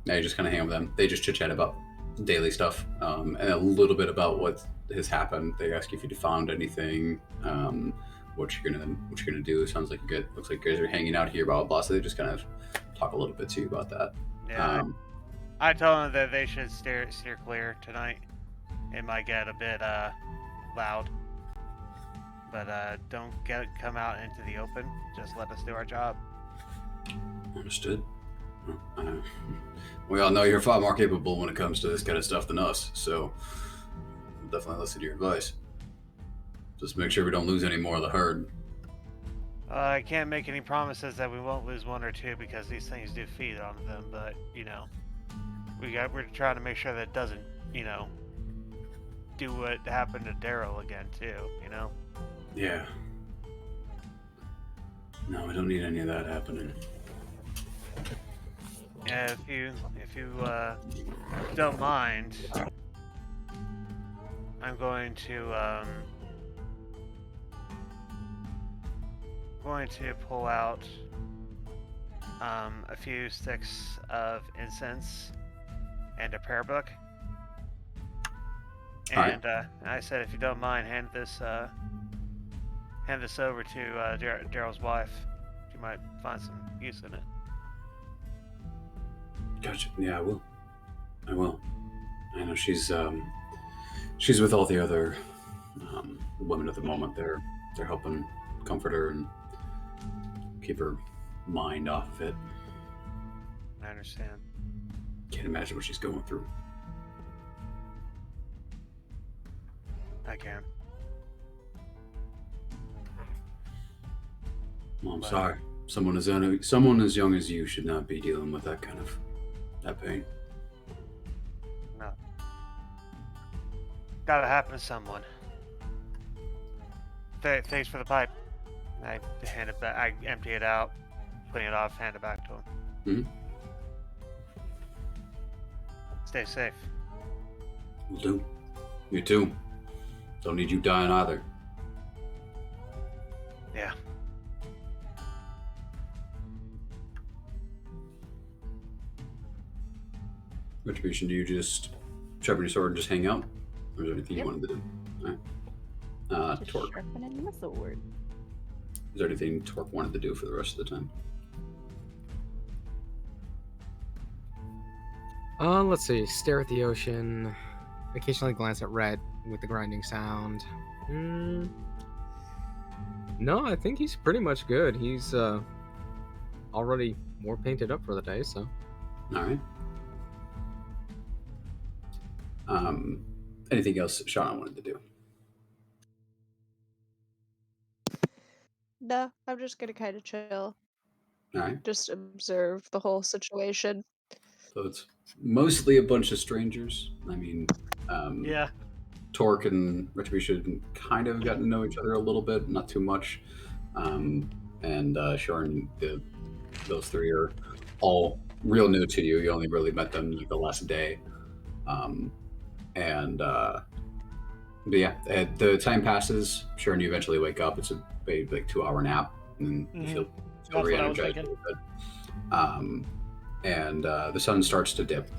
yeah, you just kind of hang out with them. They just chit-chat about daily stuff and a little bit about what has happened. They ask you if you found anything, what you're gonna do. It sounds like looks like you guys are hanging out here, blah blah blah. So they just kind of talk a little bit to you about that. Yeah. I told them that they should steer clear tonight. It might get a bit loud, but don't come out into the open. Just let us do our job. Understood. We all know you're far more capable when it comes to this kind of stuff than us, so we'll definitely listen to your advice. Just make sure we don't lose any more of the herd. I can't make any promises that we won't lose one or two because these things do feed on them, but we're trying to make sure that it doesn't, do what happened to Daryl again too, Yeah. No, we don't need any of that happening. Yeah, if you don't mind, I'm going to pull out a few sticks of incense and a prayer book. And I said, if you don't mind, hand this over to Daryl's wife. She might find some use in it. Gotcha. Yeah, I will. I know she's with all the other women at the moment. They're helping comfort her and keep her mind off of it. I understand. Can't imagine what she's going through. I can. Well, I'm sorry. Someone as young as you should not be dealing with that pain. No. Gotta happen to someone. Thanks for the pipe. I hand it back. I empty it out, clean it off, hand it back to him. Stay safe. Will do. You too. Don't need you dying either. Yeah. Retribution, do you just sharpen your sword and just hang out? Or is there anything Yep. you wanted to do? Alright. Just Torque. sharpening my sword. Is there anything Torque wanted to do for the rest of the time? Let's see. Stare at the ocean. Occasionally glance at Red with the grinding sound. No, I think he's pretty much good. He's already more painted up for the day, so. Alright. Anything else Shauna wanted to do? No, I'm just gonna kind of chill. Alright. Just observe the whole situation. So it's mostly a bunch of strangers. I mean, Yeah. Torque and Retribution kind of gotten to know each other a little bit, not too much. And Sharon, those three are all real new to you. You only really met them like the last day. But yeah, the time passes. Sharon, you eventually wake up. It's a like 2-hour nap, and then you feel That's what I was re-energized a thinking. little bit. The sun starts to dip,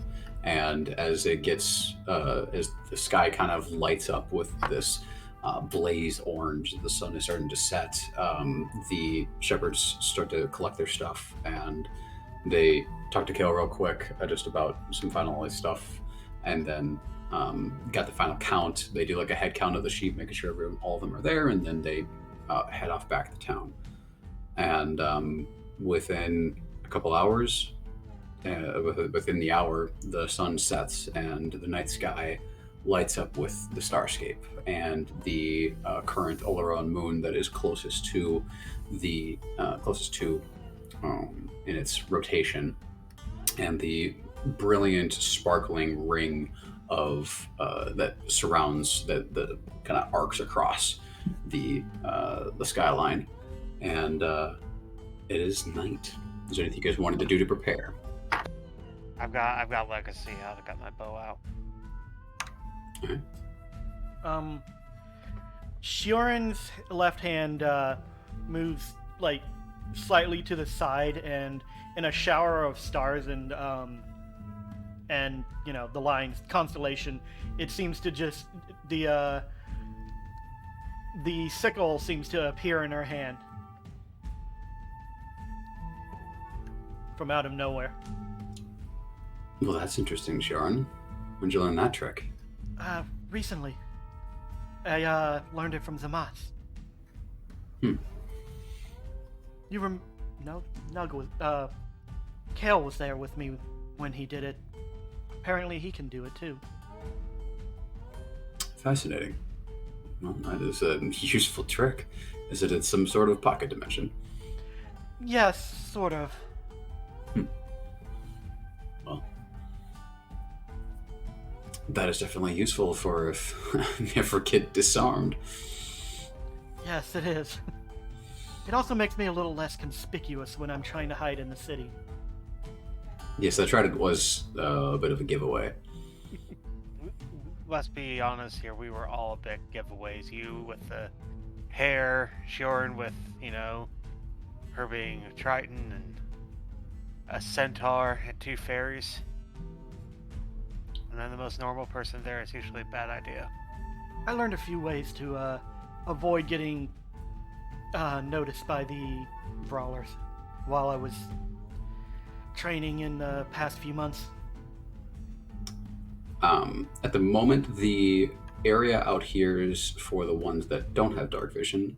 and as it gets, as the sky kind of lights up with this blaze orange, the sun is starting to set. The shepherds start to collect their stuff, and they talk to Kale real quick just about some final stuff, and then got the final count. They do like a head count of the sheep, making sure all of them are there, and then they head off back to town. And within a couple hours, within the hour, the sun sets and the night sky lights up with the starscape, and the current Oleron moon that is closest to in its rotation, and the brilliant sparkling ring of that surrounds that kind of arcs across the skyline, and it is night. Is there anything you guys wanted to do to prepare? I've got legacy out. I've got my bow out. Shioran's left hand moves like slightly to the side, and in a shower of stars and you know, the lines constellation, it seems to just the sickle seems to appear in her hand from out of nowhere. Well, that's interesting, Sharon. When'd you learn that trick? Recently. I learned it from Zamas. Hmm. Kale was there with me when he did it. Apparently he can do it too. Fascinating. Well, that is a useful trick. Is it in some sort of pocket dimension? Yes, sort of. Well, that is definitely useful for if you ever get disarmed. Yes, it is. It also makes me a little less conspicuous when I'm trying to hide in the city. Yes, that tried was a bit of a giveaway. Let's be honest here. We were all big giveaways. You with the hair, Shioran with, you know, her being a Triton and a centaur and 2 fairies. And then the most normal person there is usually a bad idea. I learned a few ways to avoid getting noticed by the Brawlers while I was training in the past few months. At the moment, the area out here is for the ones that don't have dark vision.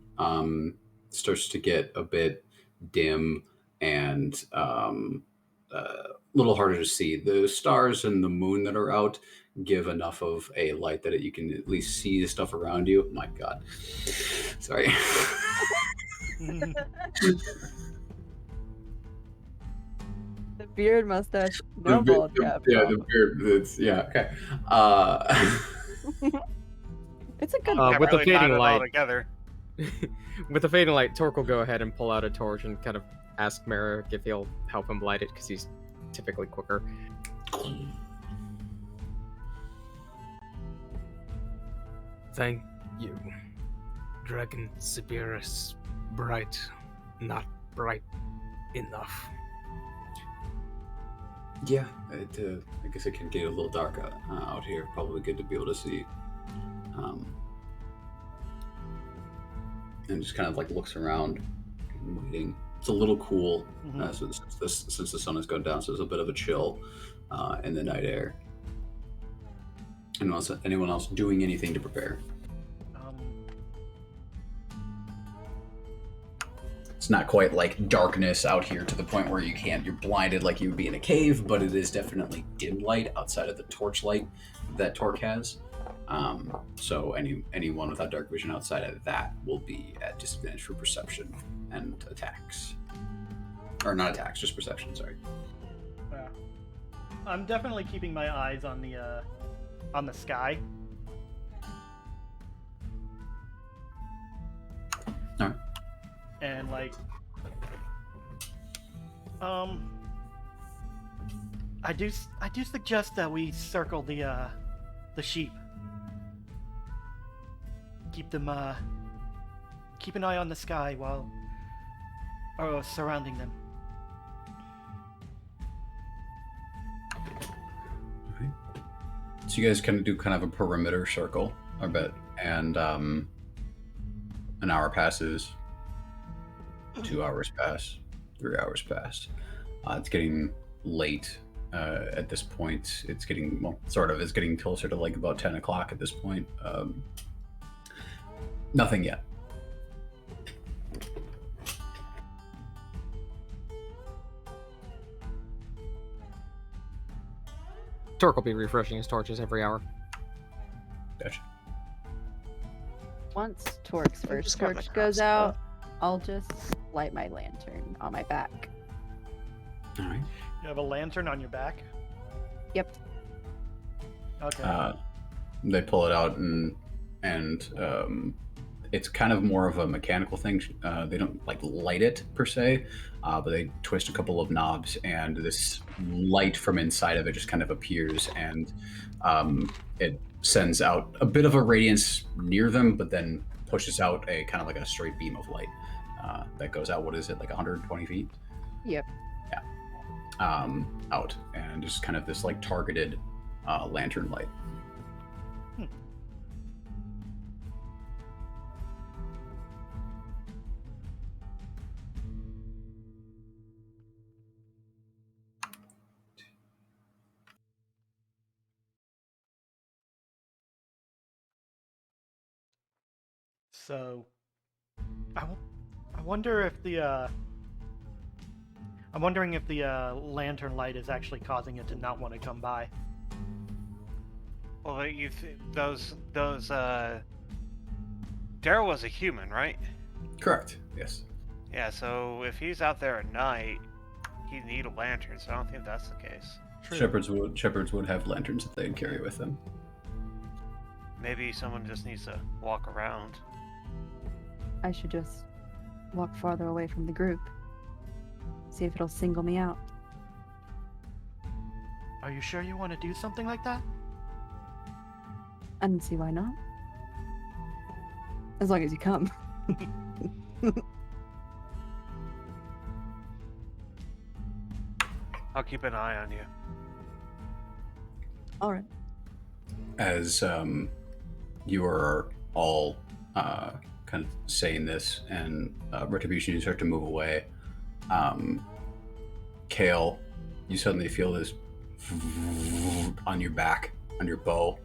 Starts to get a bit dim and a little harder to see. The stars and the moon that are out give enough of a light that you can at least see the stuff around you. My God. Sorry. The beard, mustache, no bald cap. Yeah, the beard. Okay. It's a good Can't with the really tie fading it all light. together. With the fading light, Torque will go ahead and pull out a torch and kind of ask Merrick if he'll help him light it, because he's typically quicker. Thank you. Dragon Siberis, bright, not bright enough. Yeah, I guess it can get a little dark out here. Probably good to be able to see. And just kind of like looks around, waiting. It's a little cool, since the sun has gone down, so there's a bit of a chill in the night air. Anyone else doing anything to prepare? It's not quite like darkness out here to the point where you're blinded like you would be in a cave, but it is definitely dim light outside of the torch light that Torque has. So anyone without dark vision outside of that will be at disadvantage for perception and attacks. Or not attacks, just perception, sorry. Yeah. I'm definitely keeping my eyes on the sky. Alright. And like I do suggest that we circle the sheep. Keep an eye on the sky while surrounding them. Okay. So you guys kind of do kind of a perimeter circle, I bet, and an hour passes. 2 hours pass, 3 hours pass. It's getting late at this point. It's getting, well, sort of. It's getting closer to like about 10 o'clock at this point. Nothing yet. Torque will be refreshing his torches every hour. Gotcha. Once Torque's first got my torch goes crossbow. out, I'll just light my lantern on my back. All right. You have a lantern on your back? Yep. Okay. They pull it out and it's kind of more of a mechanical thing. They don't like light it per se, but they twist a couple of knobs and this light from inside of it just kind of appears and it sends out a bit of a radiance near them, but then pushes out a kind of like a straight beam of light that goes out. What is it, like 120 feet? Yep. Out, and just kind of this like targeted lantern light. So, I wonder if I'm wondering if the lantern light is actually causing it to not want to come by. Well, those Daryl was a human, right? Correct. Yes. Yeah. So if he's out there at night, he'd need a lantern. So I don't think that's the case. True. Shepherds would have lanterns that they'd carry with them. Maybe someone just needs to walk around. I should just walk farther away from the group. See if it'll single me out. Are you sure you want to do something like that? I don't see why not. As long as you come. I'll keep an eye on you. Alright. As you are all kind of saying this, and Retribution, you start to move away. Kale, you suddenly feel this on your back, on your bow,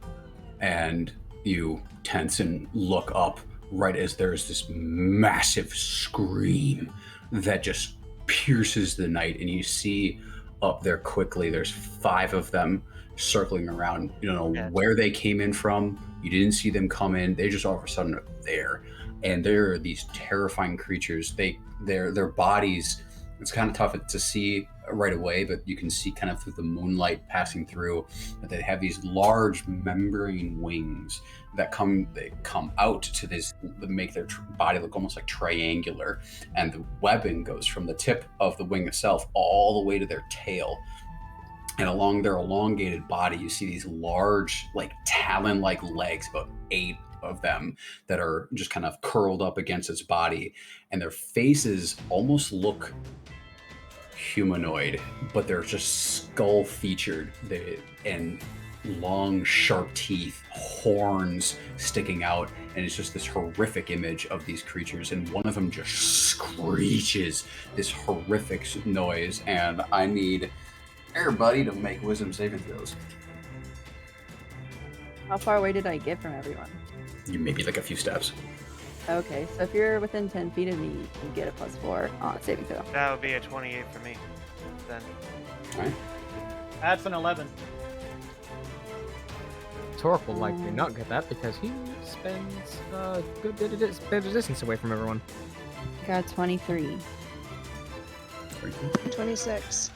and you tense and look up right as there's this massive scream that just pierces the night, and you see up there quickly there's 5 of them circling around. You don't know where they came in from. You didn't see them come in. They just all of a sudden are there, and there are these terrifying creatures. Their bodies, it's kind of tough to see right away, but you can see kind of through the moonlight passing through that they have these large membrane wings that come out to this, that make their body look almost like triangular, and the webbing goes from the tip of the wing itself all the way to their tail. And along their elongated body, you see these large, like talon-like legs, about 8 of them that are just kind of curled up against its body, and their faces almost look humanoid, but they're just skull featured. And long, sharp teeth, horns sticking out, and it's just this horrific image of these creatures. And one of them just screeches this horrific noise, and I need everybody to make wisdom saving throws. How far away did I get from everyone? You maybe like a few steps. Okay, so if you're within 10 feet of me, you get a +4 on saving throw. That would be a 28 for me. Then. All right. That's an 11. Torque will likely not get that because he spends a good bit of distance away from everyone. Got 23. 26.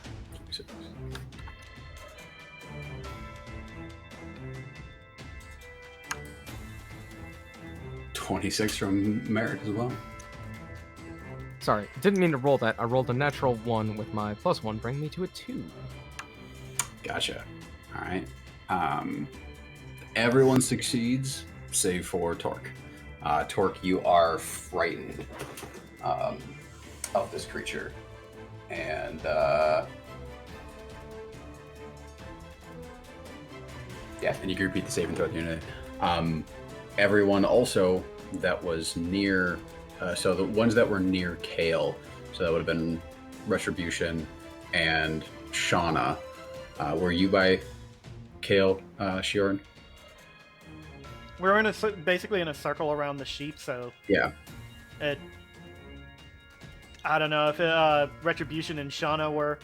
26 from Merrick as well. Sorry, didn't mean to roll that. I rolled a natural 1 with my +1, bring me to a 2. Gotcha. All right. Everyone succeeds, save for Torque. Torque, you are frightened of this creature. And yeah, and you can repeat the saving throw at the end of it. Everyone also that was near, so the ones that were near Kale, so that would have been Retribution and Shauna. Were you by Kale, Shioran? We're in basically in a circle around the sheep, so Yeah. I don't know if Retribution and Shauna were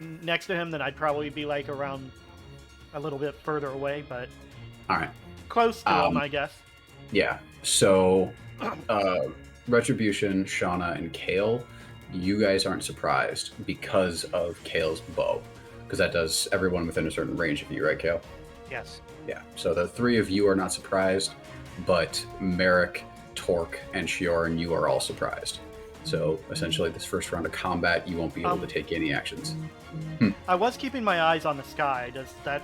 next to him, then I'd probably be like around a little bit further away, but All right. close to him, I guess. Yeah. So, Retribution, Shauna, and Kale, you guys aren't surprised because of Kale's bow, because that does everyone within a certain range of you, right, Kale? Yes. Yeah. So the three of you are not surprised, but Merrick, Torque, and Shioran, you are all surprised. So essentially, this first round of combat, you won't be able to take any actions. I was keeping my eyes on the sky. Does that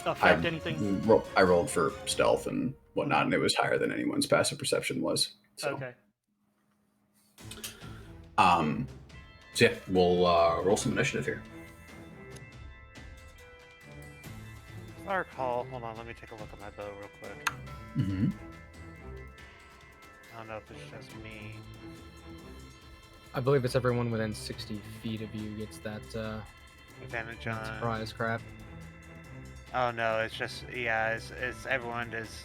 affect anything? I rolled for stealth and whatnot, and it was higher than anyone's passive perception was. So. Okay. So yeah, we'll roll some initiative here. If I recall, hold on, let me take a look at my bow real quick. Mm-hmm. I don't know if it's just me. I believe it's everyone within 60 feet of you gets that Advantage on. surprise crap. Oh no, it's just it's everyone is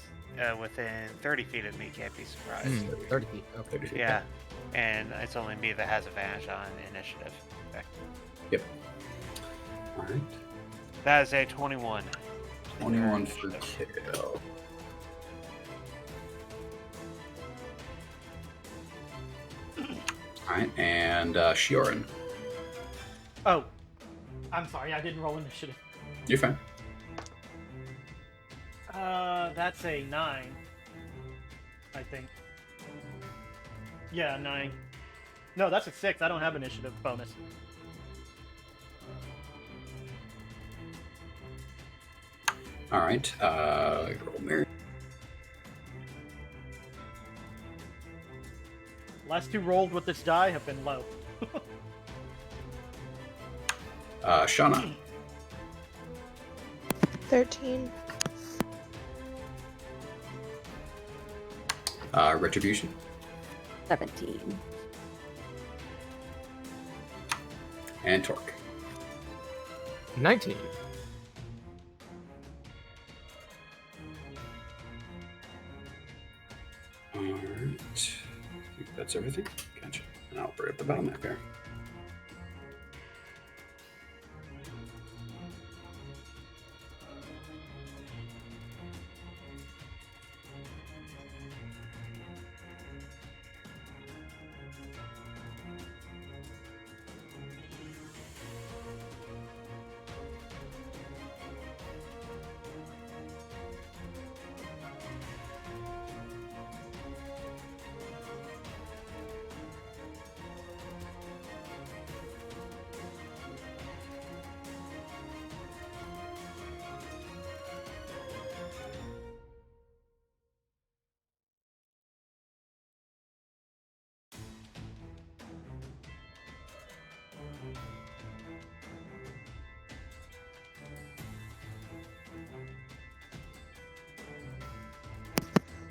within 30 feet of me can't be surprised. 30 feet. Okay. 30 feet. Yeah, and it's only me that has advantage on initiative. Okay. Yep. All right. That is a 21. 21 for Kale. All right, and Shioran. Oh, I'm sorry, I didn't roll initiative. You're fine. That's a 9, I think. Yeah, 9. No, that's a 6. I don't have initiative bonus. All right. Roll Mary. Last 2 rolls with this die have been low. Shauna. 13. Retribution. 17. And Torque. 19. All right. I think that's everything. Gotcha. And I'll bring up the battle map here.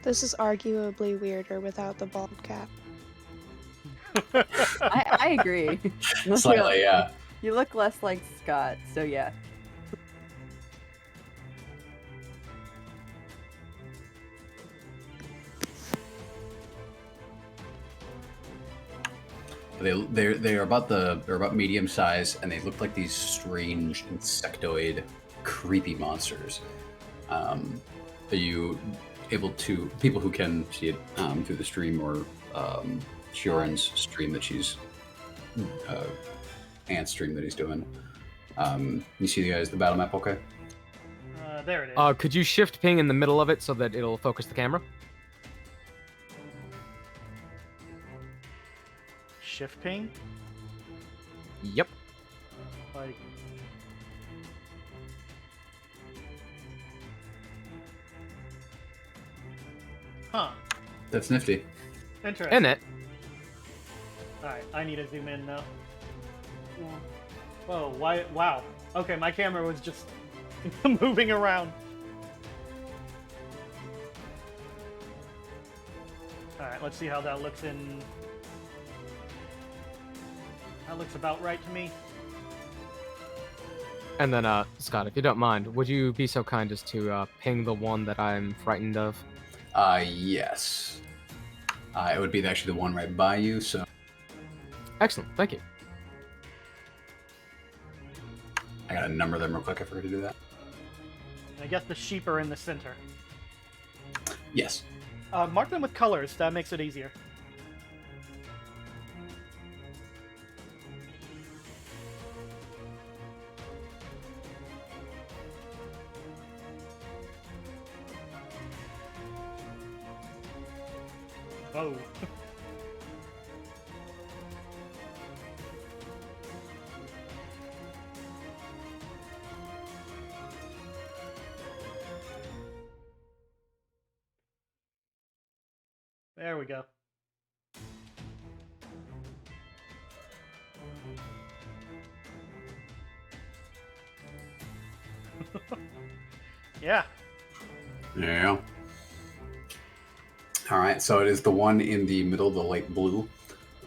This is arguably weirder without the bald cap. I agree. Slightly, yeah. You look less like Scott, so yeah. They're about medium size, and they look like these strange insectoid, creepy monsters. Are you able to, people who can see it through the stream or Shioran's stream that she's Ant's stream that he's doing? You see the battle map, okay? There it is. Could you shift ping in the middle of it so that it'll focus the camera? Shift ping? Yep. Like... Huh. That's nifty. Interesting. In it. Alright, I need to zoom in now. Whoa, why? Wow. Okay, my camera was just moving around. Alright, let's see how that looks in... That looks about right to me. And then, Scott, if you don't mind, would you be so kind as to ping the one that I'm frightened of? Yes. It would be actually the one right by you, so... Excellent, thank you. I gotta number them real quick, I forgot to do that. I guess the sheep are in the center. Yes. Mark them with colors, that makes it easier. Whoa. There we go. Yeah. Yeah. All right, so it is the one in the middle of the light blue,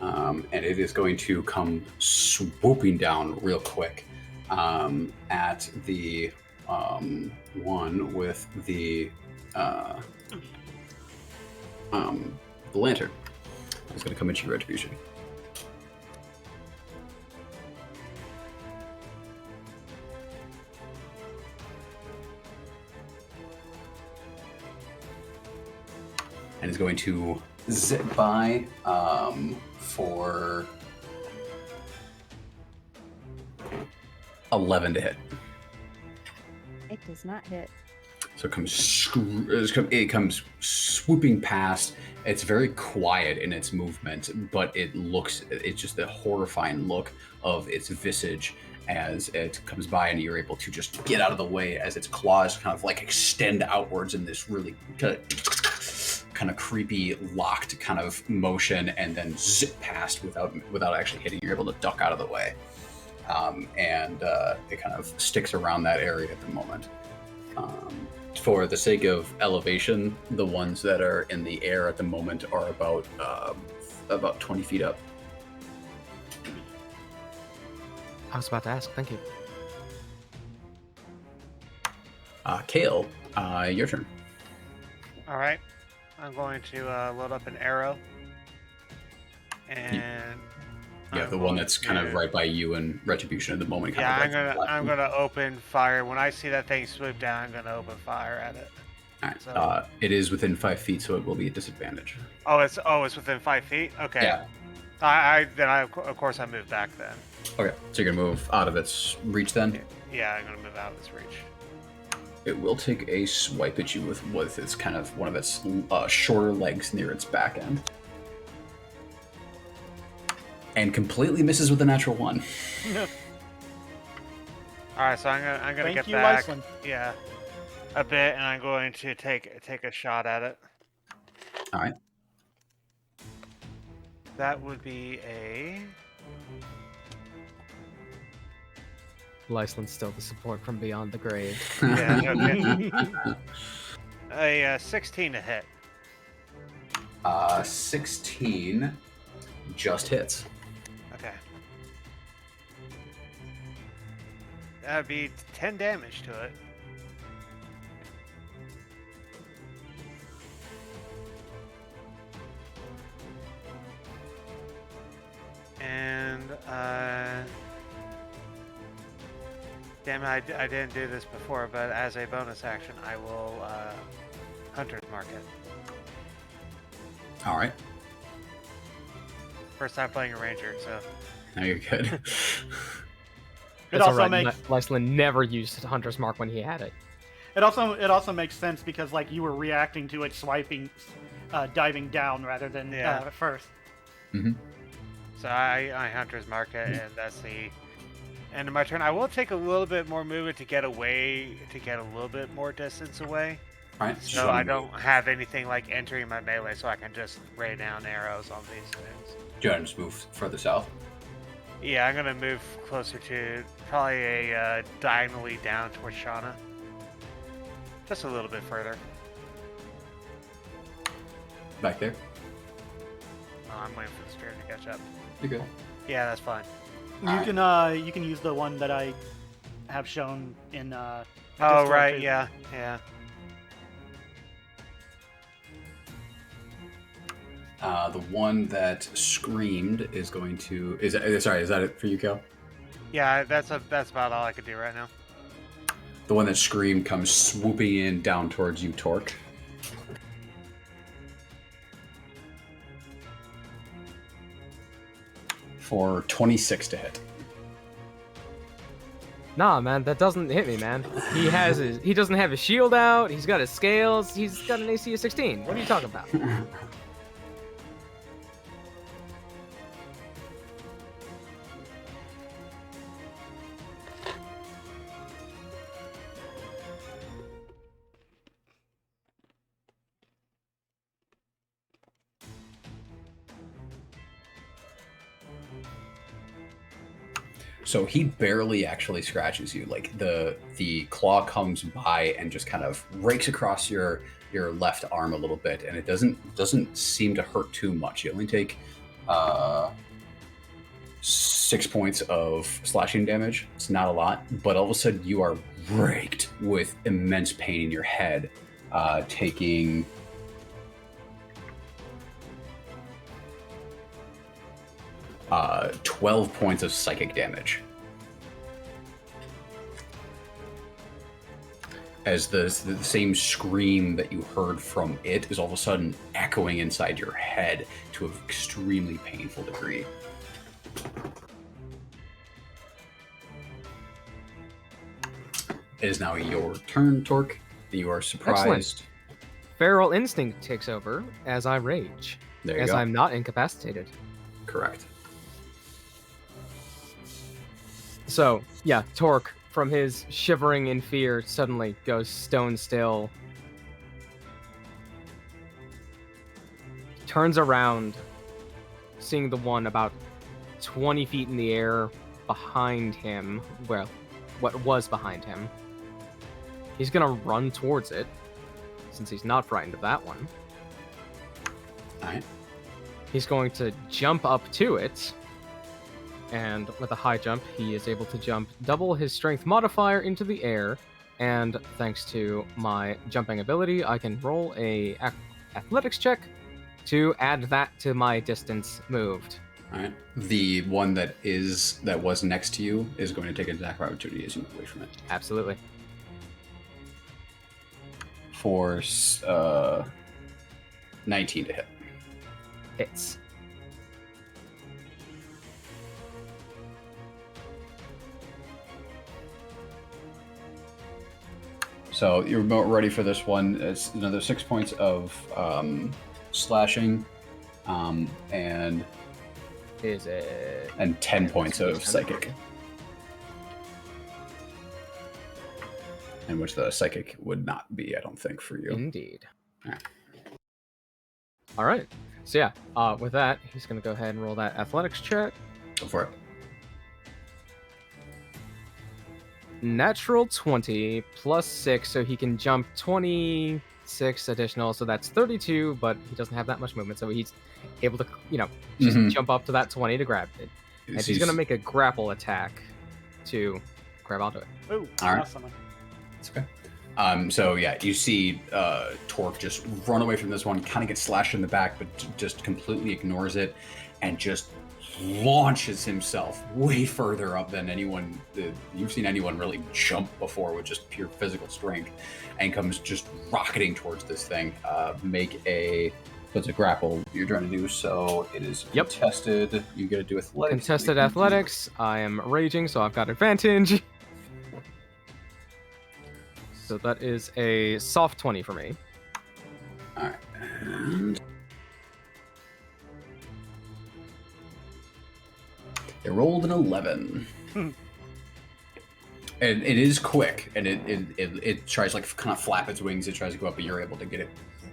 and it is going to come swooping down real quick at the one with the lantern. It's going to come into your retribution. And is going to zip by for 11 to hit. It does not hit. So it comes swooping past. It's very quiet in its movement, but it's just the horrifying look of its visage as it comes by, and you're able to just get out of the way as its claws kind of like extend outwards in this really kind of creepy locked kind of motion, and then zip past without actually hitting. You're able to duck out of the way, and it kind of sticks around that area at the moment. For the sake of elevation, the ones that are in the air at the moment are about 20 feet up. I was about to ask, thank you. Kale, your turn. All right, I'm going to load up an arrow, and Yeah, the one that's kind of right by you in Retribution at the moment. I'm gonna open fire. When I see that thing swoop down, I'm gonna open fire at it. All right. So- It is within 5 feet, so it will be a disadvantage. It's within 5 feet. Okay. Yeah. Of course I move back then. Okay, so you're gonna move out of its reach then. Yeah, I'm gonna move out of its reach. It will take a swipe at you with its kind of one of its shorter legs near its back end, and completely misses with a natural 1. All right, so I'm gonna Thank get you, back. Iceland. Yeah, a bit, and I'm going to take a shot at it. All right. That would be a Lyceland's still the support from beyond the grave. yeah, okay. A 16 to hit. 16 just hits. Okay. That would be 10 damage to it. And, damn it, I didn't do this before, but as a bonus action, I will, Hunter's Mark it. Alright. First time playing a ranger, so. Now you're good. It That's also alright. makes Lyslin never used Hunter's Mark when he had it. it also makes sense because like you were reacting to it swiping, diving down rather than first. Mm-hmm. So I Hunter's Mark it, and that's the end of my turn. I will take a little bit more movement to get away, to get a little bit more distance away. Alright. So I don't have anything like entering my melee, so I can just rain down arrows on these things. Do you want to just move further south? Yeah, I'm gonna move closer to probably a diagonally down towards Shauna. Just a little bit further. Back there? Oh, I'm waiting for the spirit to catch up. You're good. Yeah, that's fine. You can use the one that I have shown in. Oh Discord right, too. yeah. The one that screamed is going to... Is that it for you, Kel? Yeah, that's about all I could do right now. The one that screamed comes swooping in down towards you, Torque. For 26 to hit. Nah, man, that doesn't hit me, man. He doesn't have his shield out. He's got his scales. He's got an AC of 16. What are you talking about? So he barely actually scratches you. Like the claw comes by and just kind of rakes across your left arm a little bit, and it doesn't seem to hurt too much. You only take 6 points of slashing damage. It's not a lot, but all of a sudden you are raked with immense pain in your head, taking 12 points of psychic damage. As the same scream that you heard from it is all of a sudden echoing inside your head to an extremely painful degree. It is now your turn, Torque. You are surprised. Excellent. Feral instinct takes over as I rage. There you as go. I'm not incapacitated. Correct. So, yeah, Torque, from his shivering in fear, suddenly goes stone still. Turns around, seeing the one about 20 feet in the air behind him. Well, what was behind him. He's gonna run towards it, since he's not frightened of that one. Alright. He's going to jump up to it. And with a high jump, he is able to jump double his strength modifier into the air. And thanks to my jumping ability, I can roll a athletics check to add that to my distance moved. Alright. The one that was next to you is going to take an attack of opportunity as you move away from it. Absolutely. For 19 to hit. Hits. So you're about ready for this one. It's another 6 points of slashing, and Is it? 10 points of psychic. And which the psychic would not be, I don't think, for you. Indeed. Alright. All right. So yeah, with that, he's gonna go ahead and roll that athletics check. Go for it. Natural 20 plus 6, so he can jump 20 6 additional, so that's 32, but he doesn't have that much movement, so he's able to, just jump up to that 20 to grab it. And he's going to make a grapple attack to grab onto it. Ooh, All right. awesome. It's okay. So yeah, you see Torque just run away from this one, kind of get slashed in the back, but just completely ignores it, and just launches himself way further up than anyone you've seen anyone really jump before with just pure physical strength, and comes just rocketing towards this thing. Make a it's a grapple you're trying to do, so it is contested. You got to do athletics. Contested athletics. I am raging, so I've got advantage. So that is a soft 20 for me. All right. And they rolled an 11. And it is quick, and it tries like kind of flap its wings. It tries to go up, but you're able to get it.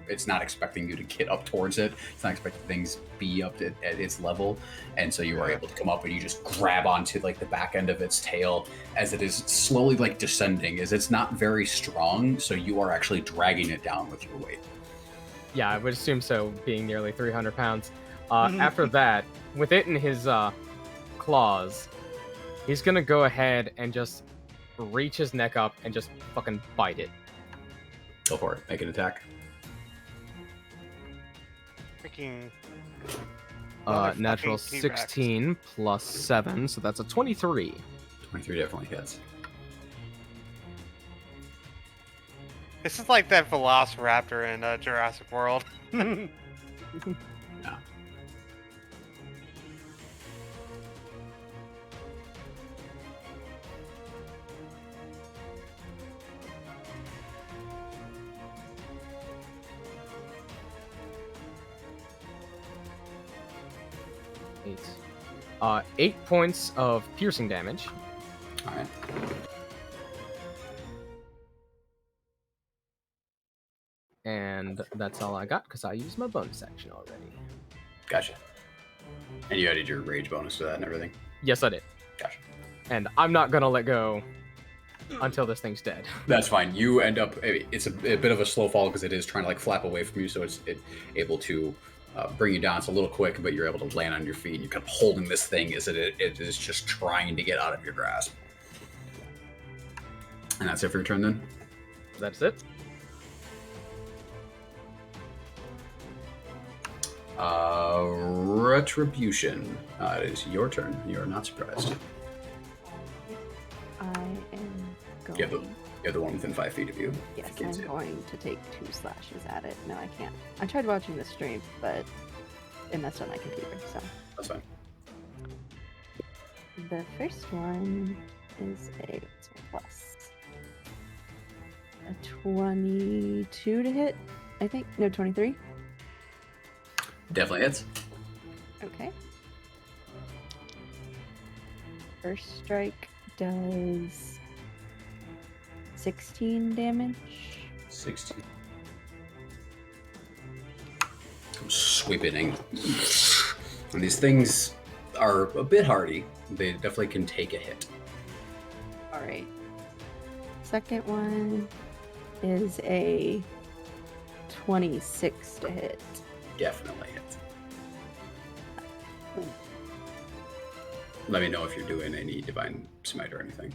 It's not expecting you to get up towards it. It's not expecting things be up at its level, and so you are able to come up and you just grab onto like the back end of its tail as it is slowly like descending. As it's not very strong, so you are actually dragging it down with your weight. Yeah, I would assume so, being nearly 300 pounds. After that, with it in his claws, he's gonna go ahead and just reach his neck up and just fucking bite it. Go for it. Make an attack. Freaking. Natural fucking 16 plus 7, so that's a 23. 23 definitely hits. This is like that Velociraptor in Jurassic World. No. Eight. 8 points of piercing damage. All right. And that's all I got because I used my bonus action already. Gotcha. And you added your rage bonus to that and everything? Yes, I did. Gotcha. And I'm not gonna let go until this thing's dead. That's fine. You end up, it's a bit of a slow fall because it is trying to like flap away from you, so it's able to bring you down. It's a little quick, but you're able to land on your feet, and you're kind of holding this thing as it is just trying to get out of your grasp. And that's it for your turn then? That's it. Retribution. It is your turn. You're not surprised. I am going. You have the one within 5 feet of you. Yes, If you I'm can see it. going to take 2 slashes at it. No, I can't. I tried watching the stream, but it messed up my computer. So That's fine. the first one is a plus a 22 to hit. I think 23. Definitely hits. Okay. First strike does 16 damage. 16. Come sweeping in. And these things are a bit hardy. They definitely can take a hit. All right. Second one is a 26 to hit. Definitely hits. Let me know if you're doing any divine smite or anything.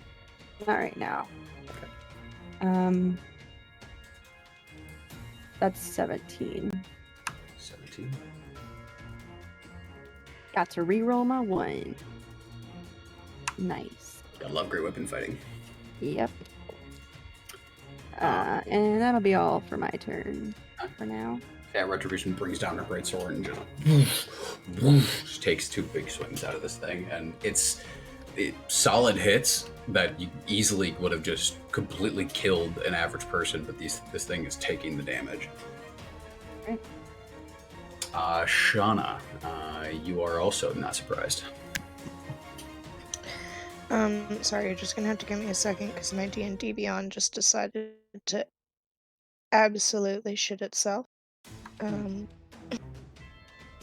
Not right now. Okay. That's 17. 17. Got to re-roll my 1. Nice. I love great weapon fighting. Yep. And that'll be all for my turn for now. Yeah, Retribution brings down her greatsword and just takes 2 big swings out of this thing, and it's solid hits that you easily would have just completely killed an average person, but this thing is taking the damage. Right. Shauna, you are also not surprised. Sorry, you're just gonna have to give me a second because my D&D Beyond just decided to absolutely shit itself. I'm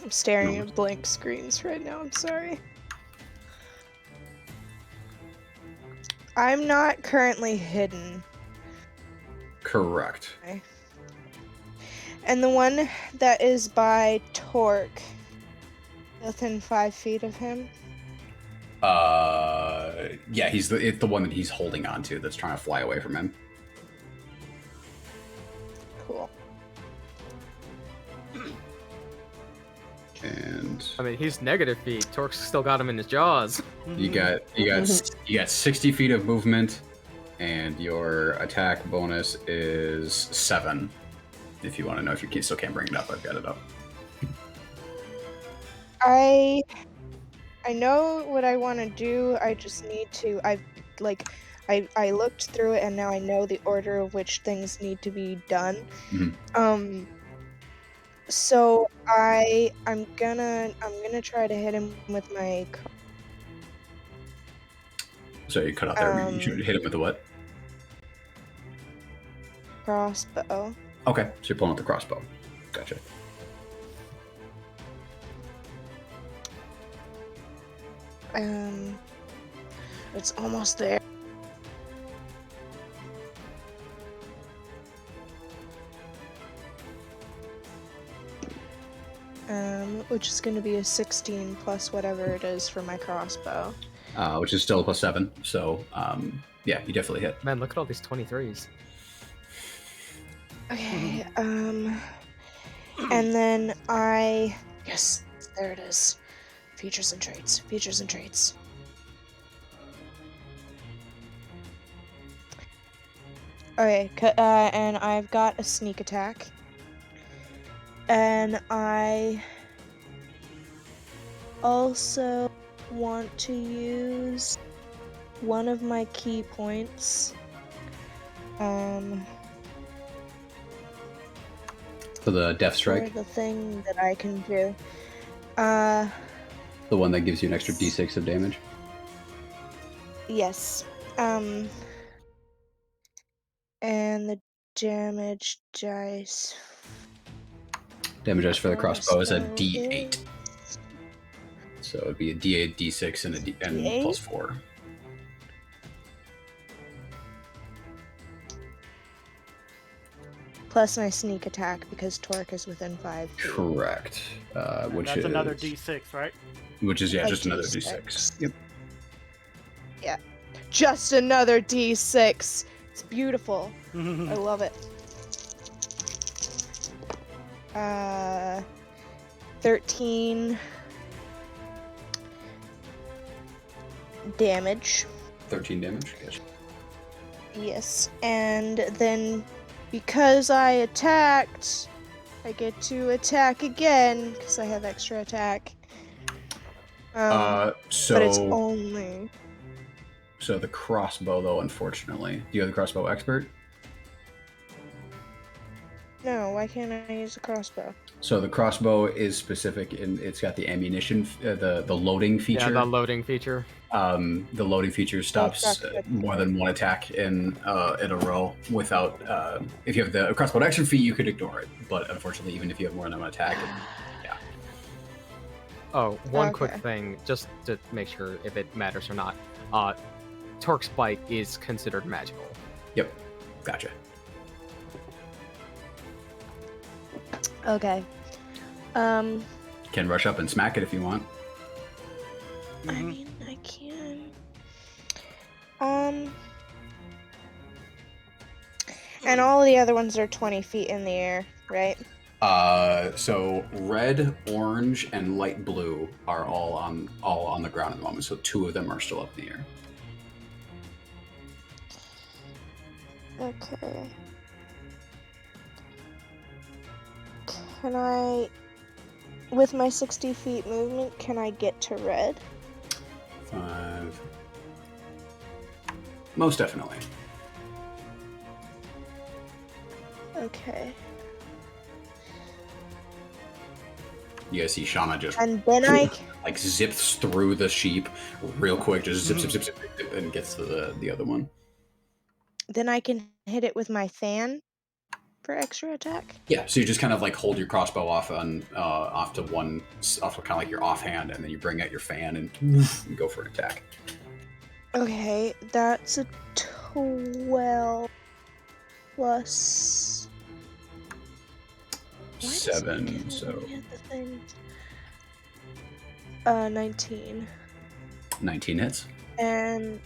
staring at blank screens right now, I'm sorry. I'm not currently hidden. Correct. Okay. And the one that is by Torque, within 5 feet of him. Yeah, it's the one that he's holding on to that's trying to fly away from him. Cool. And I mean, he's negative feet. Torque's still got him in his jaws. you got 60 feet of movement, and your attack bonus is 7. If you want to know if you still can't bring it up, I've got it up. I know what I want to do. I just need to. I looked through it, and now I know the order of which things need to be done. Mhm. So I'm gonna try to hit him with my. So you cut out there. You should hit him with the what? Crossbow. Okay, so you're pulling out the crossbow. Gotcha. It's almost there. Which is going to be a 16 plus whatever it is for my crossbow. Which is still a +7. So, yeah, you definitely hit. Man, look at all these 23s. Okay, and then yes, there it is. Features and traits. Features and traits. Okay, and I've got a sneak attack. And I also want to use one of my key points. For the death strike? For the thing that I can do. The one that gives you an extra d6 of damage? Yes. And the damage dice. Damage dice for the crossbow is a Crossbow d8. So it'd be a d8, d6, and D8? +4. Plus my sneak attack because Torque is within 5 feet. Correct. Which That's is another D6, right? Which is A just another D6. d6. Yep. Yeah. Just another D6. It's beautiful. I love it. 13 damage. 13 damage. Gotcha. Yes. And then because I attacked, I get to attack again because I have extra attack. But it's only. So the crossbow, though, unfortunately. Do you have the crossbow expert? No, why can't I use a crossbow? So the crossbow is specific, and it's got the ammunition, the loading feature. Yeah, the loading feature. The loading feature stops more than one attack in a row without. If you have the crossbow action feat, you could ignore it, but unfortunately, even if you have more than one attack, yeah. Oh, one quick Okay. thing, just to make sure if it matters or not. Torque's bite is considered magical. Yep, gotcha. Okay. Can rush up and smack it if you want. I mean, I can. And all the other ones are 20 feet in the air, right? So red, orange, and light blue are all on the ground at the moment. So 2 of them are still up in the air. Okay. Can I, with my 60 feet movement, can I get to red? 5. Most definitely. Okay. You guys see Shauna just And then I, like zips through the sheep real quick, just zip, and gets to the other one. then I can hit it with my fan for extra attack. Yeah, so you just kind of like hold your crossbow off to kind of like your offhand, and then you bring out your fan and go for an attack. Okay, that's a 12 plus does it 7, get so when we had the thing? 19. 19 hits. And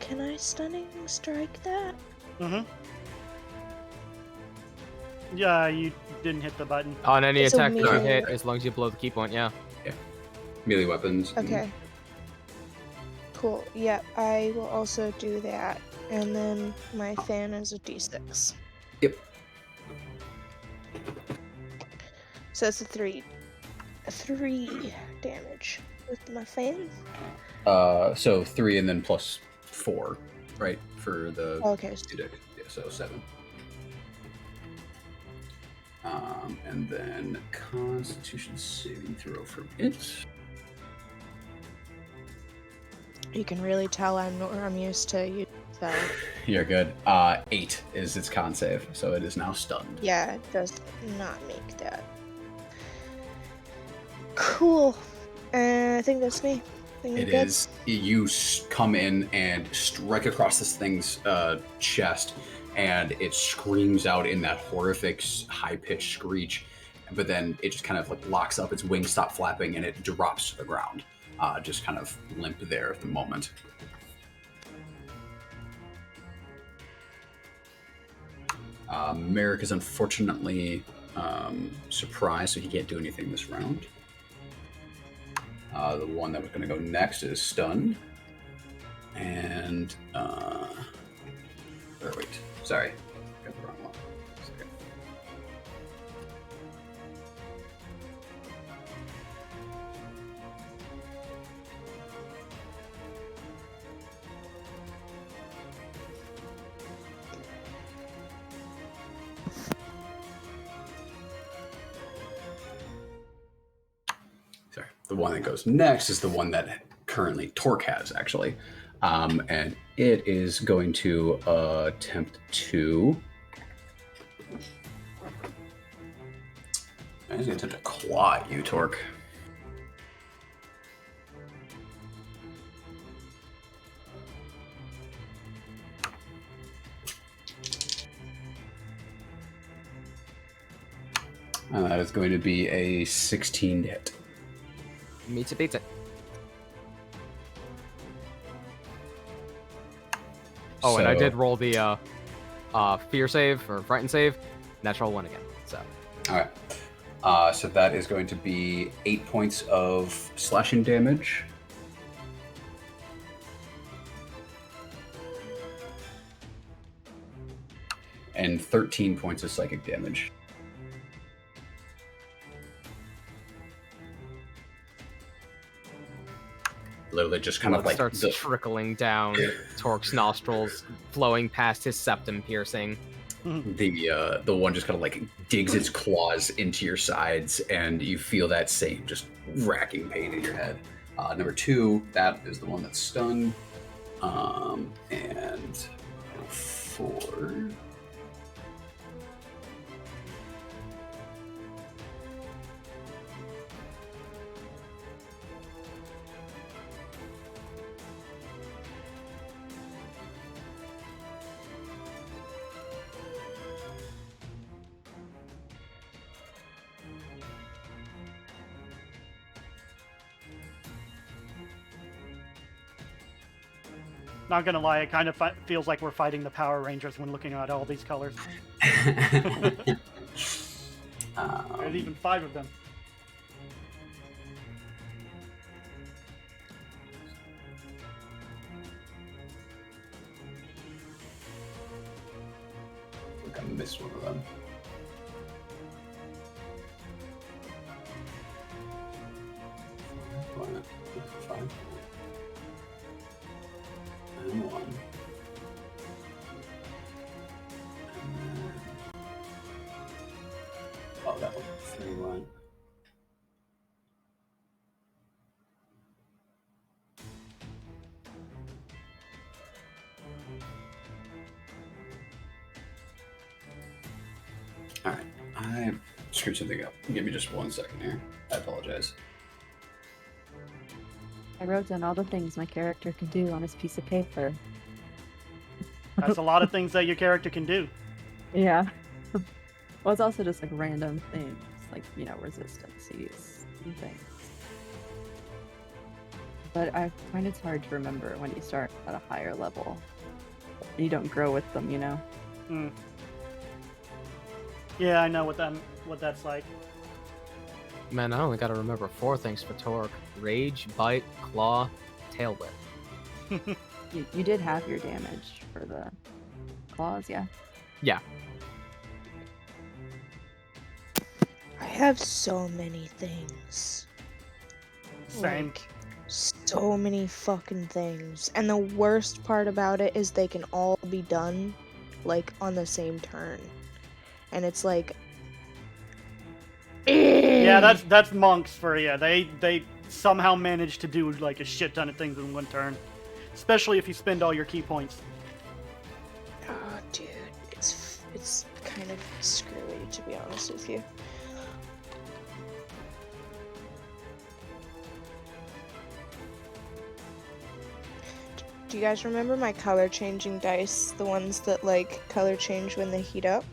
can I stunning strike that? Mm-hmm. Yeah, you didn't hit the button. On any It's a attack that you melee hit, weapon. as long as you blow the key point, yeah. Melee weapons. Okay. Cool. Yeah, I will also do that. And then my fan is a d6. Yep. So it's a 3 damage with my fan. So 3 and then plus 4, right? For the Okay. Dick. Yeah, so 7. And then Constitution saving throw from it. You can really tell I'm used to you. So You're good. 8 is its con save, so it is now stunned. yeah, it does not make that. Cool. I think that's me. It is. You come in and strike across this thing's chest, and it screams out in that horrific, high-pitched screech. But then it just kind of like locks up. Its wings stop flapping, and it drops to the ground, just kind of limp there at the moment. Merrick is unfortunately surprised, so he can't do anything this round. The one that was going to go next is stunned. And, or wait, sorry. Got the wrong one. Okay. Sorry. The one that goes next is the one that currently Torque has, actually. And it is going to attempt to... It's going to attempt to claw at you, Torque. That is going to be a 16 to hit. Meets it, beats it. Oh, and I did roll the fear save or frighten save. Natural 1 again. So. All right. So that is going to be 8 points of slashing damage. And 13 points of psychic damage. Literally just kind of like starts trickling down Torque's nostrils, flowing past his septum, piercing. the one just kind of like digs its claws into your sides, and you feel that same just racking pain in your head. Number 2, that is the one that's stunned. And 4. Not gonna lie, it kind of feels like we're fighting the Power Rangers when looking at all these colors. There's even 5 of them. I think I missed one of them. Fine. And 1. And then... Oh, that one. 3, 1. Alright, I screwed something up. Give me just 1 second here. I apologize. I wrote down all the things my character could do on his piece of paper. That's a lot of things that your character can do. Yeah. Well, it's also just like random things, like, you know, resistances and things. But I find it's hard to remember when you start at a higher level. You don't grow with them, you know? Mm. Yeah, I know what that's like. Man, I only gotta remember 4 things for Torque. Rage, Bite, Claw, Tail Whip. You did have your damage for the claws, yeah? Yeah. I have so many things. Same. Like, so many fucking things. And the worst part about it is they can all be done, like, on the same turn. And it's like... Yeah, that's monks for you. They somehow manage to do like a shit ton of things in one turn, especially if you spend all your key points. Oh, dude, it's kind of screwy, to be honest with you. Do you guys remember my color changing dice? The ones that like color change when they heat up?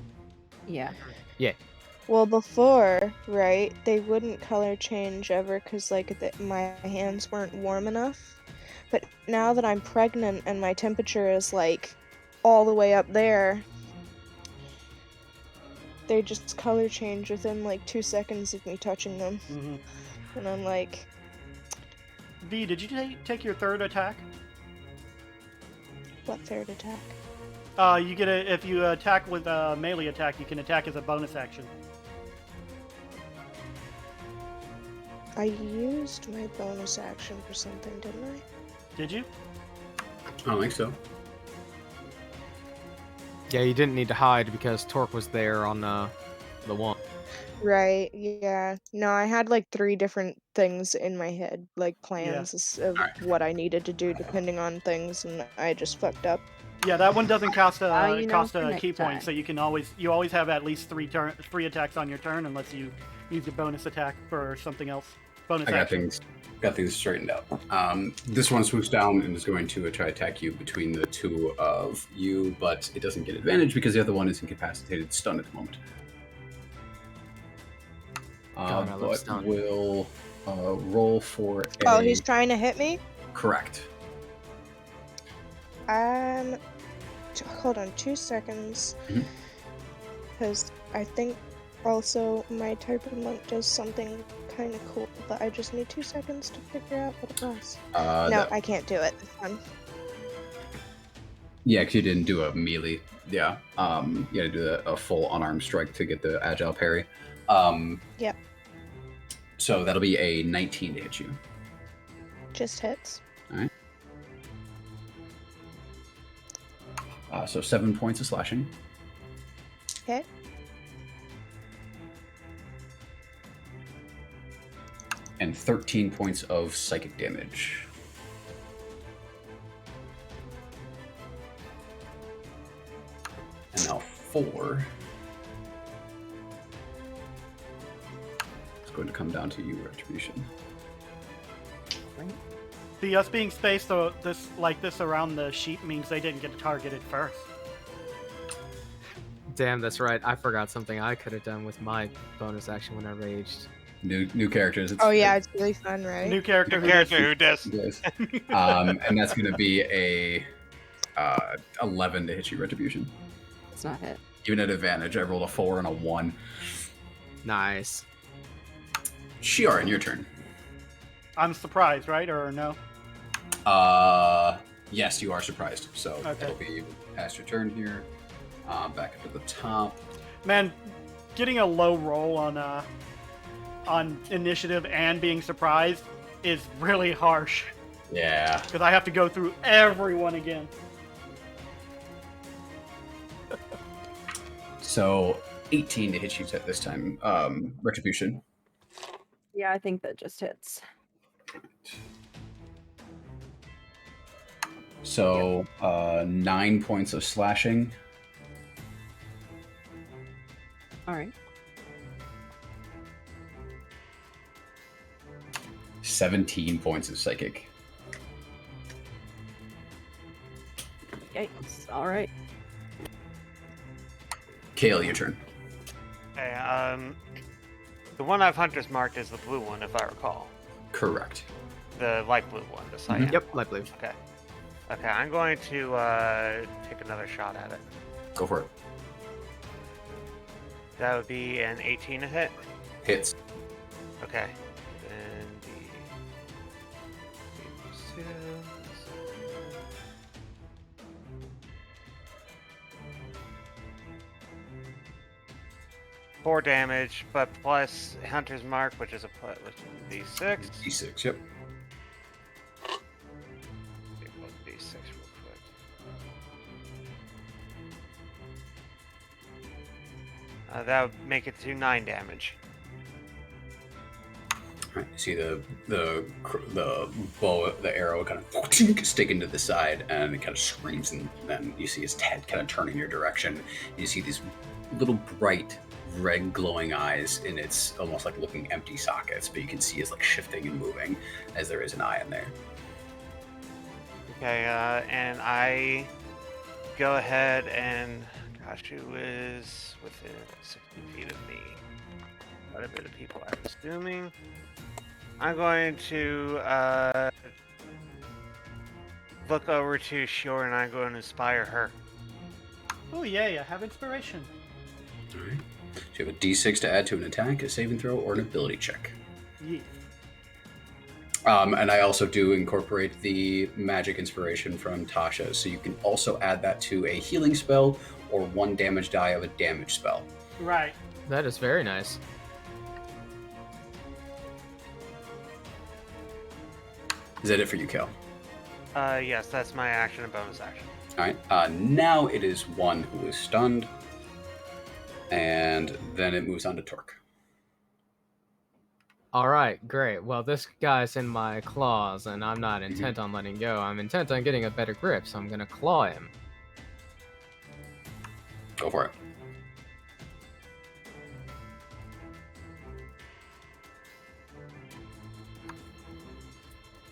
Yeah. Well, before, right, they wouldn't color change ever because, like, my hands weren't warm enough. But now that I'm pregnant and my temperature is, like, all the way up there, they just color change within, like, 2 seconds of me touching them. Mm-hmm. And I'm like... V, did you take your third attack? What third attack? You get if you attack with a melee attack, you can attack as a bonus action. I used my bonus action for something, didn't I? Did you? I don't think so. Yeah, you didn't need to hide because Torque was there on the one. Right, yeah. No, I had like 3 different things in my head, like plans of what I needed to do depending on things, and I just fucked up. Yeah, that one doesn't cost a you know cost for a next key point, time. so you always have at least 3 attacks on your turn unless you use your bonus attack for something else. Bonus I got action. things straightened out. This one swoops down and is going to try to attack you between the 2 of you, but it doesn't get advantage because the other one is incapacitated, stunned at the moment. God, I love But stun. will roll for a... Oh, he's trying to hit me? Correct. Hold on 2 seconds. Mhm. Because I think also my type of monk does something kind of cool, but I just need 2 seconds to figure out what it was. No, I can't do it this time. Yeah, because you didn't do a melee. Yeah. You had to do a full unarmed strike to get the agile parry. Yep. So that'll be a 19 to hit you. Just hits. Alright. So 7 points of slashing. Okay. And 13 points of psychic damage. And now 4. It's going to come down to you, Retribution. See, us being spaced this around the sheep means they didn't get targeted first. Damn, that's right. I forgot something I could have done with my bonus action when I raged. New characters. Oh yeah, it's really fun, right? New character. Who does? Yes. And that's going to be a 11 to hit you, Retribution. It's not hit. Even at advantage, I rolled a 4 and a 1. Nice. Shiaran, your turn. I'm surprised, right? Or no? Yes, you are surprised. So Okay. it'll be past your turn here. Back up to the top. Man, getting a low roll on initiative and being surprised is really harsh Yeah. because I have to go through everyone again. So 18 to hit you at this time. Retribution. Yeah, I think that just hits. So 9 points of slashing. All right. 17 points of psychic. Yikes. All right. Kale, your turn. Okay, the one I've Hunter's marked is the blue one, if I recall. Correct. The light blue one, the cyan. Yep, light blue. Okay. Okay, I'm going to take another shot at it. Go for it. That would be an 18 to hit. Hits. Okay. Then the 4 damage, but plus Hunter's Mark, which is a D6. D6, yep. D6 real quick. That would make it to 9 damage. All right. You see the bow, the arrow kind of stick into the side, and it kind of screams, and then you see his head kind of turn in your direction. You see these little bright red glowing eyes in its almost like looking empty sockets, but you can see it's like shifting and moving as there is an eye in there. Okay, and I go ahead and Kashu is within 60 feet of me. Quite a bit of people, I'm assuming. I'm going to look over to Shore and I'm going to inspire her. Oh yay, I have inspiration. All right. So you have a D6 to add to an attack, a saving throw, or an ability check. Yeah. And I also do incorporate the magic inspiration from Tasha, so you can also add that to a healing spell or 1 damage die of a damage spell. Right. That is very nice. Is that it for you, Kel? Yes, that's my action and bonus action. All right. Now it is one who is stunned, and then it moves on to Torque. All right, great. Well, this guy's in my claws, and I'm not intent on letting go. I'm intent on getting a better grip, so I'm gonna claw him. Go for it.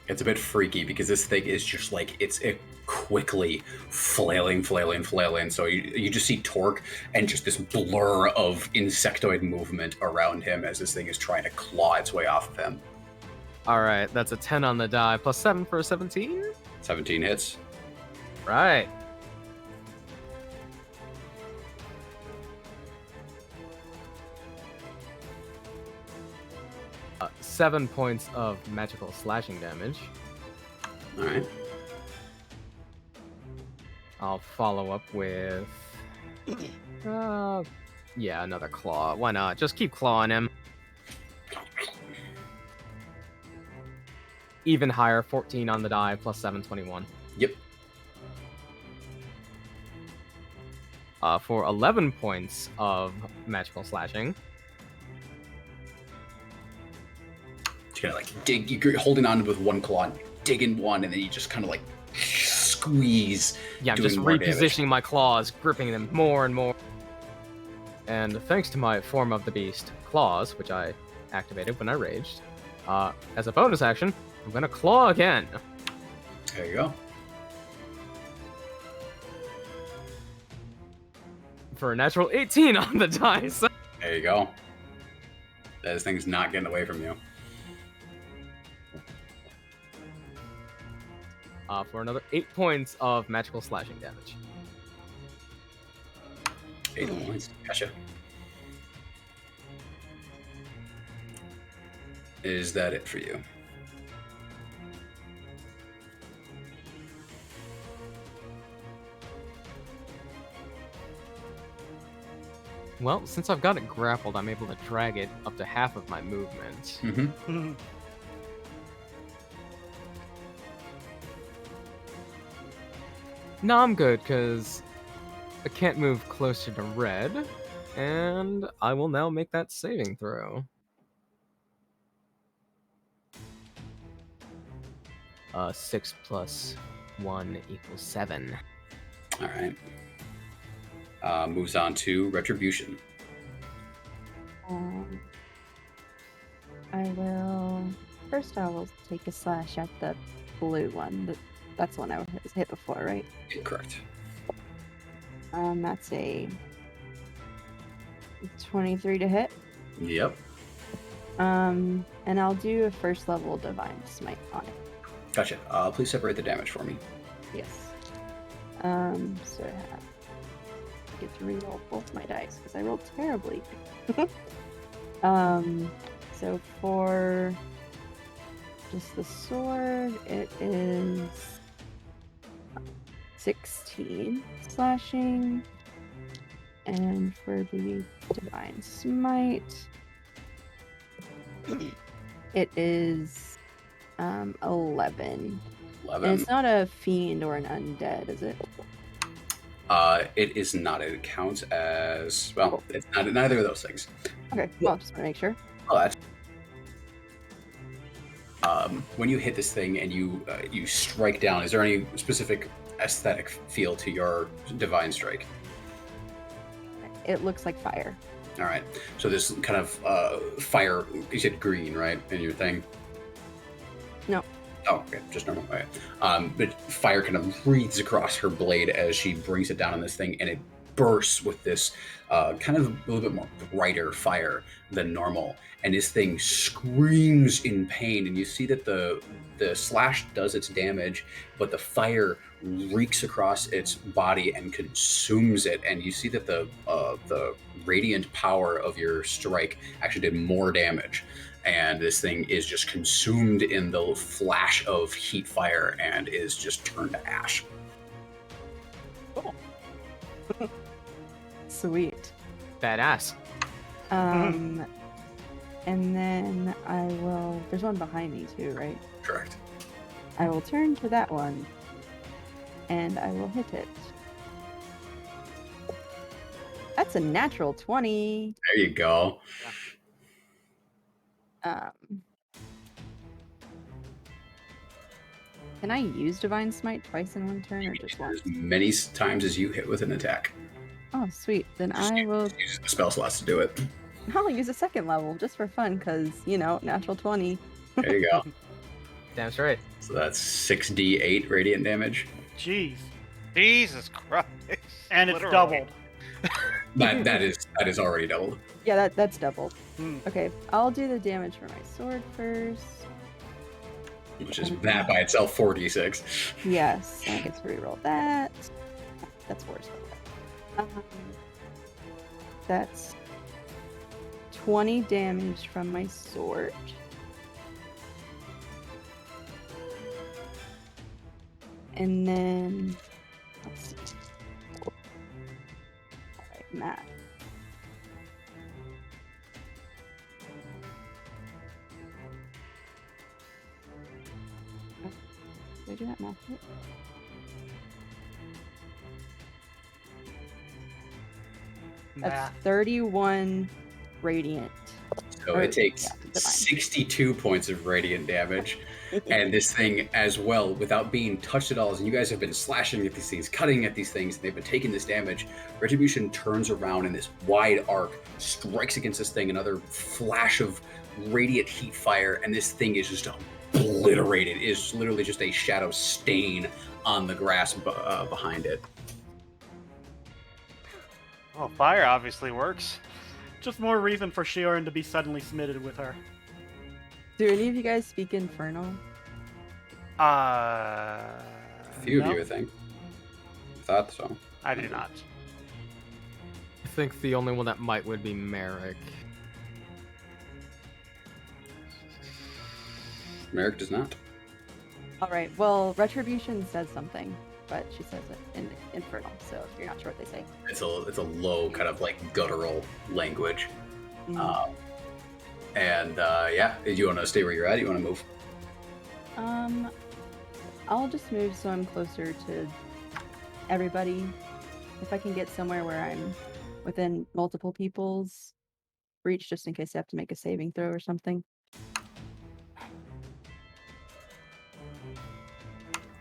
It's a bit freaky because this thing is just like it quickly flailing. So you just see Torque and just this blur of insectoid movement around him as this thing is trying to claw its way off of him. All right, that's a 10 on the die, plus 7 for a 17. 17 hits. Right. 7 points of magical slashing damage. All right. I'll follow up with... yeah, another claw. Why not? Just keep clawing him. Even higher, 14 on the die, plus 7, 21. Yep. For 11 points of magical slashing. You kind of like dig, you're holding on with one claw, and dig in one, and then you just kind of like squeeze. Yeah, I'm doing just more repositioning damage. my claws, gripping them more and more. And thanks to my Form of the Beast claws, which I activated when I raged, as a bonus action, I'm gonna claw again. There you go. For a natural 18 on the dice. There you go. This thing's not getting away from you. For another 8 points of magical slashing damage. 8 points. Gotcha. Is that it for you? Well, since I've got it grappled, I'm able to drag it up to half of my movement. Mm-hmm. No, I'm good, because I can't move closer to red, and I will now make that saving throw. 6 plus 1 equals 7. All right. Moves on to Retribution. I will. First, I will take a slash at the blue one. That's the one I hit before, right? Correct. That's a 23 to hit. Yep. And I'll do a first level divine smite on it. Gotcha. Please separate the damage for me. Yes. So I get to reroll both my dice because I rolled terribly. So for just the sword, it is 16 slashing, and for the divine smite, it is 11. 11. And it's not a fiend or an undead, is it? It is not. It counts as well. It's not neither of those things. Okay, well, just want to make sure. Oh, that's. When you hit this thing and you strike down, is there any specific aesthetic feel to your divine strike? It looks like fire. All right. So this kind of fire. You said green, right? In your thing. No. Oh, okay, just normal. Okay. But fire kind of breathes across her blade as she brings it down on this thing, and it bursts with this kind of a little bit more brighter fire than normal. And this thing screams in pain, and you see that the slash does its damage, but the fire reeks across its body and consumes it. And you see that the radiant power of your strike actually did more damage. And this thing is just consumed in the flash of heat fire and is just turned to ash. Cool. Sweet. Badass. And then I will... There's one behind me too, right? Correct. I will turn to that one, and I will hit it. That's a natural 20. There you go. Can I use Divine Smite twice in one turn, or just once? As many times as you hit with an attack. Oh, sweet. Then I will... Use the spell slots to do it. I'll use a second level, just for fun, because, you know, natural 20. There you go. Damn straight. So that's 6d8 radiant damage. Jeez. Jesus Christ. And it's Literally. doubled. That is already doubled. Yeah, that's doubled. Hmm. Okay, I'll do the damage for my sword first. Which is that by itself 4d6. Yes, I get to reroll that. That's worse. That's 20 damage from my sword. And then, let's see. Alright, math. Did I do that math right? That's Math. 31 radiant. So it takes yeah, divine. 62 points of radiant damage. And this thing as well, without being touched at all, as you guys have been slashing at these things, cutting at these things, and they've been taking this damage, Retribution turns around in this wide arc, strikes against this thing, another flash of radiant heat fire, and this thing is just obliterated. It is literally just a shadow stain on the grass behind it. Oh, fire obviously works. Just more reason for Shioran to be suddenly smitten with her. Do any of you guys speak Infernal? A few No. of you, I think. Thought so. I do not. I think the only one that might would be Merrick. Merrick does not. Alright, well, Retribution says something, but she says it in Infernal, so if you're not sure what they say. It's a low kind of like guttural language. Yeah, do you want to stay where you're at? You want to move? I'll just move so I'm closer to everybody. If I can get somewhere where I'm within multiple people's reach, just in case I have to make a saving throw or something.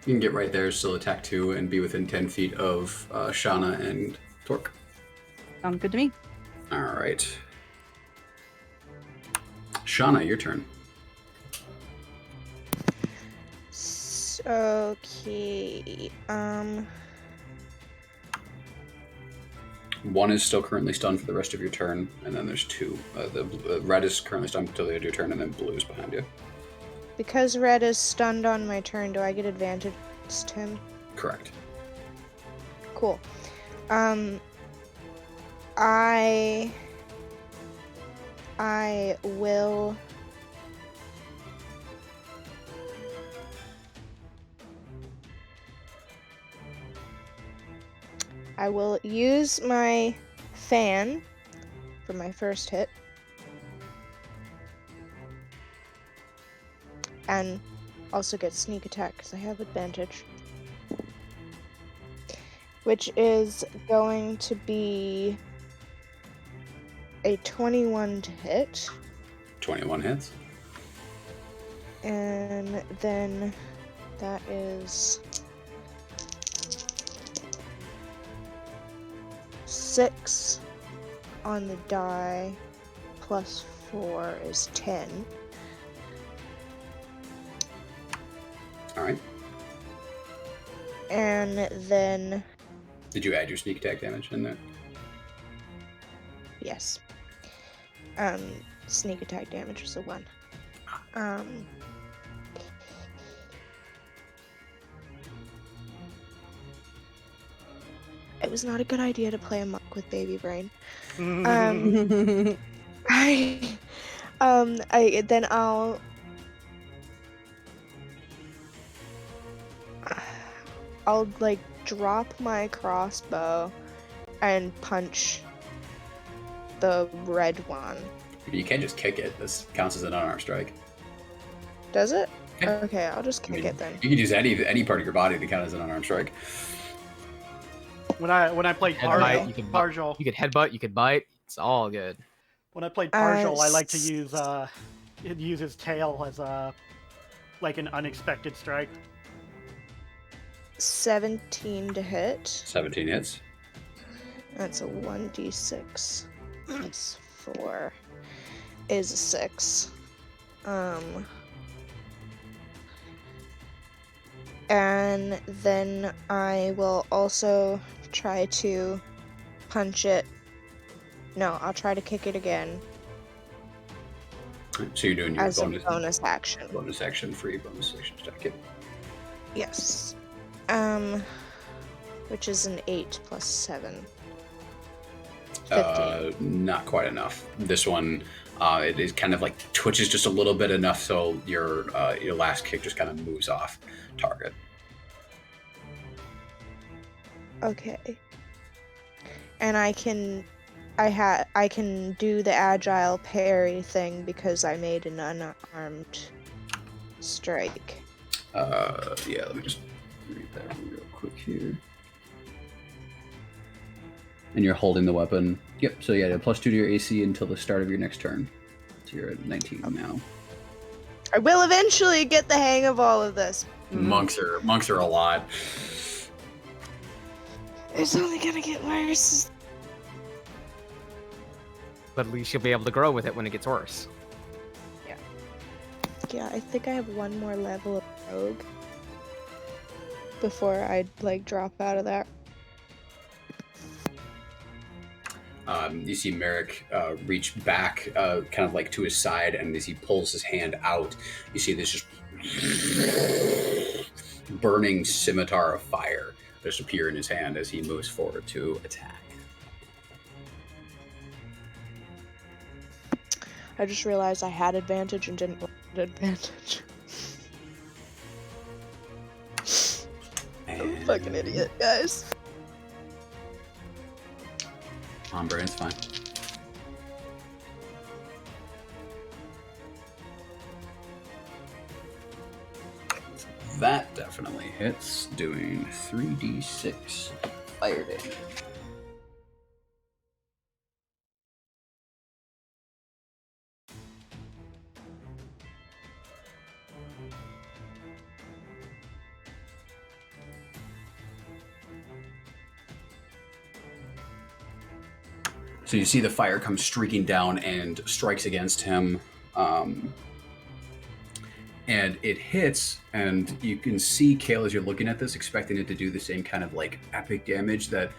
You can get right there, still attack 2, and be within 10 feet of Shauna and Torque. Sounds good to me. All right. Shauna, your turn. Okay. One is still currently stunned for the rest of your turn, and then there's two. The red is currently stunned until the end of your turn, and then blue is behind you. Because red is stunned on my turn, do I get advantage against him? Correct. Cool. I will use my fan for my first hit. And also get sneak attack because I have advantage. Which is going to be a 21 to hit. 21 hits. And then that is 6 on the die, plus 4 is 10. Alright. And then, Did you add your sneak attack damage in there? yes. Sneak attack damage is a 1. It was not a good idea to play amok with baby brain. I'll like drop my crossbow and punch the red one. You can't just kick it. This counts as an unarmed strike. Does it? Yeah. Okay, I'll just kick it then. You can use any part of your body to count as an unarmed strike. When I played Headbutt, partial, you could headbutt, you could bite. It's all good. when I played partial, I like to use his tail as like an unexpected strike. 17 to hit. 17 hits. That's a 1d6. That's 4. Is a 6. And then I will also try to punch it. No, I'll try to kick it again So you're doing your as a bonus action. Bonus action, free bonus action stack. Yes. Which is an 8 plus 7. 15. Not quite enough. This one, it is kind of like twitches just a little bit enough so your last kick just kind of moves off target. Okay. And I can do the agile parry thing because I made an unarmed strike. Yeah, let me just read that real quick here. And you're holding the weapon. Yep, so yeah, +2 to your AC until the start of your next turn. So you're at 19 now. I will eventually get the hang of all of this. Monks are a lot. It's only gonna get worse. But at least you'll be able to grow with it when it gets worse. Yeah, I think I have one more level of rogue before I'd like drop out of that. You see Merrick reach back, kind of like to his side, and as he pulls his hand out, you see this just burning scimitar of fire just appear in his hand as he moves forward to attack. I just realized I had advantage and didn't want advantage. I'm a fucking idiot, guys. It's fine. That definitely hits, doing 3d6 fire damage. So you see the fire come streaking down and strikes against him. and it hits, and you can see Kale as you're looking at this, expecting it to do the same kind of like epic damage that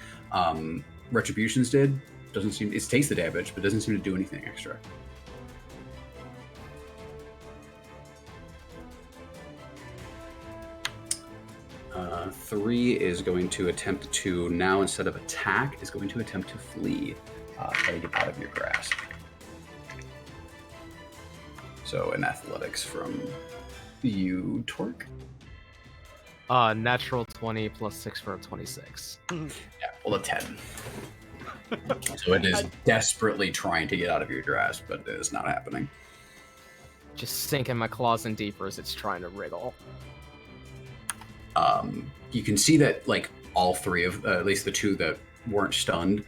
Retributions did. Doesn't seem it takes the damage, but doesn't seem to do anything extra. Three is going to attempt to now, instead of attack, is going to attempt to flee, try to get out of your grasp. So an athletics from you, Torque. Natural 20 plus 6 for a 26. Yeah, well, a 10. So it is desperately trying to get out of your grasp, but it is not happening. Just sinking my claws in deeper as it's trying to wriggle. You can see that, like, all three of, at least the two that weren't stunned,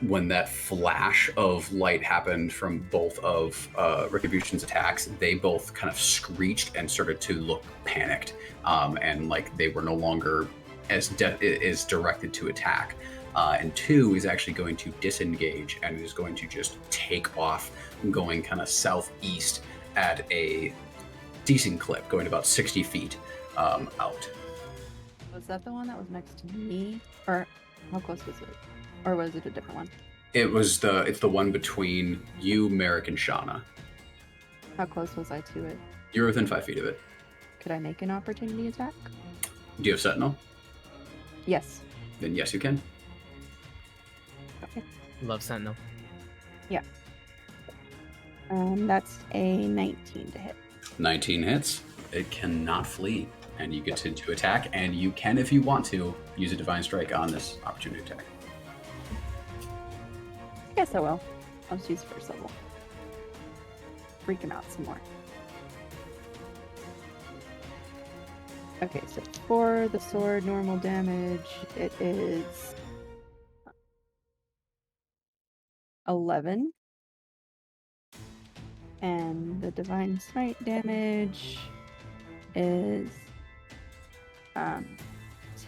when that flash of light happened from both of Retribution's attacks, they both kind of screeched and started to look panicked, and like they were no longer as directed to attack. And two is actually going to disengage and is going to just take off, going kind of southeast at a decent clip, going about 60 feet out. Was that the one that was next to me? Or how close was it? Or was it a different one? It's the one between you, Merrick, and Shauna. How close was I to it? You're within 5 feet of it. Could I make an opportunity attack? Do you have Sentinel? Yes. Then yes, you can. Okay. Love Sentinel. Yeah. That's a 19 to hit. 19 hits. It cannot flee. And you get to attack, and you can, if you want to, use a Divine Strike on this opportunity attack. I guess I will. I'll just use first level. Freak him out some more. Okay, so for the sword normal damage, it is 11. And the Divine Smite damage is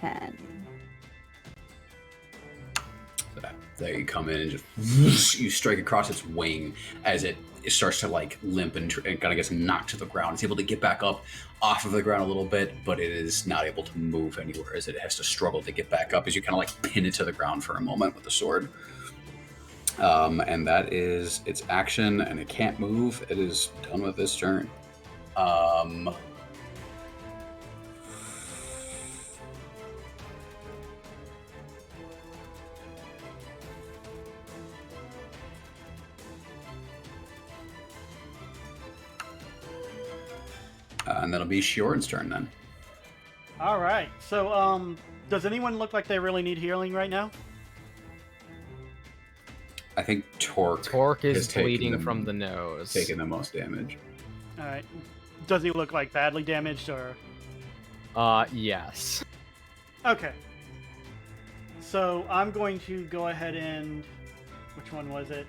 10. There you come in and just you strike across its wing as it starts to like limp and kind of gets knocked to the ground. It's able to get back up off of the ground a little bit, but it is not able to move anywhere as it has to struggle to get back up as you kind of like pin it to the ground for a moment with the sword. And that is its action, and it can't move. It is done with this turn. And that'll be Shioran's turn then. All right. So, does anyone look like they really need healing right now? I think Torque is taking bleeding from the nose. taking the most damage. All right. Does he look like badly damaged or? Yes. Okay. So I'm going to go ahead and, which one was it?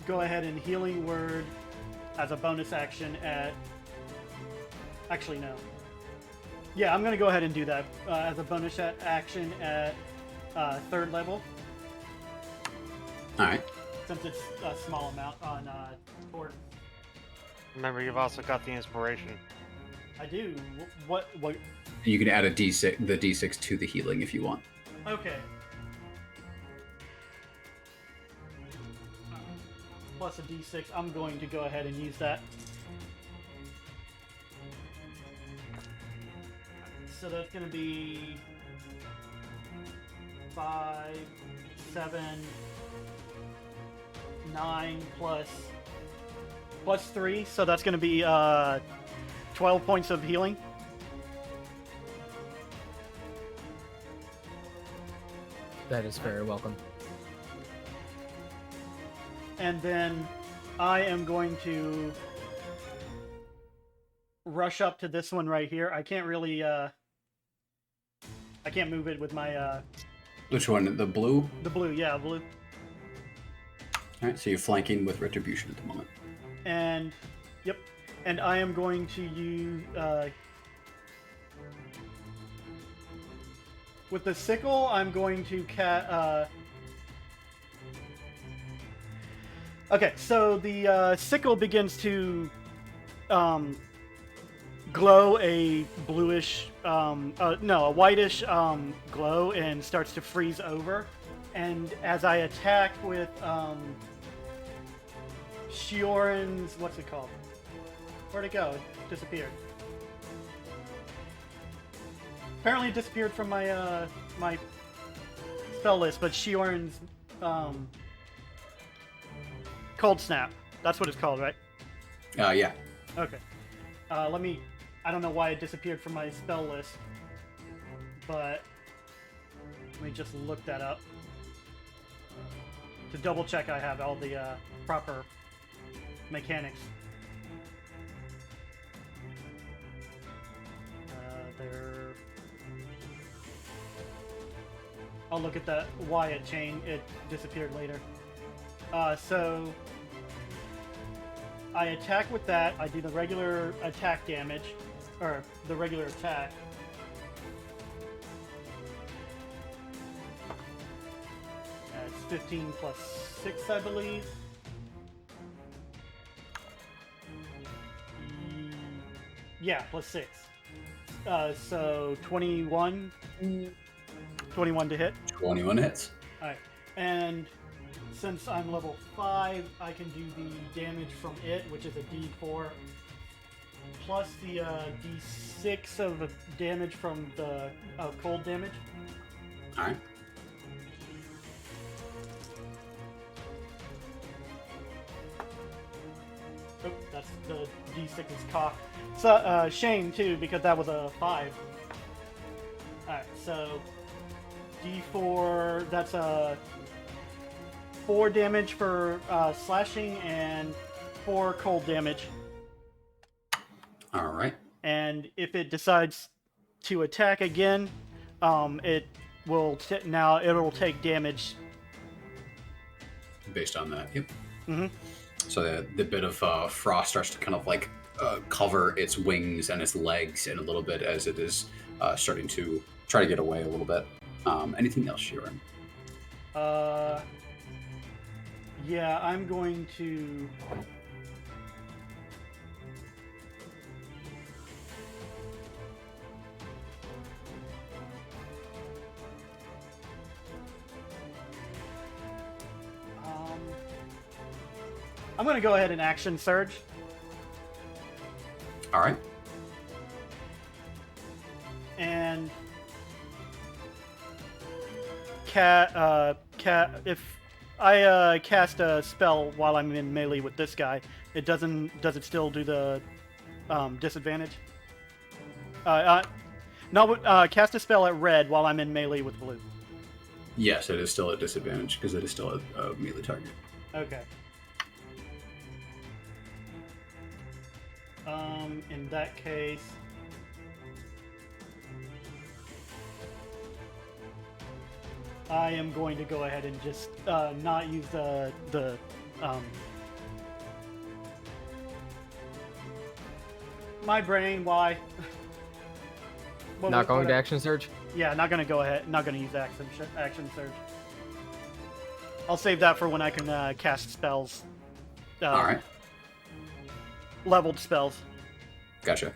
Go ahead and Healing Word as a bonus action at, actually no. Yeah, I'm going to go ahead and do that as a bonus action at 3rd level. All right. Since it's a small amount on Torque. Remember, you've also got the inspiration. I do. What? You can add a D6, the D6 to the healing if you want. Okay. Plus a D6. I'm going to go ahead and use that. So that's going to be 5, 7, 9 plus 3. So that's going to be 12 points of healing. That is very welcome. And then I am going to rush up to this one right here. I can't really, I can't move it with my, Which one? The blue? The blue, yeah, blue. All right, so you're flanking with Retribution at the moment. And, yep. And I am going to use, with the sickle, I'm going to Okay, so the sickle begins to glow a bluish, a whitish glow and starts to freeze over. And as I attack with Shioran's, what's it called? Where'd it go? It disappeared. Apparently it disappeared from my my spell list, but Shioran's Cold Snap. That's what it's called, right? Yeah. Okay. I don't know why it disappeared from my spell list, but let me just look that up to double check I have all the proper mechanics. I'll look at that why it disappeared later. So I attack with that. I do the regular attack damage, or the regular attack. It's 15 plus 6, I believe. Yeah, plus 6. So 21. 21 to hit. 21 hits. Alright. And since I'm level 5, I can do the damage from it, which is a D4, plus the D6 of damage from the cold damage. Alright. Oh, that's the D6 is cocked. So, shame too, because that was a 5. Alright, so D4, that's a 4 damage for slashing and 4 cold damage. All right. And if it decides to attack again, it will it'll take damage Based on that, yep. Mhm. So the bit of frost starts to kind of like cover its wings and its legs in a little bit as it is starting to try to get away a little bit. Anything else, Shioran? Yeah, I'm going to. I'm going to go ahead and action surge. All right. And if I cast a spell while I'm in melee with this guy, does it still do the disadvantage? Cast a spell at red while I'm in melee with blue. Yes, it is still a disadvantage because it is still a melee target. Okay. In that case, I am going to go ahead and just not use the my brain. Why? Not going to action surge? Yeah, not gonna go ahead. Not gonna use action surge. I'll save that for when I can cast spells. All right. Leveled spells. Gotcha.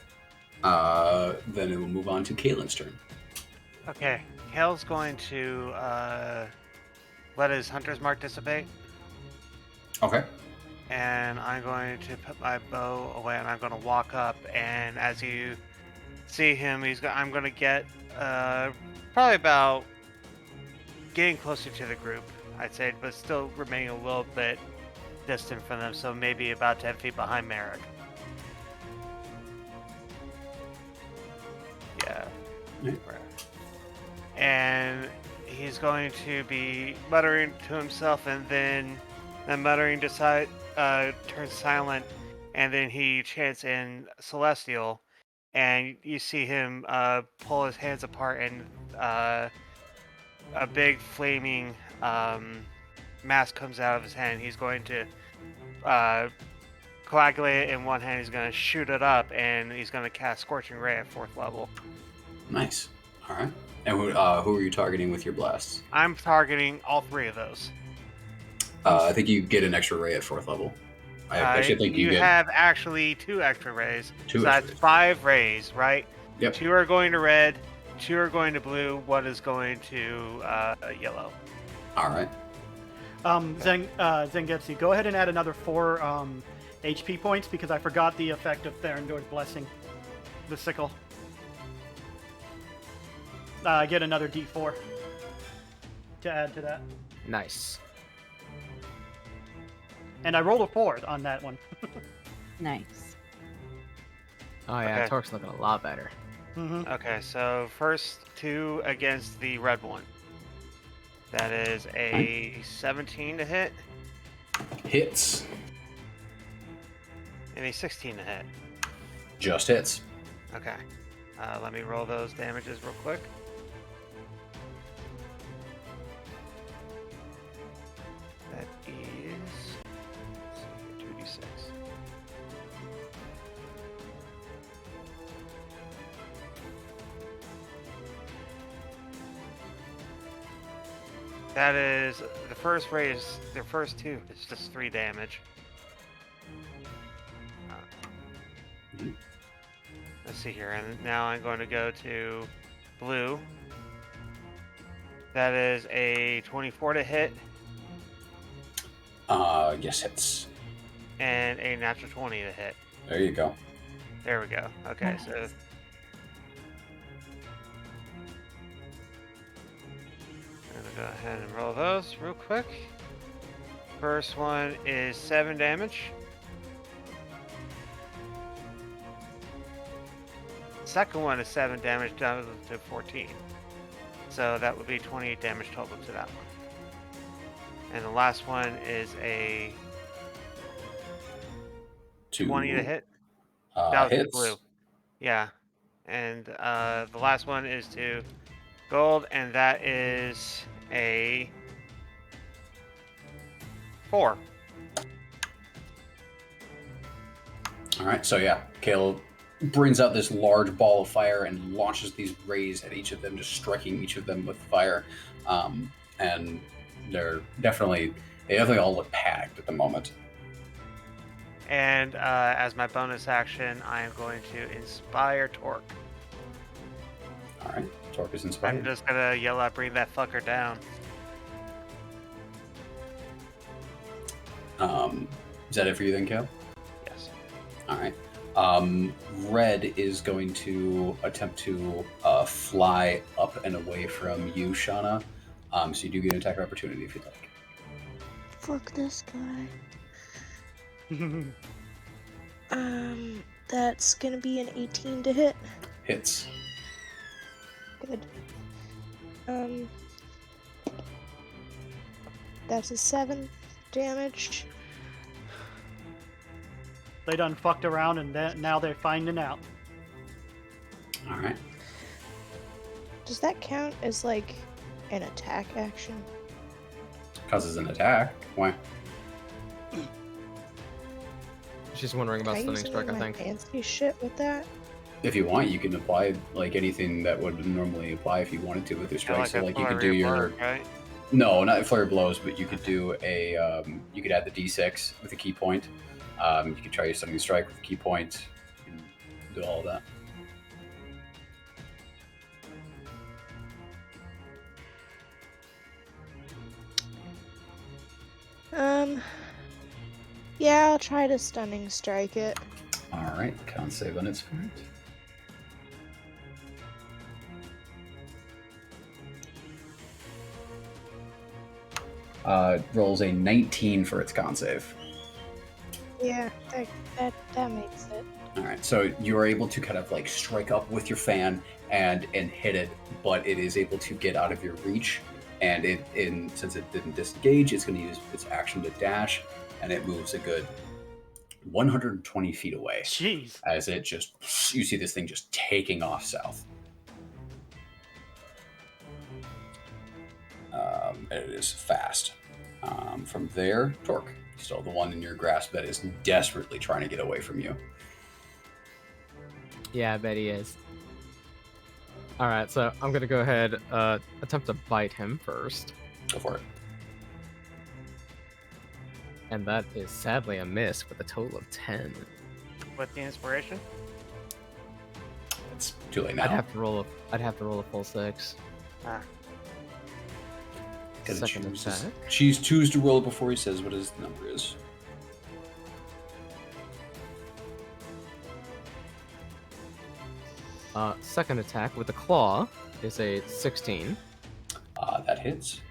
Then it will move on to Kaylin's turn. Okay, Kale's going to let his hunter's mark dissipate, Okay. and I'm going to put my bow away, and I'm going to walk up, and as you see him, I'm going to get probably about getting closer to the group, I'd say, but still remaining a little bit distant from them, so maybe about 10 feet behind Merrick. Yeah. Yeah. And he's going to be muttering to himself, and then the muttering turns silent, and then he chants in Celestial, and you see him pull his hands apart, and a big flaming mask comes out of his hand. He's going to coagulate it in one hand. He's going to shoot it up, and he's going to cast Scorching Ray at 4th level. Nice. All right. And who are you targeting with your blasts? I'm targeting all 3 of those. I think you get an extra ray at 4th level. I actually think you get have actually 2 extra rays. 2 so extra that's rays. 5 rays, right? Yep. 2 are going to red, 2 are going to blue, 1 is going to yellow. All right. Zangetsu, go ahead and add another 4 HP points because I forgot the effect of Therendor's Blessing. The sickle. Get another D4 to add to that. Nice. And I rolled a 4 on that one. Nice. Oh yeah, Okay. Torque's looking a lot better. Mm-hmm. Okay, so first 2 against the red one. That is a 17 to hit Hits. and a 16 to hit. Just hits. Okay. Let me roll those damages real quick. That is 2d6. That is the first raise. The first 2 is just 3 damage. Let's see here, and now I'm going to go to blue. That is a 24 to hit Yes, hits. and a natural 20 to hit. There you go. There we go. Okay, so I'm gonna go ahead and roll those real quick. First one is 7 damage. Second one is 7 damage down to 14. So that would be 28 damage total to that one. And the last one is a 20 to hit. That was Hits. blue. Yeah. And the last one is to gold, and that is a 4. All right, so yeah, Caleb brings out this large ball of fire and launches these rays at each of them, just striking each of them with fire. And they definitely all look packed at the moment. And as my bonus action, I am going to inspire Torque. All right, Torque is I'm inspired. just gonna yell out, "Bring that fucker down!" Is that it for you then, Caleb? Yes. All right. Red is going to attempt to fly up and away from you, Shauna. So you do get an attack of opportunity if you'd like. Fuck this guy. That's gonna be an 18 to hit. Hits. Good. That's a 7 damage. They done fucked around and now they're finding out. All right. Does that count as like an attack action? Causes an attack. Why? She's wondering about Can I stunning use strike, any I of my think. fancy shit with that? If you want, you can apply like anything that would normally apply if you wanted to with your strike. So like you could do your right? no, not flurry of blows, but you could do a you could add the D6 with a key point. You could try your stunning strike with a key point. You can do all of that. Yeah, I'll try to stunning strike it. All right, con save on its part. Rolls a 19 for its con save. Yeah, that makes it. All right, so you are able to kind of like strike up with your fan and hit it, but it is able to get out of your reach, and since it didn't disengage, it's going to use its action to dash, and it moves a good 120 feet away. Jeez. As it just, you see this thing just taking off south. And it is fast. From there, Torque, still the one in your grasp that is desperately trying to get away from you. Yeah, I bet he is. Alright, so I'm gonna go ahead, attempt to bite him first. Go for it. And that is sadly a miss with a total of 10. With the inspiration? It's too late now. I'd have to roll a full 6. Ah. Gotta Second choose, attack. choose to roll before he says what his number is. Second attack with the claw is a 16. That hits.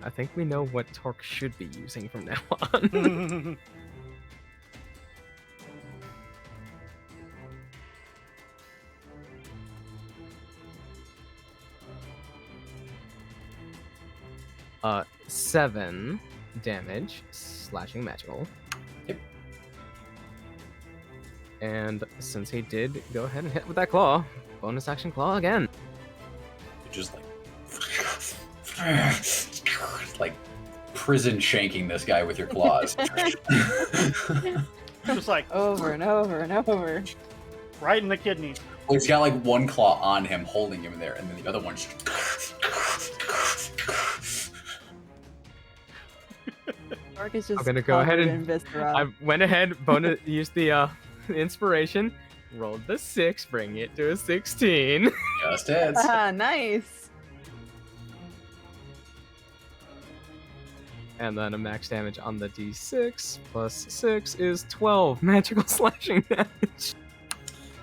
I think we know what Torque should be using from now on. 7 damage, slashing magical. Yep. And since he did go ahead and hit with that claw, bonus action claw again. Just like prison shanking this guy with your claws. Just like Over and over and over. right in the kidney. Well, he's got like one claw on him, holding him there, and then the other one's just... Mark is just I'm gonna go ahead covered and- in viscera. I went ahead, used the inspiration, rolled the 6, bringing it to a 16. Just hits. Nice. And then a max damage on the d6 plus 6 is 12 magical slashing damage. This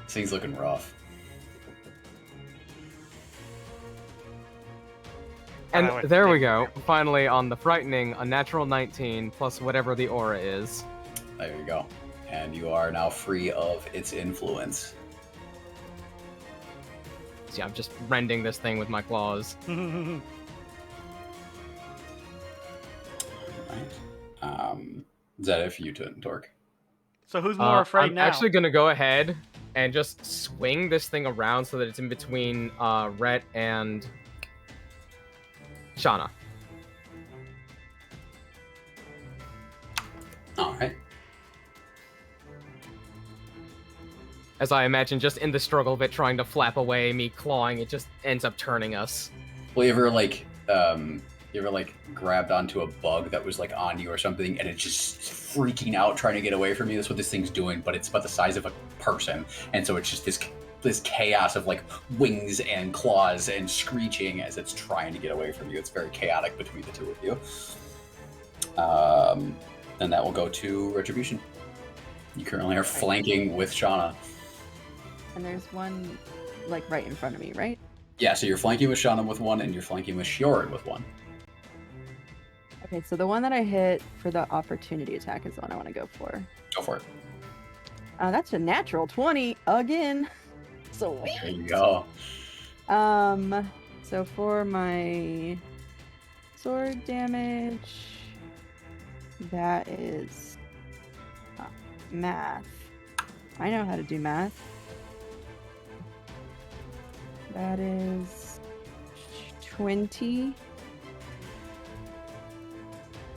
thing's looking rough. And I would there we take go. it. Finally, on the frightening, a natural 19 plus whatever the aura is. There you go. And you are now free of its influence. So yeah, I'm just rending this thing with my claws. Right. Is that it for you, Torque? So who's more afraid I'm now? actually gonna go ahead and just swing this thing around so that it's in between Rhett and Shauna. All right. As I imagine, just in the struggle of it trying to flap away, me clawing, it just ends up turning us. Well, you ever grabbed onto a bug that was like on you or something, and it's just freaking out trying to get away from you? That's what this thing's doing, but it's about the size of a person, and so it's just this chaos of like wings and claws and screeching as it's trying to get away from you. It's very chaotic between the two of you. And that will go to Retribution. You currently are flanking with Shauna. And there's one, like, right in front of me, right? Yeah, so you're flanking with Shauna with one, and you're flanking with Shioran with one. Okay, so the one that I hit for the opportunity attack is the one I want to go for. Go for it. That's a natural 20 again. Sweet. There you go. So for my sword damage, that is math. I know how to do math. That is 20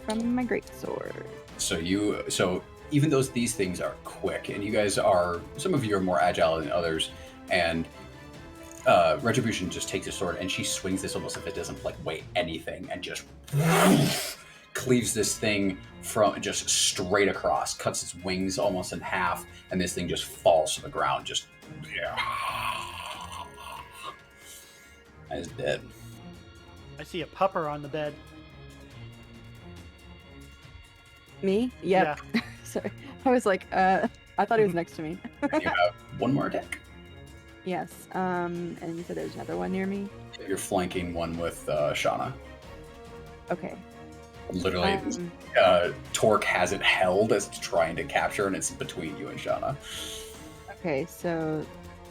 from my greatsword. So even though these things are quick, and you guys are, some of you are more agile than others, and Retribution just takes a sword and she swings this almost if it doesn't like weigh anything, and just cleaves this thing from just straight across, cuts its wings almost in half, and this thing just falls to the ground, just and is dead. I see a pupper on the bed. Me? Yep. Sorry. I was like, I thought he was next to me. You have one more attack. Yes. And you said there's another one near me? You're flanking one with Shauna. Okay. Literally, Torque has it held as it's trying to capture, and it's between you and Shauna. Okay, so,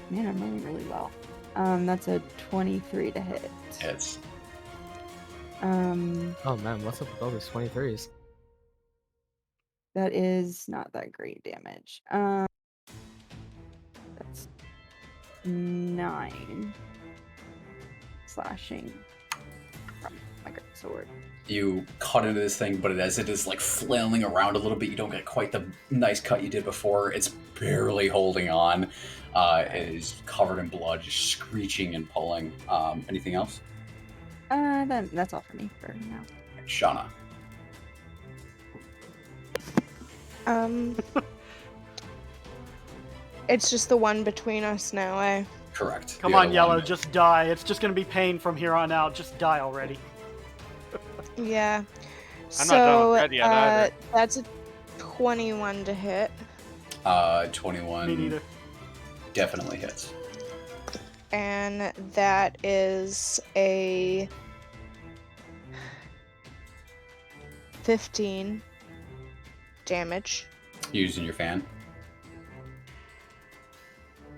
man, I'm rolling really well. That's a 23 to hit. It's Oh man, what's up with all these 23s? That is not that great damage. That's 9 slashing from my great sword. you cut into this thing, but as it is like flailing around a little bit, you don't get quite the nice cut you did before. It's barely holding on. It is covered in blood, just screeching and pulling. Anything else? Then that's all for me for now. Shauna. It's just the one between us now, eh? Correct. Come The on, other Yellow, one- just die. It's just gonna be pain from here on out. Just die already. Yeah. I'm not done with red yet, either. That's a 21 to hit. 21 Me neither. definitely hits. And that is a 15 damage. Using your fan.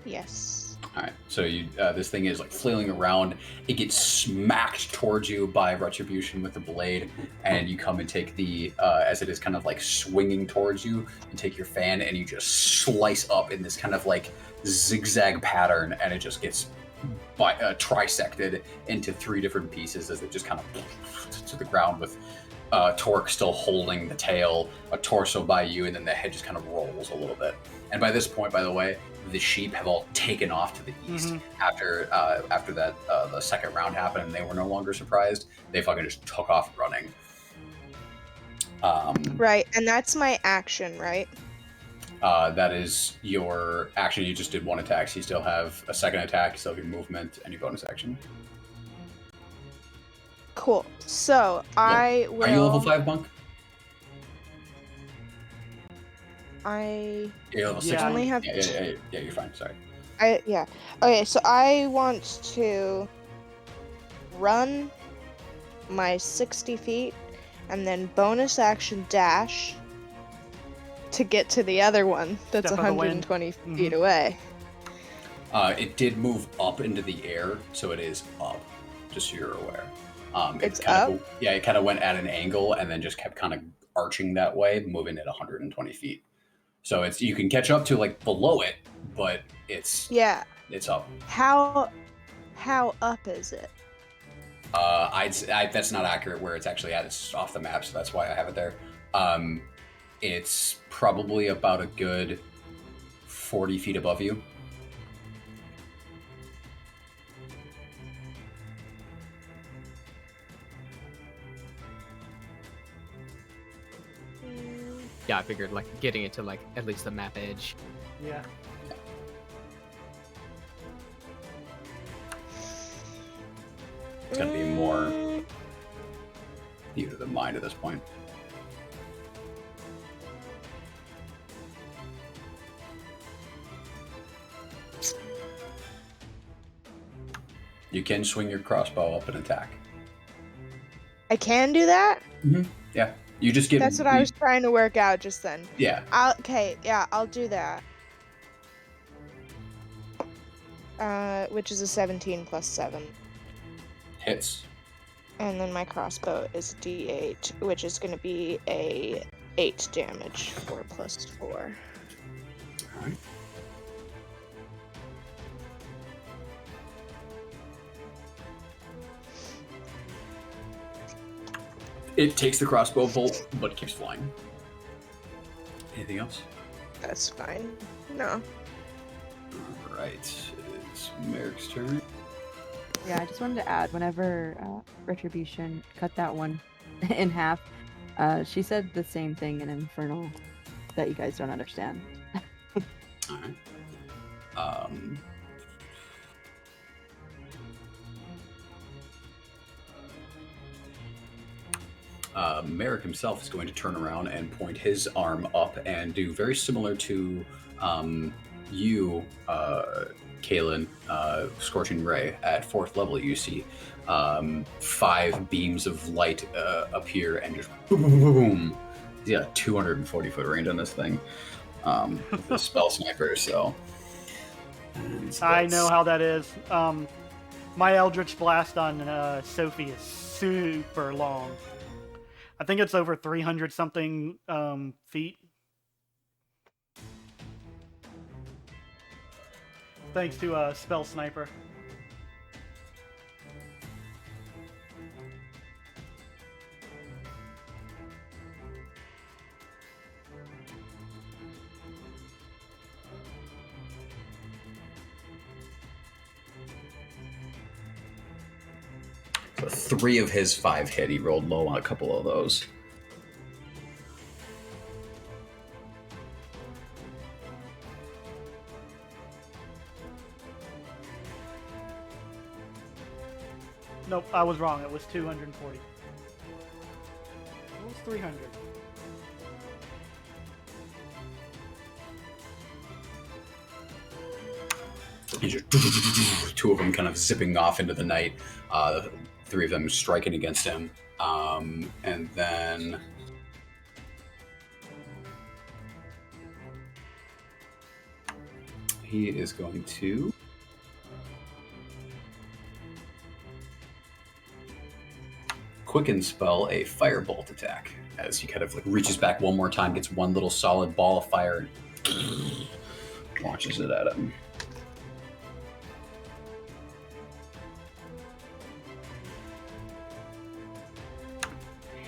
Yes. All right, so you this thing is like flailing around. It gets smacked towards you by Retribution with the blade, and you come and take the as it is kind of like swinging towards you, and take your fan, and you just slice up in this kind of like zigzag pattern, and it just gets trisected into 3 different pieces as it just kind of to the ground with Torque still holding the tail, a torso by you, and then the head just kind of rolls a little bit. And by this point, by the way, the sheep have all taken off to the east after that the second round happened, and they were no longer surprised. They fucking just took off running. Right, and that's my action, right? That is your action. You just did 1 attack, so you still have a second attack, so your movement and your bonus action. Cool. So I will. Are you level 5, Monk? You're level 6. Yeah. only have Yeah, you're fine. Sorry. Yeah. Okay, so I want to run my 60 feet and then bonus action dash to get to the other one that's Step of the wind. 120 feet away. It did move up into the air, so it is up, just so you're aware. It's kind of, yeah, it kind of went at an angle and then just kept kind of arching that way, moving at 120 feet. So it's you can catch up to like below it, but it's up. How up is it? That's not accurate where it's actually at. It's off the map, so that's why I have it there. It's probably about a good 40 feet above you. Yeah, I figured like getting it to like at least the map edge. Yeah. It's gonna be more you than mine at this point. You can swing your crossbow up and attack. I can do that? Yeah. You just get. That's what I was trying to work out just then. Yeah. I'll do that. Which is a 17 plus 7. Hits. And then my crossbow is D8, which is going to be a 8 damage, 4 plus 4. All right. It takes the crossbow bolt, but it keeps flying. Anything else? That's fine. No. All right. It's Merrick's turn. Yeah, I just wanted to add, whenever Retribution cut that one in half, she said the same thing in Infernal that you guys don't understand. All right. Merrick himself is going to turn around and point his arm up and do very similar to you, Kaelin, Scorching Ray. At 4th level, you see 5 beams of light appear and just boom. He's got a 240-foot range on this thing with the spell sniper, so... I know how that is. My Eldritch Blast on Sophie is super long. I think it's over 300 something feet. Thanks to Spell Sniper. So 3 of his 5 hit. He rolled low on a couple of those. Nope, I was wrong. It was 240. It was 300. You just, two of them kind of zipping off into the night. Three of them striking against him. And then... he is going to... quicken spell a firebolt attack as he kind of like reaches back one more time, gets one little solid ball of fire, and launches it at him.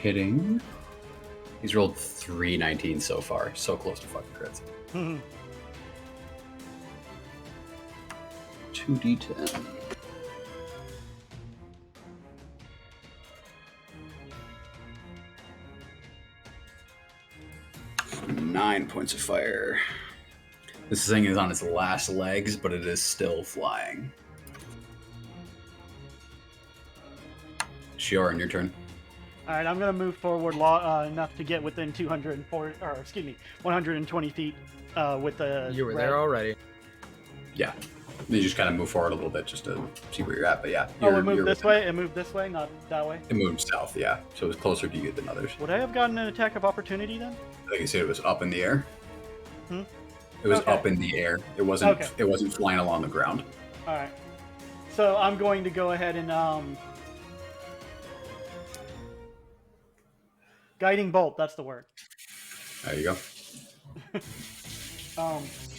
Hitting. He's rolled 3 19s so far. So close to fucking crits. 2d10. Nine points of fire. This thing is on its last legs, but it is still flying. Shioran, your turn. All right, I'm gonna move forward enough to get within 120 feet with the. You were red. there already. Yeah. You just kind of move forward a little bit just to see where you're at, but yeah. Oh, it moved this way? It moved this way, not that way? It moved south, yeah. So it was closer to you than others. Would I have gotten an attack of opportunity then? Like you said, it was up in the air. Hmm? It was Okay. up in the air. It wasn't. Okay. It wasn't flying along the ground. All right. So I'm going to go ahead and guiding bolt. That's the word. There you go.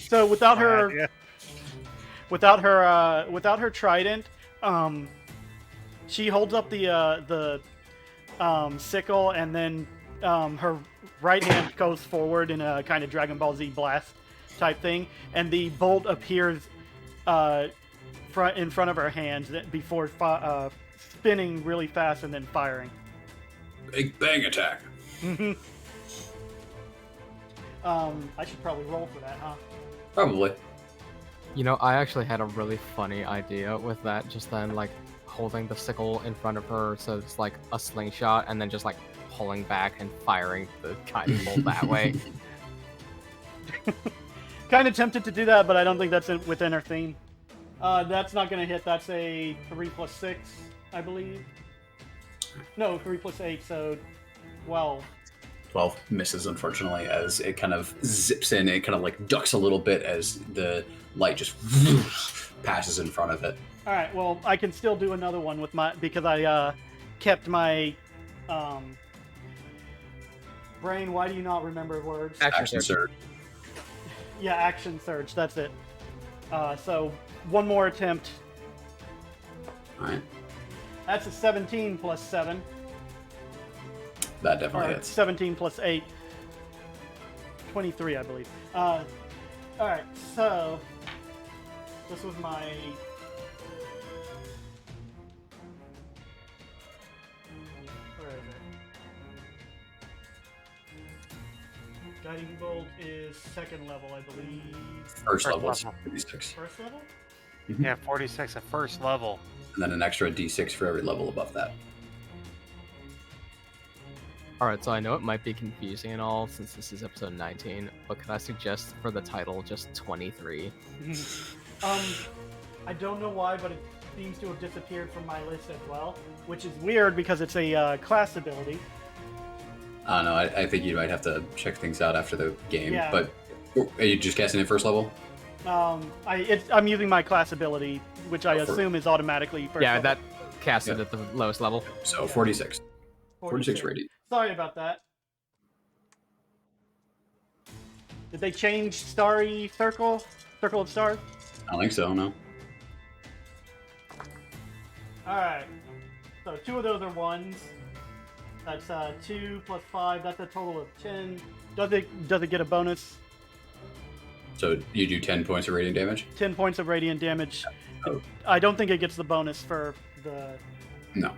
So without My her, idea. without her trident, she holds up the sickle, and then her right hand goes forward in a kind of Dragon Ball Z blast type thing, and the bolt appears in front of her hands before spinning really fast and then firing. Big bang attack. I should probably roll for that, huh? Probably. You know, I actually had a really funny idea with that just then, like holding the sickle in front of her so it's like a slingshot and then just like pulling back and firing the guiding bolt that way. Kind of tempted to do that, but I don't think that's within her theme. That's not going to hit. That's a 3 + 6, I believe. No, 3 + 8, so 12. 12 misses, unfortunately, as it kind of zips in. It kind of like ducks a little bit as the light just passes in front of it. All right. Well, I can still do another one with because I kept my brain. Why do you not remember words? Action surge. Yeah, action surge. That's it. So one more attempt. All right. That's a 17 + 7. That definitely Or hits. 17 + 8. 23, I believe. Alright, so this was my where is it? Guiding bolt is 2nd level, I believe. First level, level. 46. 1st level? Yeah, 46 at first level. And then an extra d6 for every level above that. Alright, so I know it might be confusing and all since this is episode 19, but could I suggest for the title just 23? I don't know why, but it seems to have disappeared from my list as well, which is weird because it's a class ability. I don't know. I think you might have to check things out after the game. Yeah. But are you just casting it first level? I'm using my class ability, which I assume is automatically first Yeah, level. that casted Yeah. at the lowest level. So 46. 46 radiant. Sorry about that. Did they change Starry Circle? Circle of Stars? I don't think so, no. Alright. So 2 of those are 1s. That's 2 + 5. That's a total of 10. Does it get a bonus? So you do 10 points of radiant damage? 10 points of radiant damage. Oh. I don't think it gets the bonus for the... No.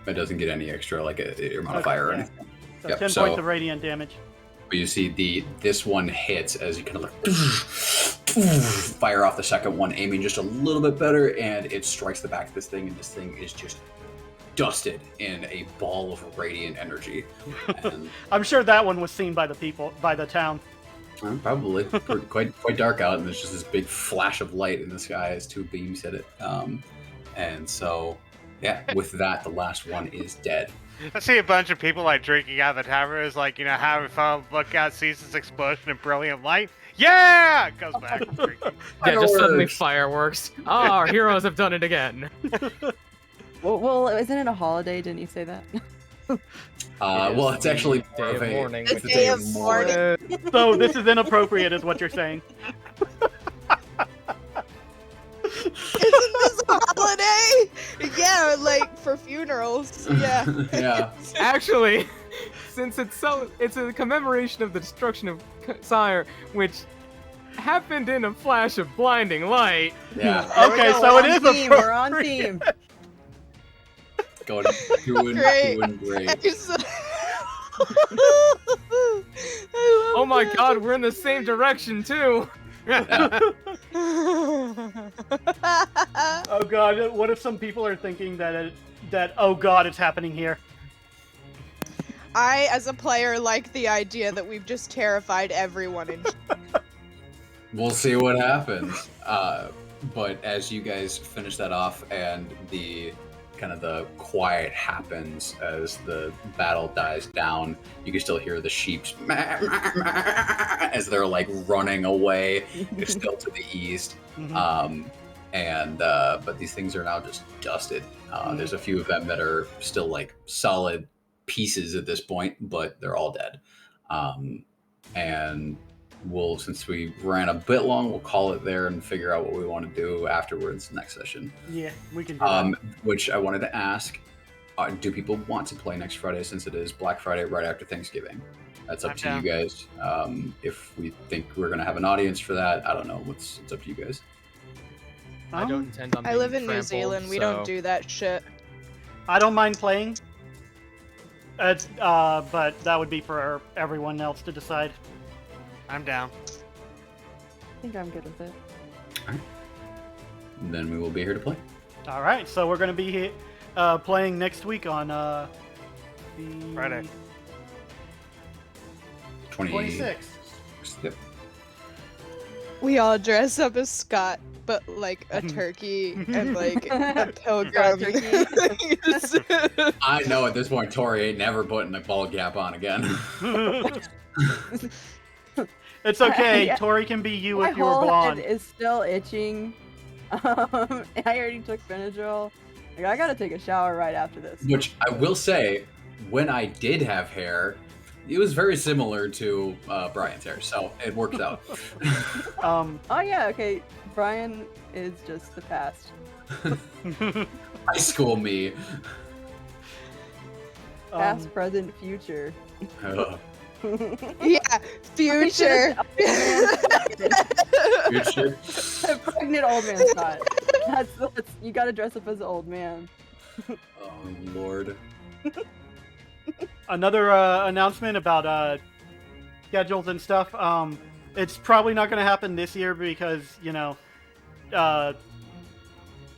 It doesn't get any extra, like a modifier or yeah. anything. So Yep, 10 so- points of radiant damage. But you see this one hits as you kind of like fire off the second one, aiming just a little bit better, and it strikes the back of this thing, and this thing is just dusted in a ball of radiant energy. And, I'm sure that one was seen by the people, by the town. probably quite dark out, and there's just this big flash of light in the sky as two beams hit it. And so, yeah, with that, the last one is dead. I see a bunch of people like drinking out of the tavern. Is like, having fun. Look out, sees this explosion of brilliant light. Yeah, goes back to drinking. Yeah, just suddenly Fireworks. fireworks. Oh, our heroes have done it again. Well, isn't it a holiday? Didn't you say that? Well, it's actually more day of of a mourning. it's the Day day of of mourning. So this is inappropriate, is what you're saying. Isn't this a holiday? Yeah, like for funerals. Yeah. Yeah. Actually, since it's a commemoration of the destruction of Sire, which happened in a flash of blinding light. Yeah. Okay, so it is We're on appropriate. team. Doing great. Oh my god, we're in the same direction too. Oh god, what if some people are thinking that oh god, it's happening here? I, as a player, like the idea that we've just terrified everyone. We'll see what happens. But as you guys finish that off, and the quiet happens as the battle dies down, you can still hear the sheep's as they're like running away. They're still to the east. Mhm. But these things are now just dusted. There's a few of them that are still like solid pieces at this point, but they're all dead. And since we ran a bit long, we'll call it there and figure out what we want to do afterwards next session. Yeah, we can do that. Which I wanted to ask, do people want to play next Friday, since it is Black Friday right after Thanksgiving? That's up to you guys. If we think we're going to have an audience for that, I don't know. It's up to you guys. I don't intend on I being live in New trampled, Zealand. We so- don't do that shit. I don't mind playing. But that would be for everyone else to decide. I'm down. I think I'm good with it. Then we will be here to play. All right, so we're going to be playing next week on the Friday. 26th. Yep. We all dress up as Scott, but like a turkey and like a pilgrim. I know at this point, Tori ain't never putting a ball gap on again. It's okay. Yeah. Tori can be you My if you were whole blonde. head is still itching. I already took Benadryl. Like, I gotta take a shower right after this. Which I will say, when I did have hair, it was very similar to Brian's hair, so it worked out. Oh yeah, okay. Brian is just the past. High school me. Past, present, future. Ugh. Yeah, future. Future. Pregnant old man Scott. That's you gotta dress up as an old man. Oh Lord. Another announcement about schedules and stuff. It's probably not going to happen this year because,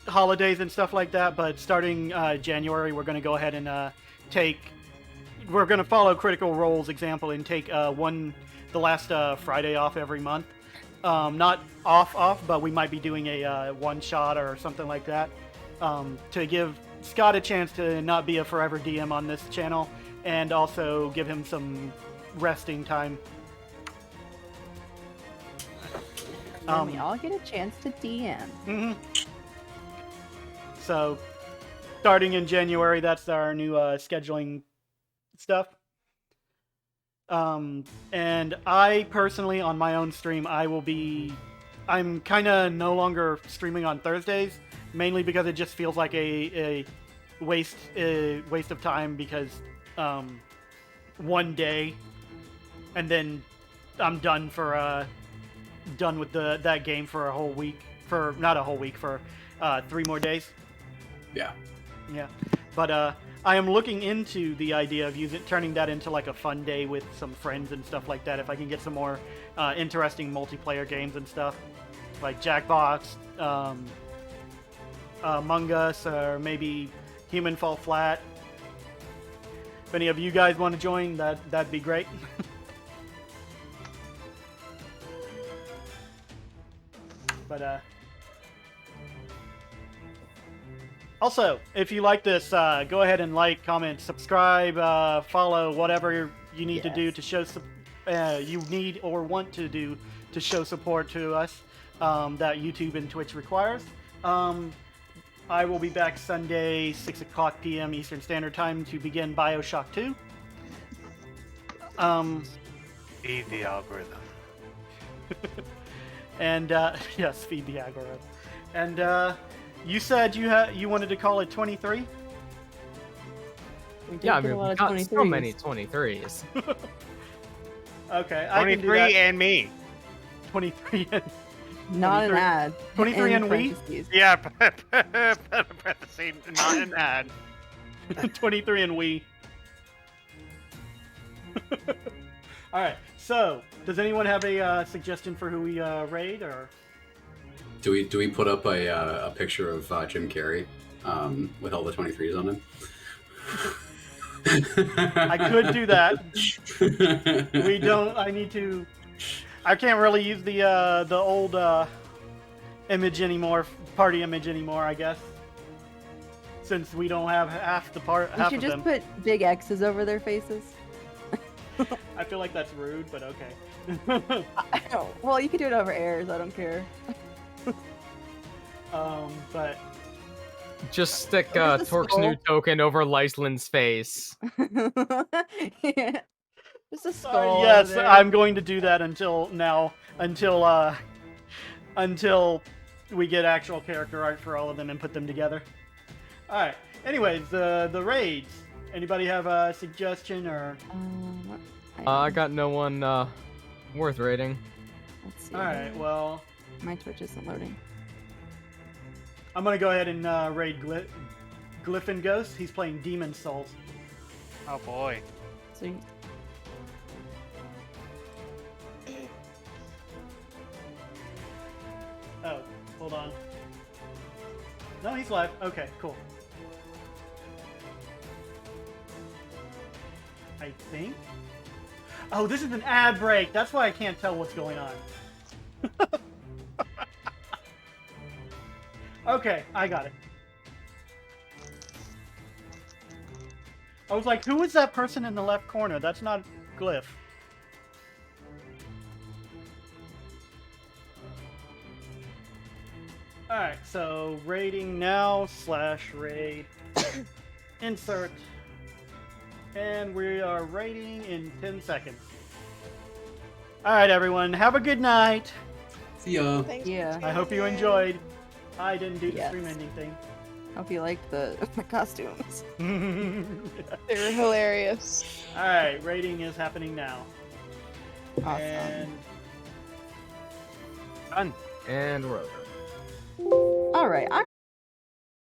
holidays and stuff like that. But starting January, we're going to go ahead and we're going to follow Critical Role's example and take the last Friday off every month. Not off, but we might be doing a one-shot or something like that to give Scott a chance to not be a forever DM on this channel, and also give him some resting time. And we all get a chance to DM. Mm-hmm. So, starting in January, that's our new scheduling stuff. And I personally, on my own stream, I'm kind of no longer streaming on Thursdays, mainly because it just feels like a waste of time, because one day and then I'm done with that game for a whole week, for 3 more days. Yeah. But I am looking into the idea of turning that into like a fun day with some friends and stuff like that. If I can get some more interesting multiplayer games and stuff, like Jackbox, Among Us, or maybe Human Fall Flat. If any of you guys want to join, that'd be great. But also, if you like this, go ahead and like, comment, subscribe, follow, whatever you need to do to show you need or want to do to show support to us that YouTube and Twitch requires. I will be back Sunday, 6 o'clock p.m. Eastern Standard Time to begin BioShock 2. Feed the algorithm. And yes, feed the algorithm. And you said you wanted to call it 23? We did Yeah, I get a mean, lot we of got so 23s. many 23s. Okay, I can do 23 that. and me. 23 and Not an 23 ad. 23 in and we? parentheses. Yeah, parentheses, not an ad. 23 and we. All right. So, does anyone have a suggestion for who we raid or? Do we put up a picture of Jim Carrey with all the 23s on him? I could do that. We don't. I need to. I can't really use the old image anymore, party image anymore. I guess since we don't have half the part. You Half should of just them. put big X's over their faces. I feel like that's rude, but okay. Well, you can do it over airs. I don't care. But Just stick Where's the Torque's skull? new token over Lyceland's face. Yeah. Just a skull. yes, over there. I'm going to do that until we get actual character art for all of them and put them together. All right. Anyways, the raids. Anybody have a suggestion or? I got no one worth rating. Let's see. All right. Well, My Twitch isn't loading. I'm gonna go ahead and raid Glyphin Ghost. He's playing Demon Souls. Oh boy. Sweet. Oh, hold on. No, he's live. Okay, cool. I think. Oh, this is an ad break. That's why I can't tell what's going on. Okay, I got it. I was like, who is that person in the left corner? That's not Glyph. Alright, so raiding now / raid. Insert. And we are raiding in 10 seconds. Alright, everyone, have a good night. See ya. Thanks Yeah. for I hope you tuning in. enjoyed. I didn't do the Yes. stream ending thing. Hope you liked the costumes. They were hilarious. Alright, raiding is happening now. Awesome. And Done. And we're over. All right, I'm